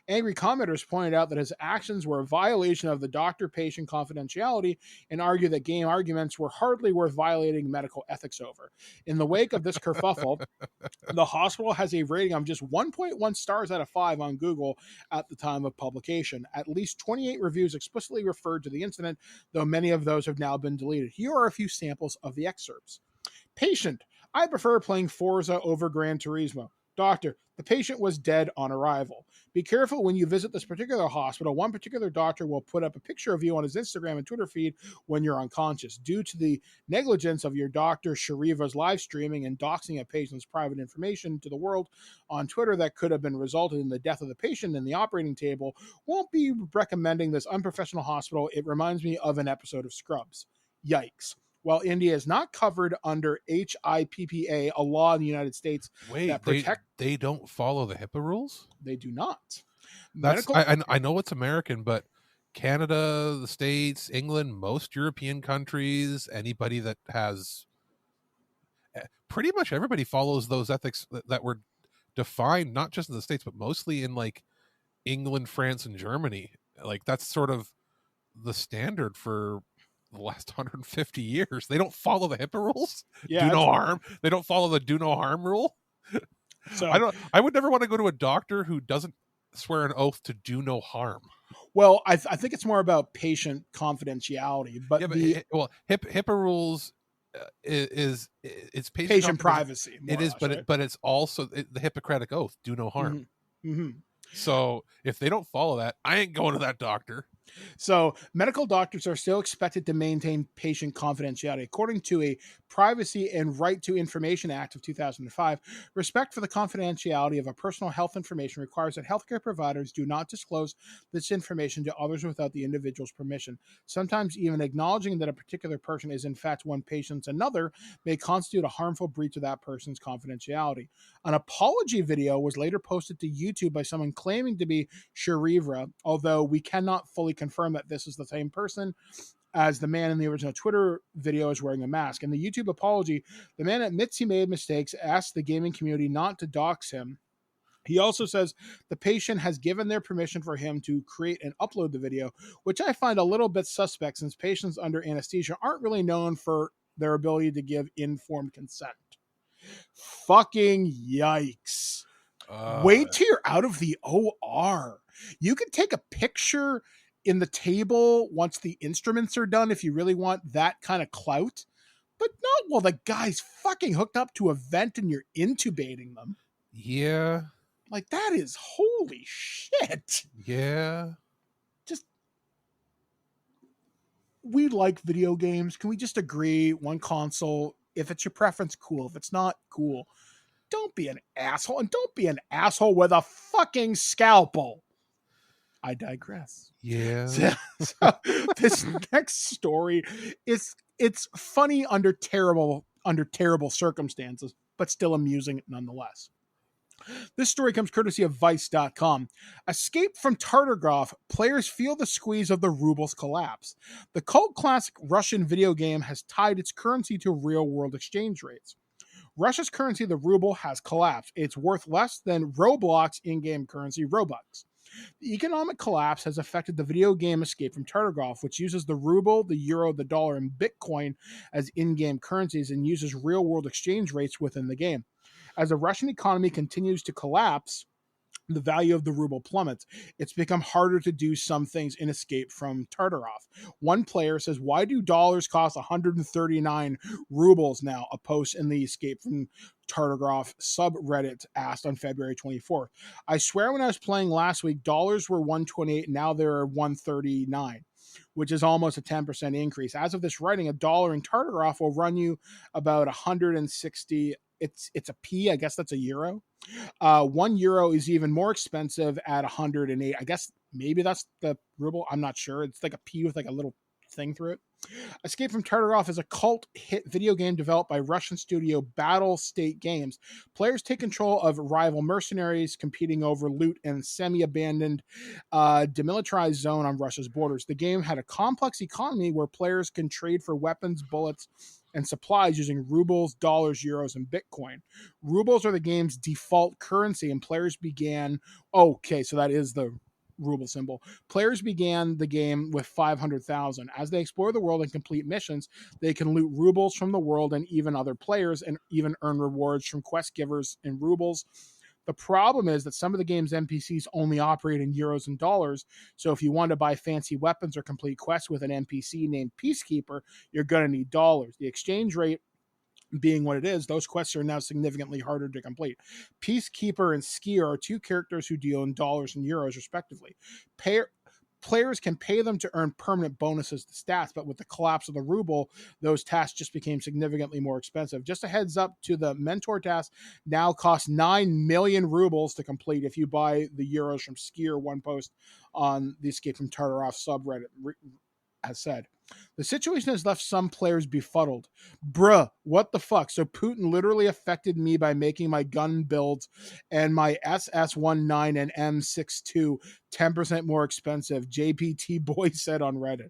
Angry commenters pointed out that his actions were a violation of the doctor-patient confidentiality and argued that game arguments were hardly worth violating medical ethics over. In the wake of this kerfuffle, the hospital has a rating of just 1.1 stars out of 5 on Google at the time of publication. At least 28 reviews explicitly referred to the incident, though many of those have now been deleted. Here are a few samples of the excerpts. Patient: I prefer playing Forza over Gran Turismo. Doctor: the patient was dead on arrival. Be careful when you visit this particular hospital. One particular doctor will put up a picture of you on his Instagram and Twitter feed when you're unconscious. Due to the negligence of your doctor Shariva's live streaming and doxing a patient's private information to the world on Twitter that could have been resulted in the death of the patient in the operating table, won't be recommending this unprofessional hospital. It reminds me of an episode of Scrubs. Yikes. While India is not covered under HIPPA, a law in the United States that protects... They don't follow the HIPAA rules? They do not. I know it's American, but Canada, the States, England, most European countries, anybody that has... Pretty much everybody follows those ethics that were defined, not just in the States, but mostly in like England, France, and Germany. Like that's sort of the standard for the last 150 years. They don't follow the HIPAA rules. Yeah, do no harm. They don't follow the do no harm rule. So I would never want to go to a doctor who doesn't swear an oath to do no harm. Well, I think it's more about patient confidentiality, but, HIPAA rules it's patient privacy. It is, but it's also the Hippocratic oath: do no harm. Mm-hmm. So if they don't follow that, I ain't going to that doctor. So medical doctors are still expected to maintain patient confidentiality. According to a Privacy and Right to Information Act of 2005, respect for the confidentiality of a personal health information requires that healthcare providers do not disclose this information to others without the individual's permission. Sometimes even acknowledging that a particular person is in fact one patient's another may constitute a harmful breach of that person's confidentiality. An apology video was later posted to YouTube by someone claiming to be Sharivra, although we cannot fully confirm that this is the same person, as the man in the original Twitter video is wearing a mask. In the YouTube apology, the man admits he made mistakes, asks the gaming community not to dox him. He also says the patient has given their permission for him to create and upload the video, which I find a little bit suspect since patients under anesthesia aren't really known for their ability to give informed consent. Fucking yikes. Wait till you're out of the OR. You can take a picture in the table once the instruments are done if you really want that kind of clout, but not while the guy's fucking hooked up to a vent and you're intubating them. Yeah. Like, that is holy shit. Yeah. Just, we like video games. Can we just agree one console? If it's your preference, cool. If it's not, cool. Don't be an asshole, and don't be an asshole with a fucking scalpel. I digress. Yeah. So this next story it's funny under terrible circumstances, but still amusing nonetheless. This story comes courtesy of Vice.com. Escape from Tartargraph. Players feel the squeeze of the ruble's collapse. The cult classic Russian video game has tied its currency to real-world exchange rates. Russia's currency, the ruble, has collapsed. It's worth less than Roblox in-game currency, Robux. The economic collapse has affected the video game Escape from Tartargraph, which uses the ruble, the euro, the dollar, and Bitcoin as in-game currencies and uses real-world exchange rates within the game. As the Russian economy continues to collapse, the value of the ruble plummets. It's become harder to do some things in Escape from Tartargraph. One player says, "Why do dollars cost 139 rubles now?" A post in the Escape from Tartargraph subreddit asked on February 24th. "I swear when I was playing last week, dollars were 128, now they're 139. Which is almost a 10% increase. As of this writing, $1 in Tartargraph will run you about 160. It's a P, I guess that's a euro. €1 is even more expensive at 108. I guess maybe that's the ruble. I'm not sure. It's like a P with like a little thing through it. Escape from Tartargraph is a cult hit video game developed by Russian studio Battle State Games. Players take control of rival mercenaries competing over loot in a semi-abandoned, demilitarized zone on Russia's borders. The game had a complex economy where players can trade for weapons, bullets, and supplies using rubles, dollars, euros, and Bitcoin. Rubles are the game's default currency, and players began... Okay, so that is the ruble symbol. Players began the game with 500,000. As they explore the world and complete missions, they can loot rubles from the world and even other players, and even earn rewards from quest givers in rubles. The problem is that some of the game's NPCs only operate in euros and dollars, so if you want to buy fancy weapons or complete quests with an NPC named Peacekeeper, you're going to need dollars. The exchange rate being what it is, those quests are now significantly harder to complete. Peacekeeper and Skier are two characters who deal in dollars and euros, respectively. Players can pay them to earn permanent bonuses to stats, but with the collapse of the ruble, those tasks just became significantly more expensive. Just a heads up to the mentor task now costs 9 million rubles to complete if you buy the euros from Skier, one post on the Escape from Tartargraph subreddit has said. The situation has left some players befuddled. Bruh, what the fuck? So Putin literally affected me by making my gun builds and my SS-19 and M62 10% more expensive, JPT Boy said on Reddit.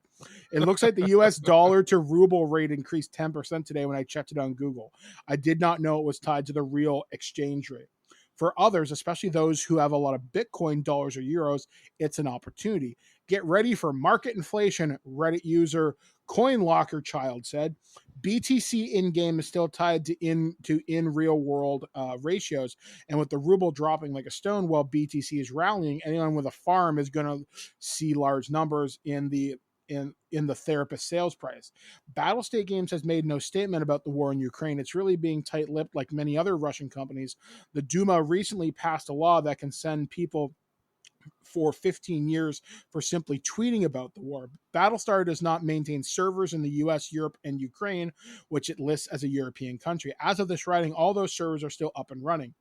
It looks like the US dollar to ruble rate increased 10% today when I checked it on Google. I did not know it was tied to the real exchange rate. For others, especially those who have a lot of Bitcoin, dollars, or euros, it's an opportunity. Get ready for market inflation, Reddit user CoinLocker Child said. BTC in-game is still tied to in real-world ratios, and with the ruble dropping like a stone while BTC is rallying, anyone with a farm is going to see large numbers in the therapist sales price. Battle State Games has made no statement about the war in Ukraine. It's really being tight-lipped like many other Russian companies. The Duma recently passed a law that can send people for 15 years for simply tweeting about the war. Battlestar does not maintain servers in the US, Europe, and Ukraine, which it lists as a European country. As of this writing, all those servers are still up and running.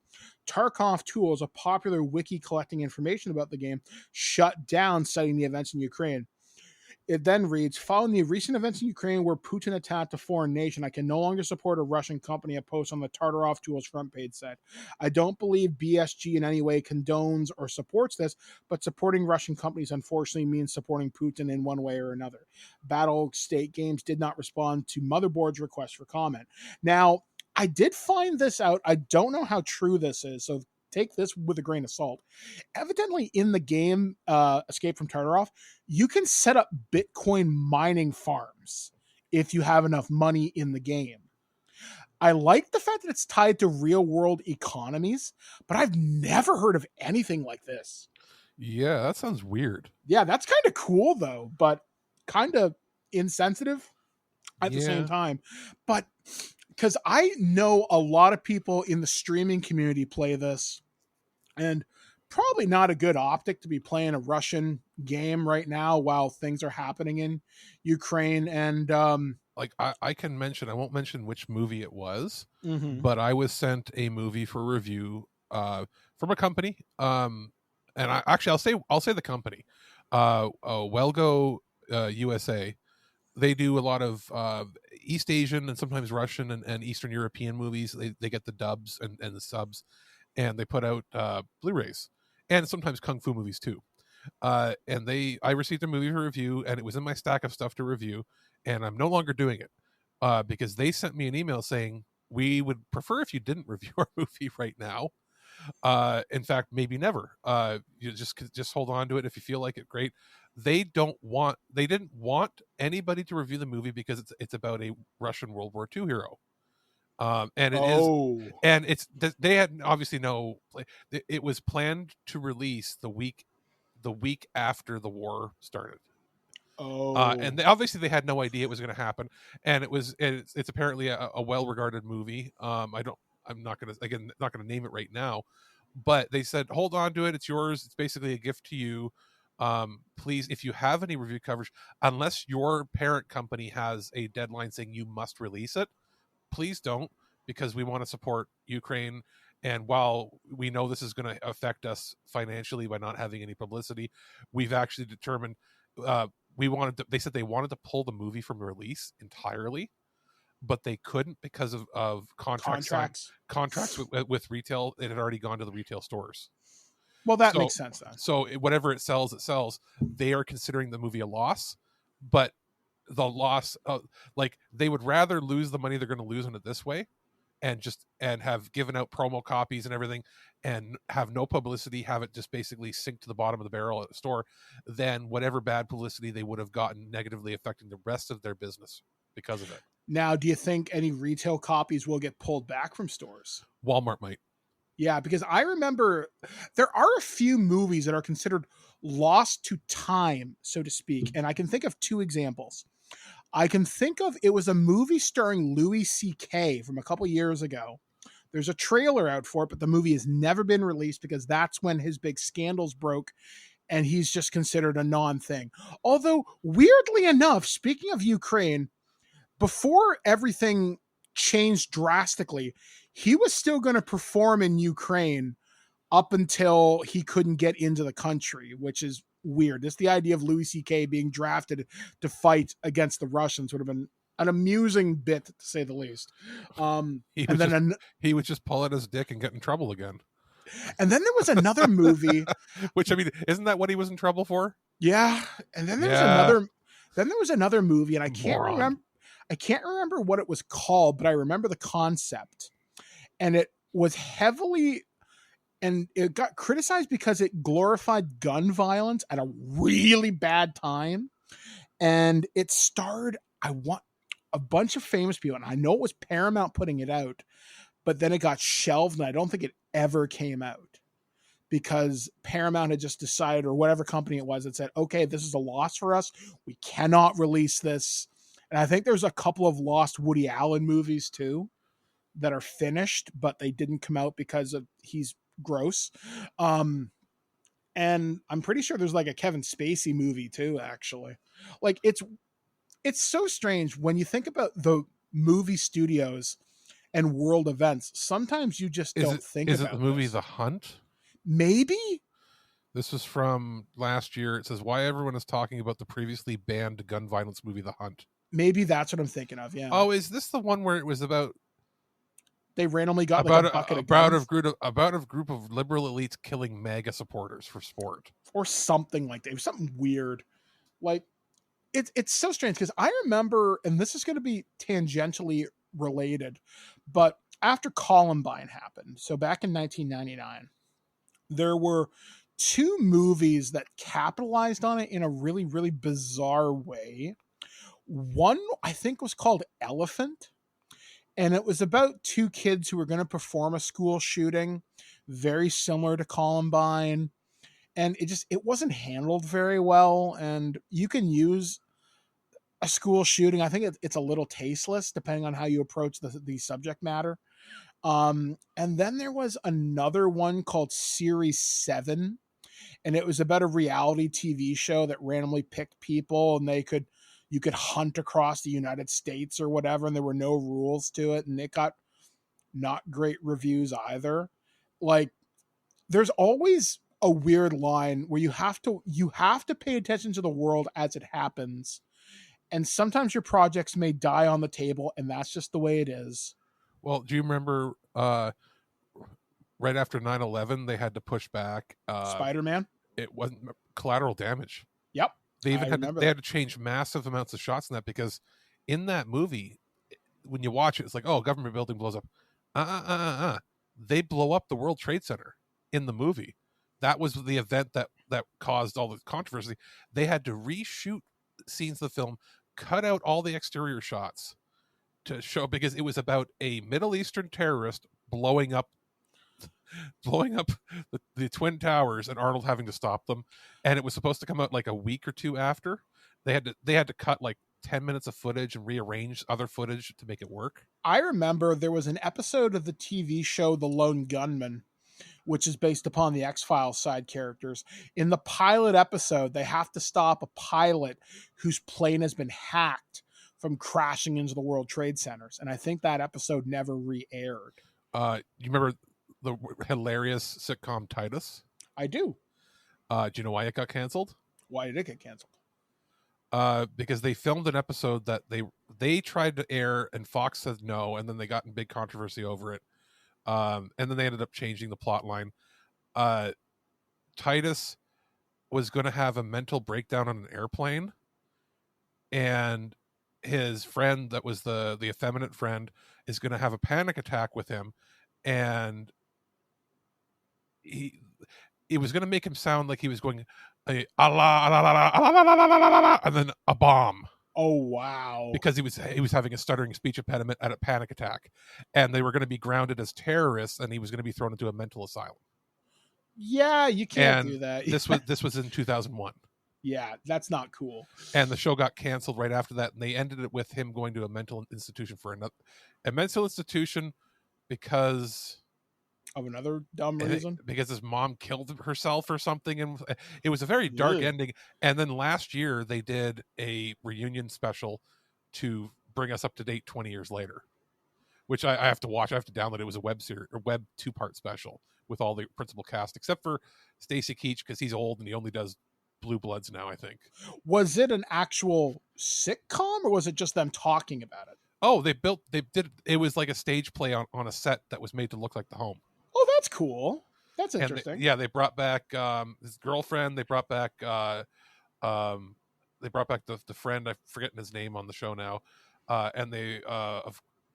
Tarkov Tools, a popular wiki collecting information about the game, shut down, citing the events in Ukraine. It then reads, following the recent events in Ukraine where Putin attacked a foreign nation, I can no longer support a Russian company, a post on the Tartarov Tools front page said. I don't believe BSG in any way condones or supports this, but supporting Russian companies unfortunately means supporting Putin in one way or another. Battle State Games did not respond to Motherboard's request for comment. Now, I did find this out. I don't know how true this is, so take this with a grain of salt. Evidently in the game Escape from Tartarov, you can set up Bitcoin mining farms if you have enough money in the game. I like the fact that it's tied to real world economies, but I've never heard of anything like this. Yeah, that sounds weird. Yeah, that's kind of cool though, but kind of insensitive at the same time. But because I know a lot of people in the streaming community play this, and probably not a good optic to be playing a Russian game right now while things are happening in Ukraine. And like I can mention, I won't mention which movie it was, Mhm. but I was sent a movie for review from a company. and I'll say the company, Wellgo USA. They do a lot of East Asian and sometimes Russian and Eastern European movies. They get the dubs and the subs, and they put out Blu-rays and sometimes kung fu movies too. I received a movie review, and it was in my stack of stuff to review, and I'm no longer doing it because they sent me an email saying we would prefer if you didn't review our movie right now. In fact, maybe never. You just hold on to it if you feel like it. Great. They didn't want anybody to review the movie because it's about a Russian World War II hero. And it is, and they had obviously no. It was planned to release the week after the war started. And obviously they had no idea it was going to happen, and it's apparently a well-regarded movie. I'm not going to name it right now, but they said hold on to it. It's yours. It's basically a gift to you. Please, if you have any review coverage, unless your parent company has a deadline saying you must release it, please don't, because we want to support Ukraine. And while we know this is going to affect us financially by not having any publicity, we've actually determined they said they wanted to pull the movie from release entirely, but they couldn't because of contracts with retail. It had already gone to the retail stores. Well, that makes sense then. So whatever it sells, it sells. They are considering the movie a loss, but the loss, they would rather lose the money they're going to lose on it this way, and have given out promo copies and everything, and have no publicity, have it just basically sink to the bottom of the barrel at the store, than whatever bad publicity they would have gotten negatively affecting the rest of their business because of it. Now, do you think any retail copies will get pulled back from stores? Walmart might. Yeah, because I remember there are a few movies that are considered lost to time, so to speak. And I can think of two examples. I can think of, it was a movie starring Louis C.K. from a couple years ago. There's a trailer out for it, but the movie has never been released because that's when his big scandals broke, and he's just considered a non-thing. Although, weirdly enough, speaking of Ukraine, before everything changed drastically, he was still going to perform in Ukraine up until he couldn't get into the country, which is weird. Just the idea of Louis C.K. being drafted to fight against the Russians would have been an amusing bit, to say the least. He would just pull out his dick and get in trouble again. And then there was another movie, which, I mean, isn't that what he was in trouble for? Yeah. And then there was another movie, and I can't remember what it was called, but I remember the concept. And it was and it got criticized because it glorified gun violence at a really bad time. And it starred, a bunch of famous people. And I know it was Paramount putting it out, but then it got shelved, and I don't think it ever came out because Paramount had just decided, or whatever company it was, that said, okay, this is a loss for us. We cannot release this. And I think there's a couple of lost Woody Allen movies too that are finished, but they didn't come out because he's gross. And I'm pretty sure there's like a Kevin Spacey movie too, actually. Like, it's so strange when you think about the movie studios and world events. Sometimes you just don't think about it. Is it the movie The Hunt? Maybe? This was from last year. It says, why everyone is talking about the previously banned gun violence movie The Hunt. Maybe that's what I'm thinking of, yeah. Oh, is this the one where it was about... They randomly got like a bucket of guns? About a group of liberal elites killing MAGA supporters for sport. Or something like that. It was something weird. Like, it's so strange because I remember, and this is going to be tangentially related, but after Columbine happened, so back in 1999, there were two movies that capitalized on it in a really, really bizarre way. One, I think, was called Elephant, and it was about two kids who were going to perform a school shooting, very similar to Columbine, and it wasn't handled very well, and you can use a school shooting. I think it's a little tasteless depending on how you approach the subject matter. And then there was another one called Series 7, and it was about a reality TV show that randomly picked people, and you could hunt across the United States or whatever, and there were no rules to it, and it got not great reviews either. Like, there's always a weird line where you have to pay attention to the world as it happens. And sometimes your projects may die on the table, and that's just the way it is. Well, do you remember right after 9/11, they had to push back Spider-Man? It wasn't Collateral Damage. Yep. They even had to change massive amounts of shots in that, because in that movie, when you watch it, it's like, oh, government building blows up. They blow up the World Trade Center in the movie. That was the event that caused all the controversy. They had to reshoot scenes of the film, cut out all the exterior shots to show, because it was about a Middle Eastern terrorist blowing up the Twin Towers, and Arnold having to stop them. And it was supposed to come out like a week or two after. They had to cut like 10 minutes of footage and rearrange other footage to make it work. I remember there was an episode of the TV show The Lone Gunman, which is based upon the X-Files side characters. In the pilot episode, they have to stop a pilot whose plane has been hacked from crashing into the World Trade Centers. And I think that episode never re-aired. You remember the hilarious sitcom Titus? I do. Do you know why it got canceled? Why did it get canceled? Because they filmed an episode that they tried to air, and Fox said no, and then they got in big controversy over it. And then they ended up changing the plot line. Titus was going to have a mental breakdown on an airplane, and his friend, that was the effeminate friend, is going to have a panic attack with him, and it was going to make him sound like he was going and then a bomb. Oh wow! Because he was having a stuttering speech impediment at a panic attack, and they were going to be grounded as terrorists, and he was going to be thrown into a mental asylum. Yeah, you can't do that. This was in 2001. Yeah, that's not cool. And the show got canceled right after that, and they ended it with him going to a mental institution because of another dumb reason, because his mom killed herself or something, and it was a very dark ending. And then last year they did a reunion special to bring us up to date 20 years later, which I have to watch. I have to download. It was a web 2-part special with all the principal cast except for Stacy Keach, because he's old and he only does Blue Bloods now, I think. Was it an actual sitcom, or was it just them talking about it? Oh, it was like a stage play on a set that was made to look like the home. Oh, that's cool. That's interesting. They brought back his girlfriend. They brought back the friend. I'm forgetting his name on the show now. And they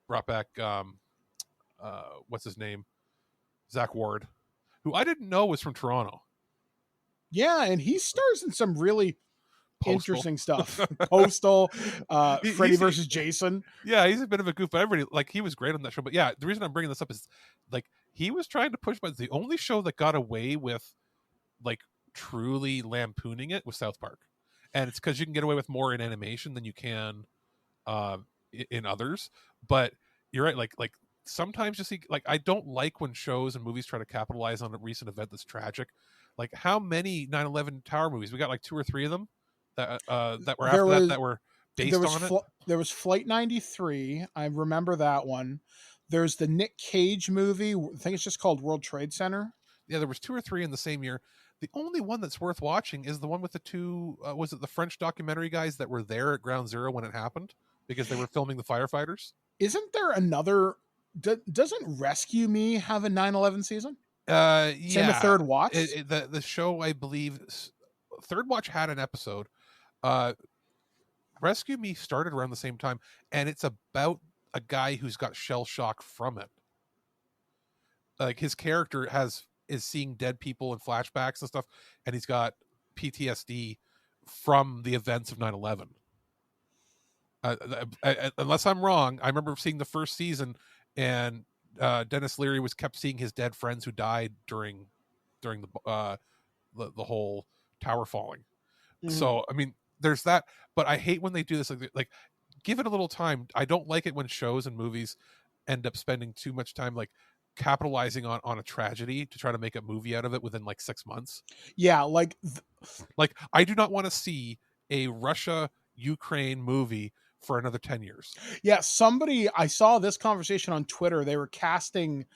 brought back what's his name? Zach Ward, who I didn't know was from Toronto. Yeah, and he stars in some really interesting stuff. Postal, Freddy versus Jason. Yeah, he's a bit of a goof, but everybody, he was great on that show. But yeah, the reason I'm bringing this up is he was trying to push buttons. The only show that got away with truly lampooning it was South Park, and it's because you can get away with more in animation than you can in others. But you're right, like sometimes you see, I don't like when shows and movies try to capitalize on a recent event that's tragic. Like, how many 9/11 Tower movies? We got 2 or 3 of them that were after that were based on it. There was Flight 93. I remember that one. There's the Nick Cage movie. I think it's just called World Trade Center. Yeah, there was 2 or 3 in the same year. The only one that's worth watching is the one with the 2. Was it the French documentary guys that were there at Ground Zero when it happened because they were filming the firefighters? Isn't there another? Doesn't Rescue Me have a 9/11 season? Yeah. Same with Third Watch. The show, I believe, Third Watch had an episode. Rescue Me started around the same time, and it's about a guy who's got shell shock from it. His character is seeing dead people in flashbacks and stuff, and he's got PTSD from the events of 9/11. Unless I'm wrong, I remember seeing the first season, and Dennis Leary kept seeing his dead friends who died during the whole tower falling. Mm-hmm. So I mean, there's that, but I hate when they do this. Like, give it a little time. I don't like it when shows and movies end up spending too much time capitalizing on a tragedy to try to make a movie out of it within 6 months. Yeah, I do not want to see a Russia-Ukraine movie for another 10 years. Yeah, I saw this conversation on Twitter. They were casting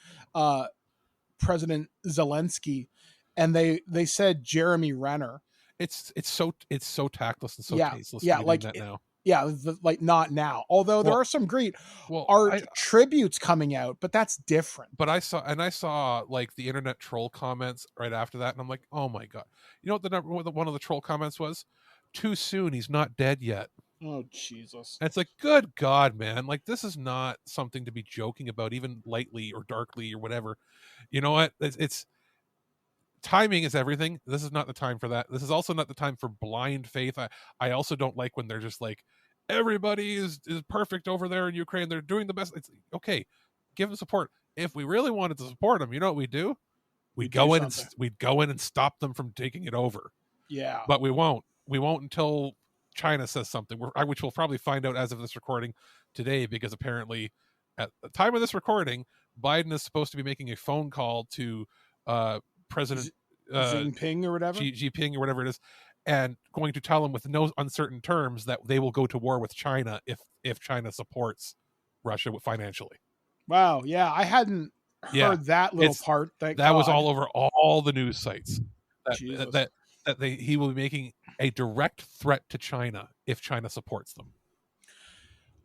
President Zelensky, and they said Jeremy Renner. It's so tactless and so Yeah, tasteless yeah, to be like doing that now. Yeah, like not now. Although there Well- are some great well, art tributes coming out, but that's different. But I saw like the internet troll comments right after that, and I'm like, oh my god! You know what one of the troll comments was? Too soon. He's not dead yet. Oh Jesus! And it's like, good God, man! Like this is not something to be joking about, even lightly or darkly or whatever. You know what? It's timing is everything. This is not the time for that. This is also not the time for blind faith. I also don't like when they're just like, everybody is perfect over there in Ukraine. They're doing the best. It's okay. Give them support. If we really wanted to support them, you know what we do? We'd go in and stop them from taking it over. Yeah. But we won't. We won't until China says something, which we'll probably find out as of this recording today, because apparently at the time of this recording, Biden is supposed to be making a phone call to President Jinping or whatever. Jinping or whatever it is, and going to tell him with no uncertain terms that they will go to war with China if China supports Russia financially. Wow. Yeah, I hadn't heard that little part. Thank that God. was all over all the news sites. That he will be making a direct threat to China if China supports them.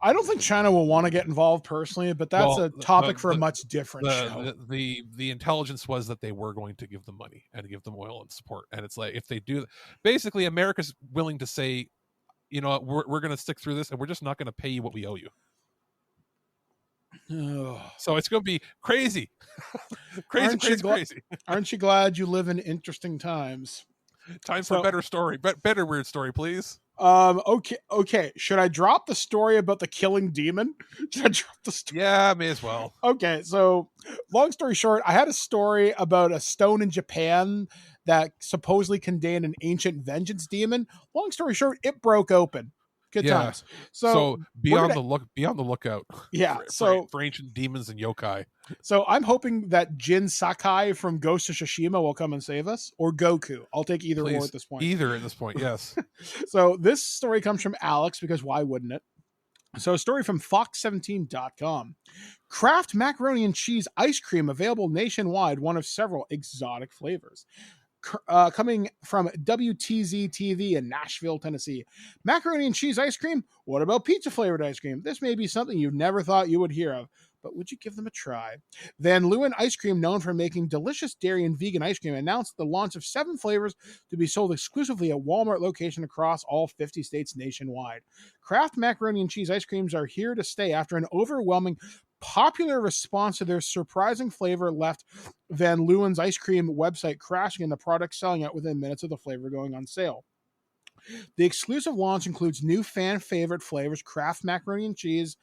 I don't think China will want to get involved personally, but that's a topic for a much different show. The intelligence was that they were going to give them money and give them oil and support. And it's like, if they do, basically America's willing to say, you know what, we're going to stick through this and we're just not going to pay you what we owe you. So it's going to be crazy. Crazy. Aren't you glad you live in interesting times? Time for a better story, better weird story, please. Okay. Should I drop the story about the killing demon? Should I drop the story? Yeah, may as well. Okay, so long story short, I had a story about a stone in Japan that supposedly contained an ancient vengeance demon. Long story short, it broke open. Good times. So be on the lookout. Yeah. For ancient demons and yokai. So I'm hoping that Jin Sakai from Ghost of Tsushima will come and save us, or Goku. I'll take either or at this point. Either at this point, yes. So this story comes from Alex, because why wouldn't it? So a story from Fox17.com. Kraft macaroni and cheese ice cream available nationwide, one of several exotic flavors. Coming from WTZ TV in Nashville, Tennessee. Macaroni and cheese ice cream? What about pizza flavored ice cream? This may be something you never thought you would hear of, but would you give them a try? Van Leeuwen Ice Cream, known for making delicious dairy and vegan ice cream, announced the launch of 7 flavors to be sold exclusively at Walmart location across all 50 states nationwide. Kraft macaroni and cheese ice creams are here to stay after an overwhelming popular response to their surprising flavor left Van Leeuwen's ice cream website crashing and the product selling out within minutes of the flavor going on sale. The exclusive launch includes new fan favorite flavors: Kraft macaroni and cheese,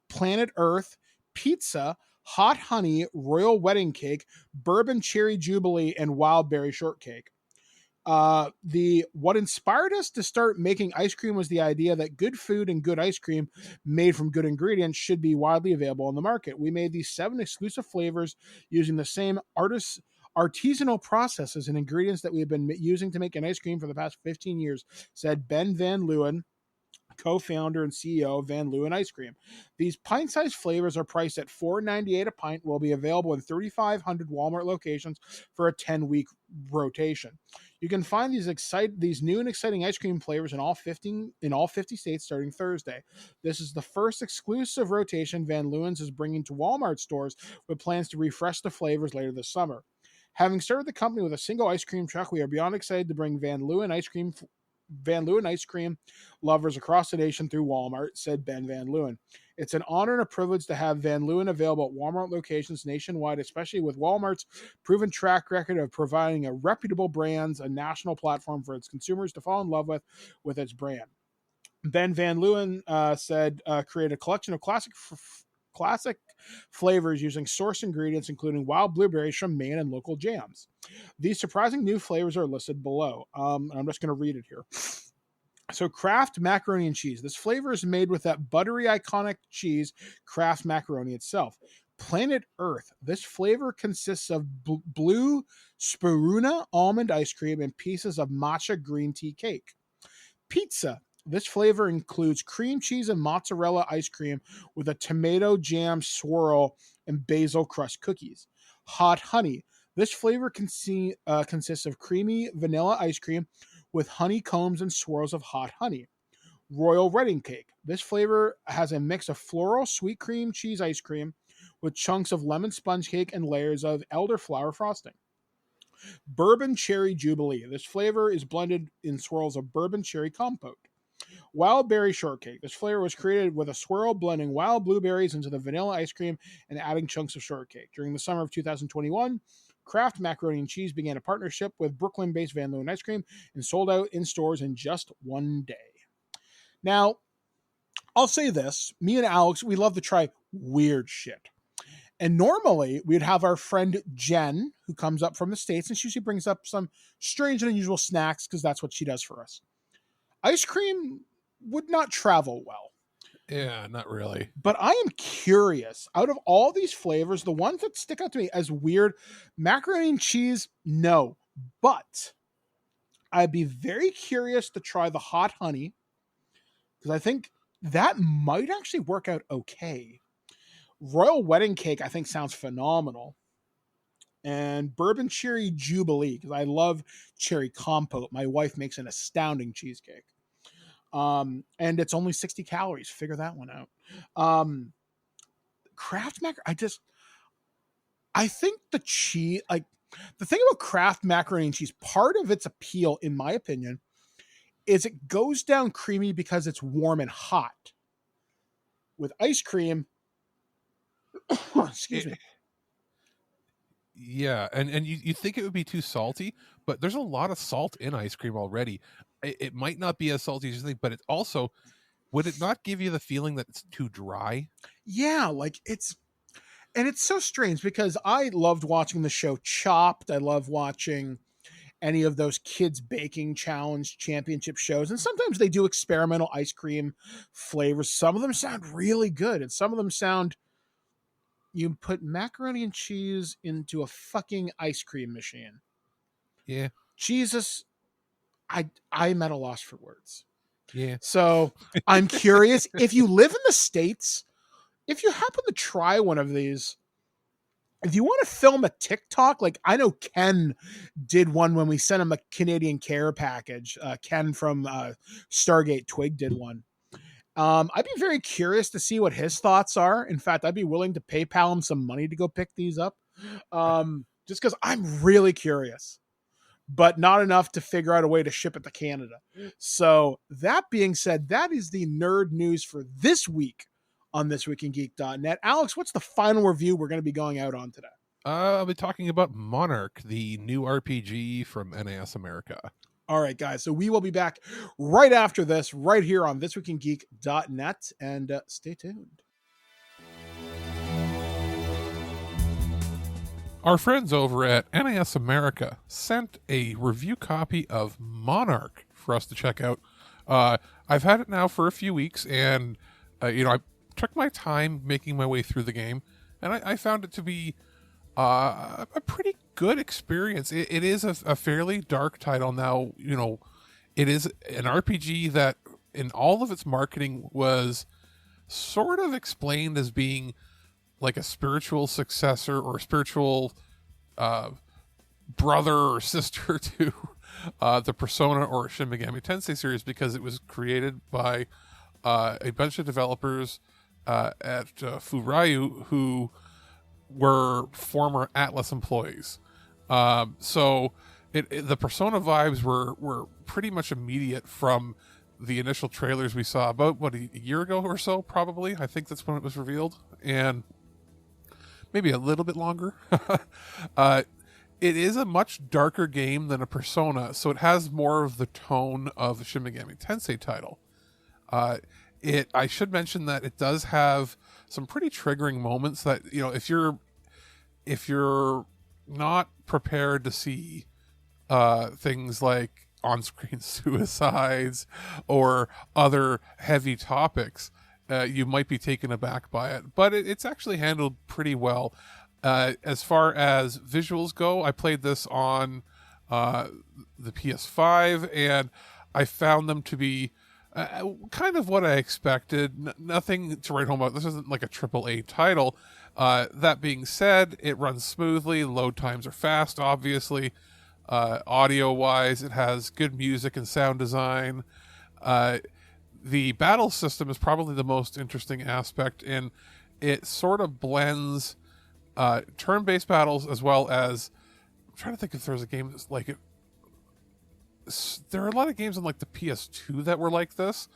Planet Earth, pizza, hot honey, royal wedding cake, bourbon cherry jubilee, and wild berry shortcake. What inspired us to start making ice cream was the idea that good food and good ice cream made from good ingredients should be widely available on the market. We made these 7 exclusive flavors using the same artisanal processes and ingredients that we have been using to make an ice cream for the past 15 years, said Ben Van Leeuwen, co-founder and CEO of Van Leeuwen Ice Cream. These pint-sized flavors are priced at $4.98 a pint, will be available in 3,500 Walmart locations for a 10-week rotation. You can find these new and exciting ice cream flavors in all 50 states starting Thursday. This is the first exclusive rotation Van Leeuwen's is bringing to Walmart stores, with plans to refresh the flavors later this summer. Having started the company with a single ice cream truck, we are beyond excited to bring Van Leeuwen ice cream lovers across the nation through Walmart, said Ben Van Leeuwen. It's an honor and a privilege to have Van Leeuwen available at Walmart locations nationwide, especially with Walmart's proven track record of providing a reputable brands, a national platform for its consumers to fall in love with its brand. Ben Van Leeuwen said create a collection of classic flavors using source ingredients, including wild blueberries from Maine and local jams. These surprising new flavors are listed below. I'm just going to read it here. So Kraft macaroni and cheese. This flavor is made with that buttery, iconic cheese, Kraft macaroni itself. Planet Earth. This flavor consists of blue spiruna almond ice cream and pieces of matcha green tea cake. Pizza. This flavor includes cream cheese and mozzarella ice cream with a tomato jam swirl and basil crust cookies. Hot honey. This flavor consists of creamy vanilla ice cream with honeycombs and swirls of hot honey. Royal Wedding Cake. This flavor has a mix of floral sweet cream cheese ice cream with chunks of lemon sponge cake and layers of elderflower frosting. Bourbon Cherry Jubilee. This flavor is blended in swirls of bourbon cherry compote. Wild Berry Shortcake. This flavor was created with a swirl blending wild blueberries into the vanilla ice cream and adding chunks of shortcake. During the summer of 2021, Kraft Macaroni and Cheese began a partnership with Brooklyn-based Van Leeuwen Ice Cream and sold out in stores in just one day. Now, I'll say this. Me and Alex, we love to try weird shit. And normally, we'd have our friend Jen, who comes up from the States, and she usually brings up some strange and unusual snacks because that's what she does for us. Ice cream would not travel well. Yeah, not really. But I am curious. Out of all these flavors, the ones that stick out to me as weird, macaroni and cheese, no. But I'd be very curious to try the hot honey because I think that might actually work out okay. Royal Wedding Cake, I think, sounds phenomenal. And Bourbon Cherry Jubilee, because I love cherry compote. My wife makes an astounding cheesecake. And it's only 60 calories. Figure that one out. Kraft I think the cheese, like the thing about Kraft macaroni and cheese, part of its appeal, in my opinion, is it goes down creamy because it's warm and hot. With ice cream, excuse me. Yeah, and you think it would be too salty, but there's a lot of salt in ice cream already. It might not be as salty as you think, but it also, would it not give you the feeling that it's too dry? Yeah, like it's so strange because I loved watching the show Chopped. I love watching any of those kids baking challenge championship shows. And sometimes they do experimental ice cream flavors. Some of them sound really good. And some of them sound, you put macaroni and cheese into a fucking ice cream machine. Yeah. Jesus, I'm at a loss for words. Yeah. So I'm curious, if you live in the States, if you happen to try one of these, if you want to film a TikTok, like I know Ken did one when we sent him a Canadian care package. Ken from Stargate TWIG did one. I'd be very curious to see what his thoughts are. In fact, I'd be willing to PayPal him some money to go pick these up. Just because I'm really curious, but not enough to figure out a way to ship it to Canada. So that being said, that is the nerd news for this week on ThisWeekInGeek.net. Alex, what's the final review we're going to be going out on today? I'll be talking about Monark, the new RPG from NAS America. All right, guys. So we will be back right after this, right here on ThisWeekInGeek.net, and stay tuned. Our friends over at NAS America sent a review copy of Monark for us to check out. I've had it now for a few weeks, and I took my time making my way through the game, and I found it to be a pretty good experience. It is a fairly dark title. Now, it is an RPG that in all of its marketing was sort of explained as being like a spiritual successor or a spiritual brother or sister to the Persona or Shin Megami Tensei series, because it was created by a bunch of developers at Furyu who were former Atlas employees. So the Persona vibes were pretty much immediate from the initial trailers we saw about, a year ago or so, probably. I think that's when it was revealed. And maybe a little bit longer. It is a much darker game than a Persona, so it has more of the tone of a Shin Megami Tensei title. I should mention that it does have some pretty triggering moments that, if you're not prepared to see things like on-screen suicides or other heavy topics, you might be taken aback by it. But it's actually handled pretty well. As far as visuals go, I played this on the PS5, and I found them to be Kind of what I expected. Nothing to write home about. This isn't like a AAA title. That being said, it runs smoothly. Load times are fast, obviously. Audio-wise, it has good music and sound design. The battle system is probably the most interesting aspect, and it sort of blends turn-based battles as well as... I'm trying to think if there's a game that's like it. There are a lot of games on like the PS2 that were like this,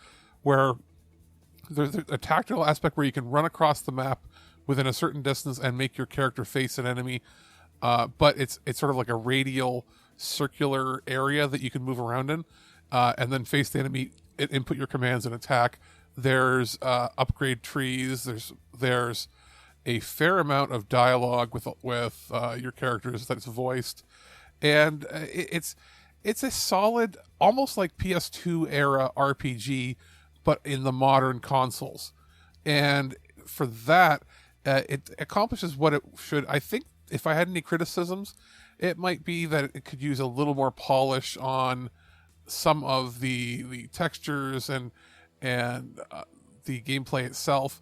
where there's a tactical aspect where you can run across the map within a certain distance and make your character face an enemy, but it's sort of like a radial circular area that you can move around in, and then face the enemy, input your commands and attack. There's upgrade trees. There's a fair amount of dialogue with your characters that's voiced, and it's a solid, almost like PS2 era RPG, but in the modern consoles. And for that, it accomplishes what it should. I think if I had any criticisms, it might be that it could use a little more polish on some of the textures and the gameplay itself.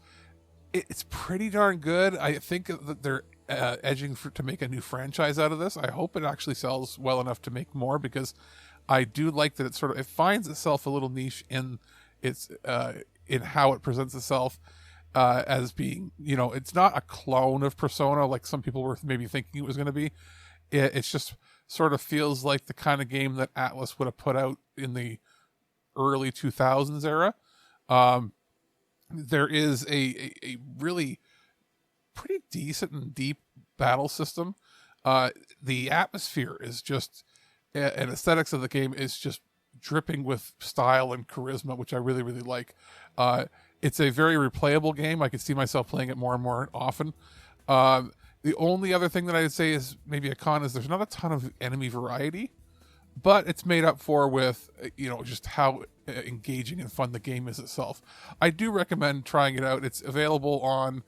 It's pretty darn good. I think that they're edging to make a new franchise out of this. I hope it actually sells well enough to make more, because I do like that it finds itself a little niche in its in how it presents itself, as being, it's not a clone of Persona like some people were maybe thinking it was going to be. It's just sort of feels like the kind of game that Atlas would have put out in the early 2000s era. There is a really pretty decent and deep battle system. The atmosphere is just, and aesthetics of the game is just dripping with style and charisma, which I really, really like. It's a very replayable game. I can see myself playing it more and more often. The only other thing that I'd say is maybe a con is there's not a ton of enemy variety, but it's made up for with, just how engaging and fun the game is itself. I do recommend trying it out. It's available on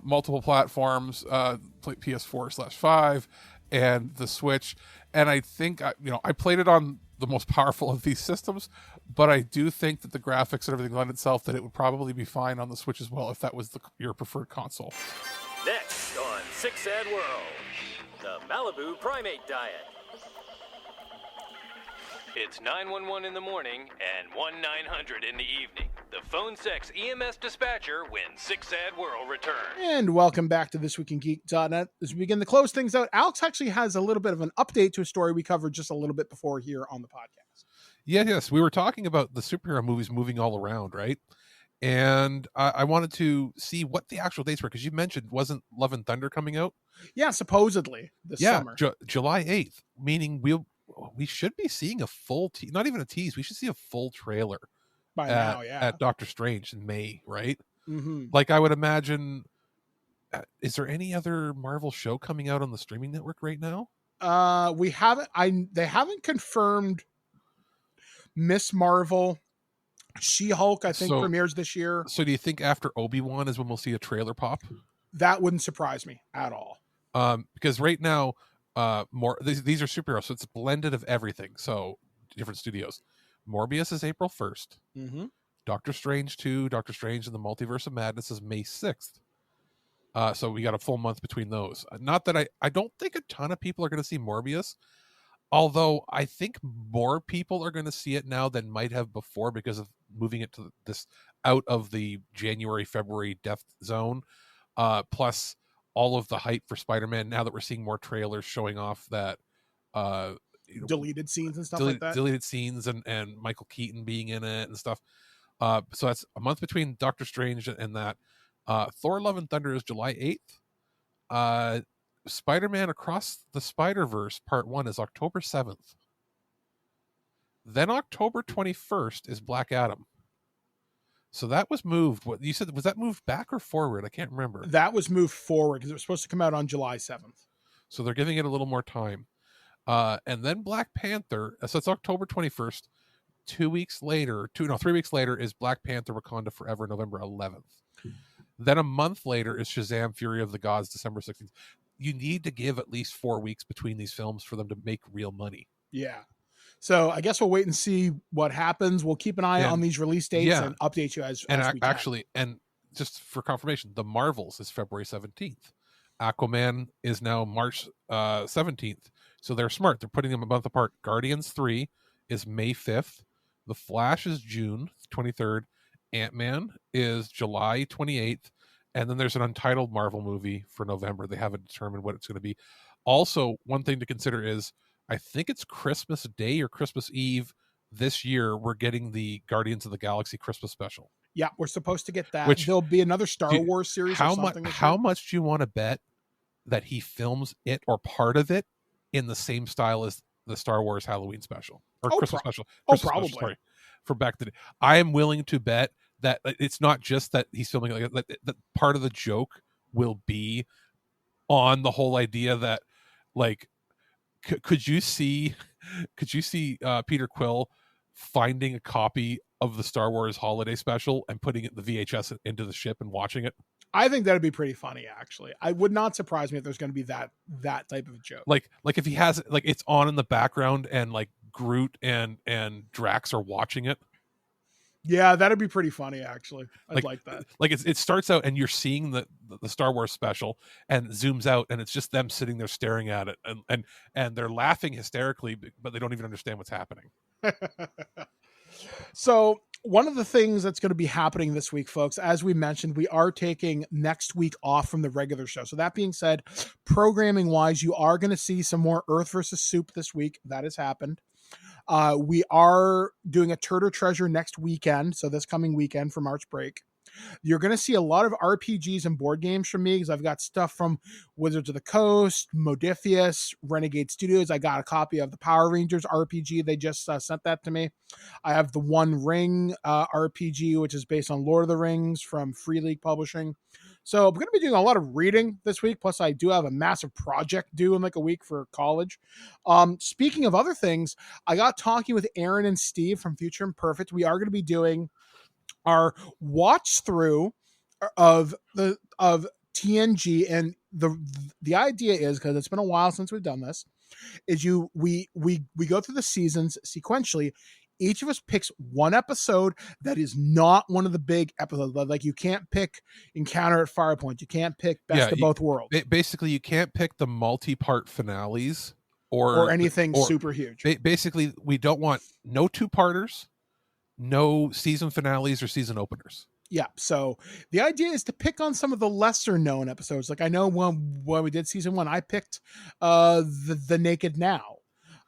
multiple platforms, PS4/5 and the Switch. And I think, I played it on the most powerful of these systems, but I do think that the graphics and everything lend itself that it would probably be fine on the Switch as well if that was your preferred console. Next on Six Sad World, the Malibu Primate Diet. It's 911 in the morning and 1-900 in the evening. The phone sex EMS dispatcher when Six Sad World returns. And welcome back to ThisWeekInGeek.net. As we begin to close things out, Alex actually has a little bit of an update to a story we covered just a little bit before here on the podcast. Yes. We were talking about the superhero movies moving all around, right? And I wanted to see what the actual dates were, because you mentioned, wasn't Love and Thunder coming out? Yeah, supposedly this summer. July 8th, meaning we should be seeing a full not even a tease. We should see a full trailer by now, yeah, at Doctor Strange in May, right? Mm-hmm. Like, I would imagine. Is there any other Marvel show coming out on the streaming network right now? We haven't. They haven't confirmed Miss Marvel. She-Hulk, I think, premieres this year. So do you think after Obi-Wan is when we'll see a trailer pop? That wouldn't surprise me at all. Because right now, these are superheroes, so it's blended of everything. So different studios. Morbius is April 1st. Mm-hmm. Doctor Strange 2, Doctor Strange and the Multiverse of Madness is May 6th. So we got a full month between those. Not that I don't think a ton of people are going to see Morbius. Although I think more people are going to see it now than might have before, because of moving it to this out of the January, February death zone. Plus all of the hype for Spider-Man now that we're seeing more trailers showing off that deleted scenes and stuff like that. Deleted scenes and Michael Keaton being in it and stuff. So that's a month between Doctor Strange and that. Thor Love and Thunder is July 8th. Spider-Man Across the Spider-Verse Part 1 is October 7th. Then October 21st is Black Adam. So that was moved. What you said, was that moved back or forward? I can't remember. That was moved forward because it was supposed to come out on July 7th. So they're giving it a little more time. And then Black Panther, so it's October 21st. 3 weeks later is Black Panther Wakanda Forever, November 11th. Then a month later is Shazam Fury of the Gods, December 16th. You need to give at least 4 weeks between these films for them to make real money. Yeah. So I guess we'll wait and see what happens. We'll keep an eye on these release dates and update you as we can. Actually, and just for confirmation, The Marvels is February 17th. Aquaman is now March 17th. So they're smart. They're putting them a month apart. Guardians 3 is May 5th. The Flash is June 23rd. Ant-Man is July 28th. And then there's an untitled Marvel movie for November. They haven't determined what it's going to be. Also, one thing to consider is, I think it's Christmas Day or Christmas Eve this year, we're getting the Guardians of the Galaxy Christmas special. Yeah, we're supposed to get that. There'll be another Star Wars series or something. How much do you want to bet that he films it or part of it in the same style as the Star Wars Halloween special or Christmas special? Probably. Special, sorry, for back to the day. I am willing to bet that it's not just that he's filming like that part of the joke will be on the whole idea that, like, could you see Peter Quill finding a copy of the Star Wars holiday special and putting it the VHS into the ship and watching it? I think that'd be pretty funny, actually. I would not surprise me if there's going to be that type of a joke. Like if he has, like, it's on in the background and like Groot and Drax are watching it. Yeah, that'd be pretty funny, actually. I'd like that. Like it starts out and you're seeing the Star Wars special and zooms out and it's just them sitting there staring at it and they're laughing hysterically, but they don't even understand what's happening. So one of the things that's going to be happening this week, folks, as we mentioned, we are taking next week off from the regular show. So that being said, programming wise, you are going to see some more Earth versus Soup this week. That has happened. We are doing a Turtle Treasure next weekend. So this coming weekend for March break. You're going to see a lot of RPGs and board games from me because I've got stuff from Wizards of the Coast, Modiphius, Renegade Studios. I got a copy of the Power Rangers RPG. They just sent that to me. I have the One Ring RPG, which is based on Lord of the Rings from Free League Publishing. So I'm going to be doing a lot of reading this week. Plus, I do have a massive project due in like a week for college. Speaking of other things, I got talking with Aaron and Steve from Future Imperfect. We are going to be doing our watch through of TNG, and the idea is, because it's been a while since we've done this, is we go through the seasons sequentially. Each of us picks one episode that is not one of the big episodes. Like, you can't pick Encounter at Farpoint. You can't pick Best of Both Worlds. Basically, you can't pick the multi-part finales or anything super huge. Basically, we don't want no two-parters, no season finales or season openers. Yeah, so the idea is to pick on some of the lesser known episodes. Like, I know when we did season 1, I picked the Naked Now.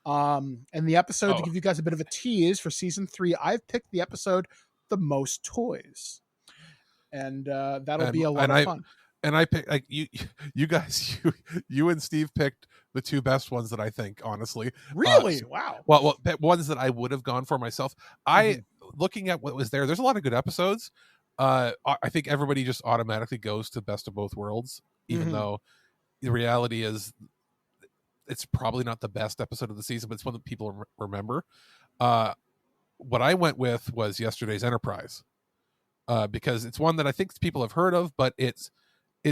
And the episode, to give you guys a bit of a tease for season 3, I've picked the episode The Most Toys. And that'll be a lot of fun. And I picked, like, you guys, you and Steve picked the two best ones that I think, honestly. Really? Wow. Well, ones that I would have gone for myself. Looking at what was there's a lot of good episodes. I think everybody just automatically goes to Best of Both Worlds, even though the reality is it's probably not the best episode of the season, but it's one that people remember. What I went with was yesterday's Enterprise, because it's one that I think people have heard of, but it's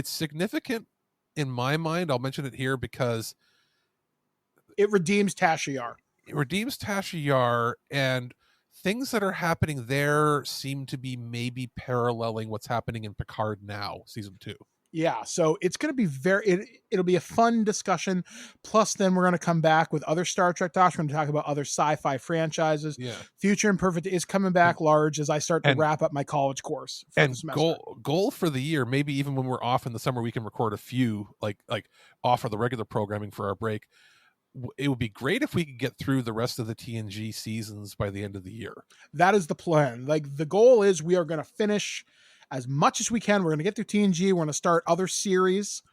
significant in my mind. I'll mention it here because it redeems Tasha Yar. It redeems Tasha Yar, and things that are happening there seem to be maybe paralleling what's happening in Picard now, season 2. Yeah, so it's going to be it'll be a fun discussion. Plus, then we're going to come back with other Star Trek talks. We're going to talk about other sci-fi franchises. Yeah. Future Imperfect is coming back large as I start to wrap up my college course. And goal for the year, maybe even when we're off in the summer, we can record a few, like off of the regular programming for our break. It would be great if we could get through the rest of the TNG seasons by the end of the year. That is the plan. Like, the goal is we are going to finish as much as we can. We're going to get through TNG. We're going to start other series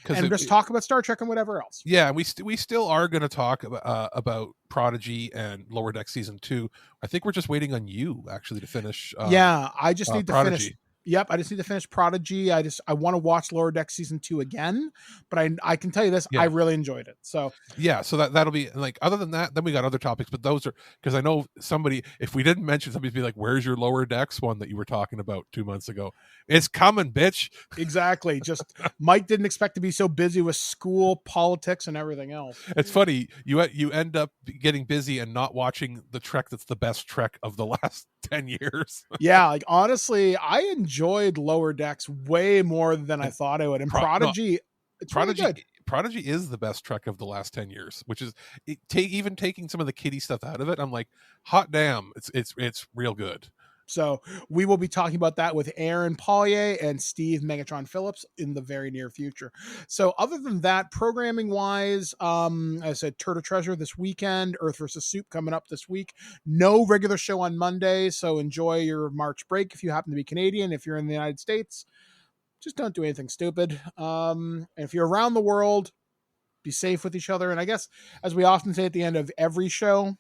and just talk about Star Trek and whatever else. Yeah, we still are going to talk about Prodigy and Lower Deck season 2. I think we're just waiting on you actually to finish. I just need to Prodigy. finish. Yep, I just need to finish Prodigy. I want to watch Lower Deck season 2 again, but I can tell you this, I really enjoyed it. So yeah, so that'll be like, other than that, then we got other topics, but those are, because I know somebody, if we didn't mention, somebody'd be like, where's your Lower Decks one that you were talking about 2 months ago? It's coming, bitch. Exactly. Just Mike didn't expect to be so busy with school, politics, and everything else. It's funny, you end up getting busy and not watching the Trek that's the best Trek of the last 10 years. Yeah, like honestly, I enjoyed Lower Decks way more than I thought I would. And Prodigy, it's Prodigy, really good. Prodigy is the best Trek of the last 10 years, which is even taking some of the kiddie stuff out of it. I'm like, hot damn, it's real good. So we will be talking about that with Aaron Paulier and Steve Megatron Phillips in the very near future. So other than that, programming wise, I said Turtle Treasure this weekend, Earth versus Soup coming up this week. No regular show on Monday, so enjoy your March break if you happen to be Canadian. If you're in the United States, just don't do anything stupid. And if you're around the world, be safe with each other. And I guess, as we often say at the end of every show,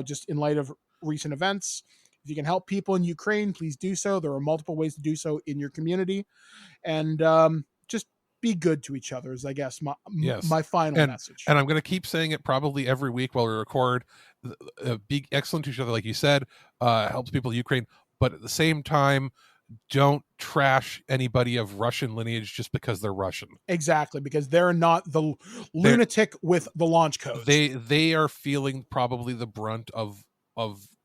just in light of recent events, if you can help people in Ukraine, please do so. There are multiple ways to do so in your community. And just be good to each other is, I guess, my final message. And I'm going to keep saying it probably every week while we record. Be excellent to each other, like you said. Helps people in Ukraine. But at the same time, don't trash anybody of Russian lineage just because they're Russian. Exactly, because they're not the lunatic with the launch codes. They are feeling probably the brunt of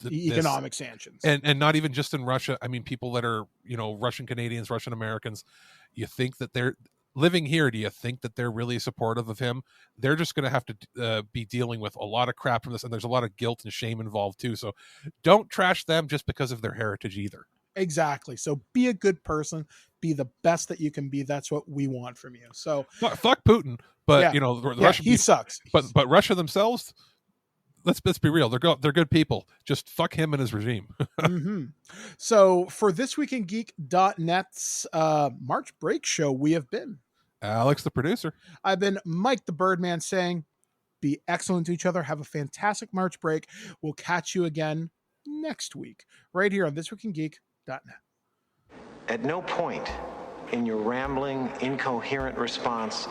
the economic sanctions, and not even just in Russia. I mean, people that are, Russian Canadians, Russian Americans. You think that they're living here? Do you think that they're really supportive of him? They're just going to have to be dealing with a lot of crap from this, and there's a lot of guilt and shame involved too. So don't trash them just because of their heritage either. Exactly. So be a good person. Be the best that you can be. That's what we want from you. So fuck Putin, but Russia, he sucks. But Russia themselves. Let's be real. They're good people. Just fuck him and his regime. Mm-hmm. So for ThisWeekInGeek.net's March break show, we have been Alex, the producer. I've been Mike, the Birdman, saying be excellent to each other. Have a fantastic March break. We'll catch you again next week, right here on ThisWeekInGeek.net. At no point in your rambling, incoherent response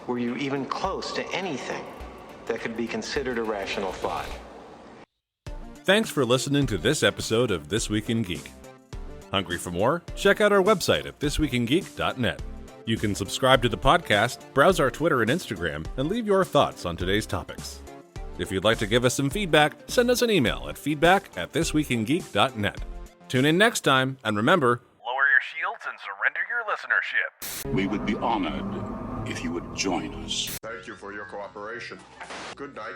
were you even close to anything that could be considered a rational thought. Thanks for listening to this episode of This Week in Geek. Hungry for more? Check out our website at thisweekingeek.net. You can subscribe to the podcast, browse our Twitter and Instagram, and leave your thoughts on today's topics. If you'd like to give us some feedback, send us an email at feedback@thisweekingeek.net. Tune in next time, and remember, lower your shields and surrender your listenership. We would be honored if you would join us. Thank you for your cooperation. Good night.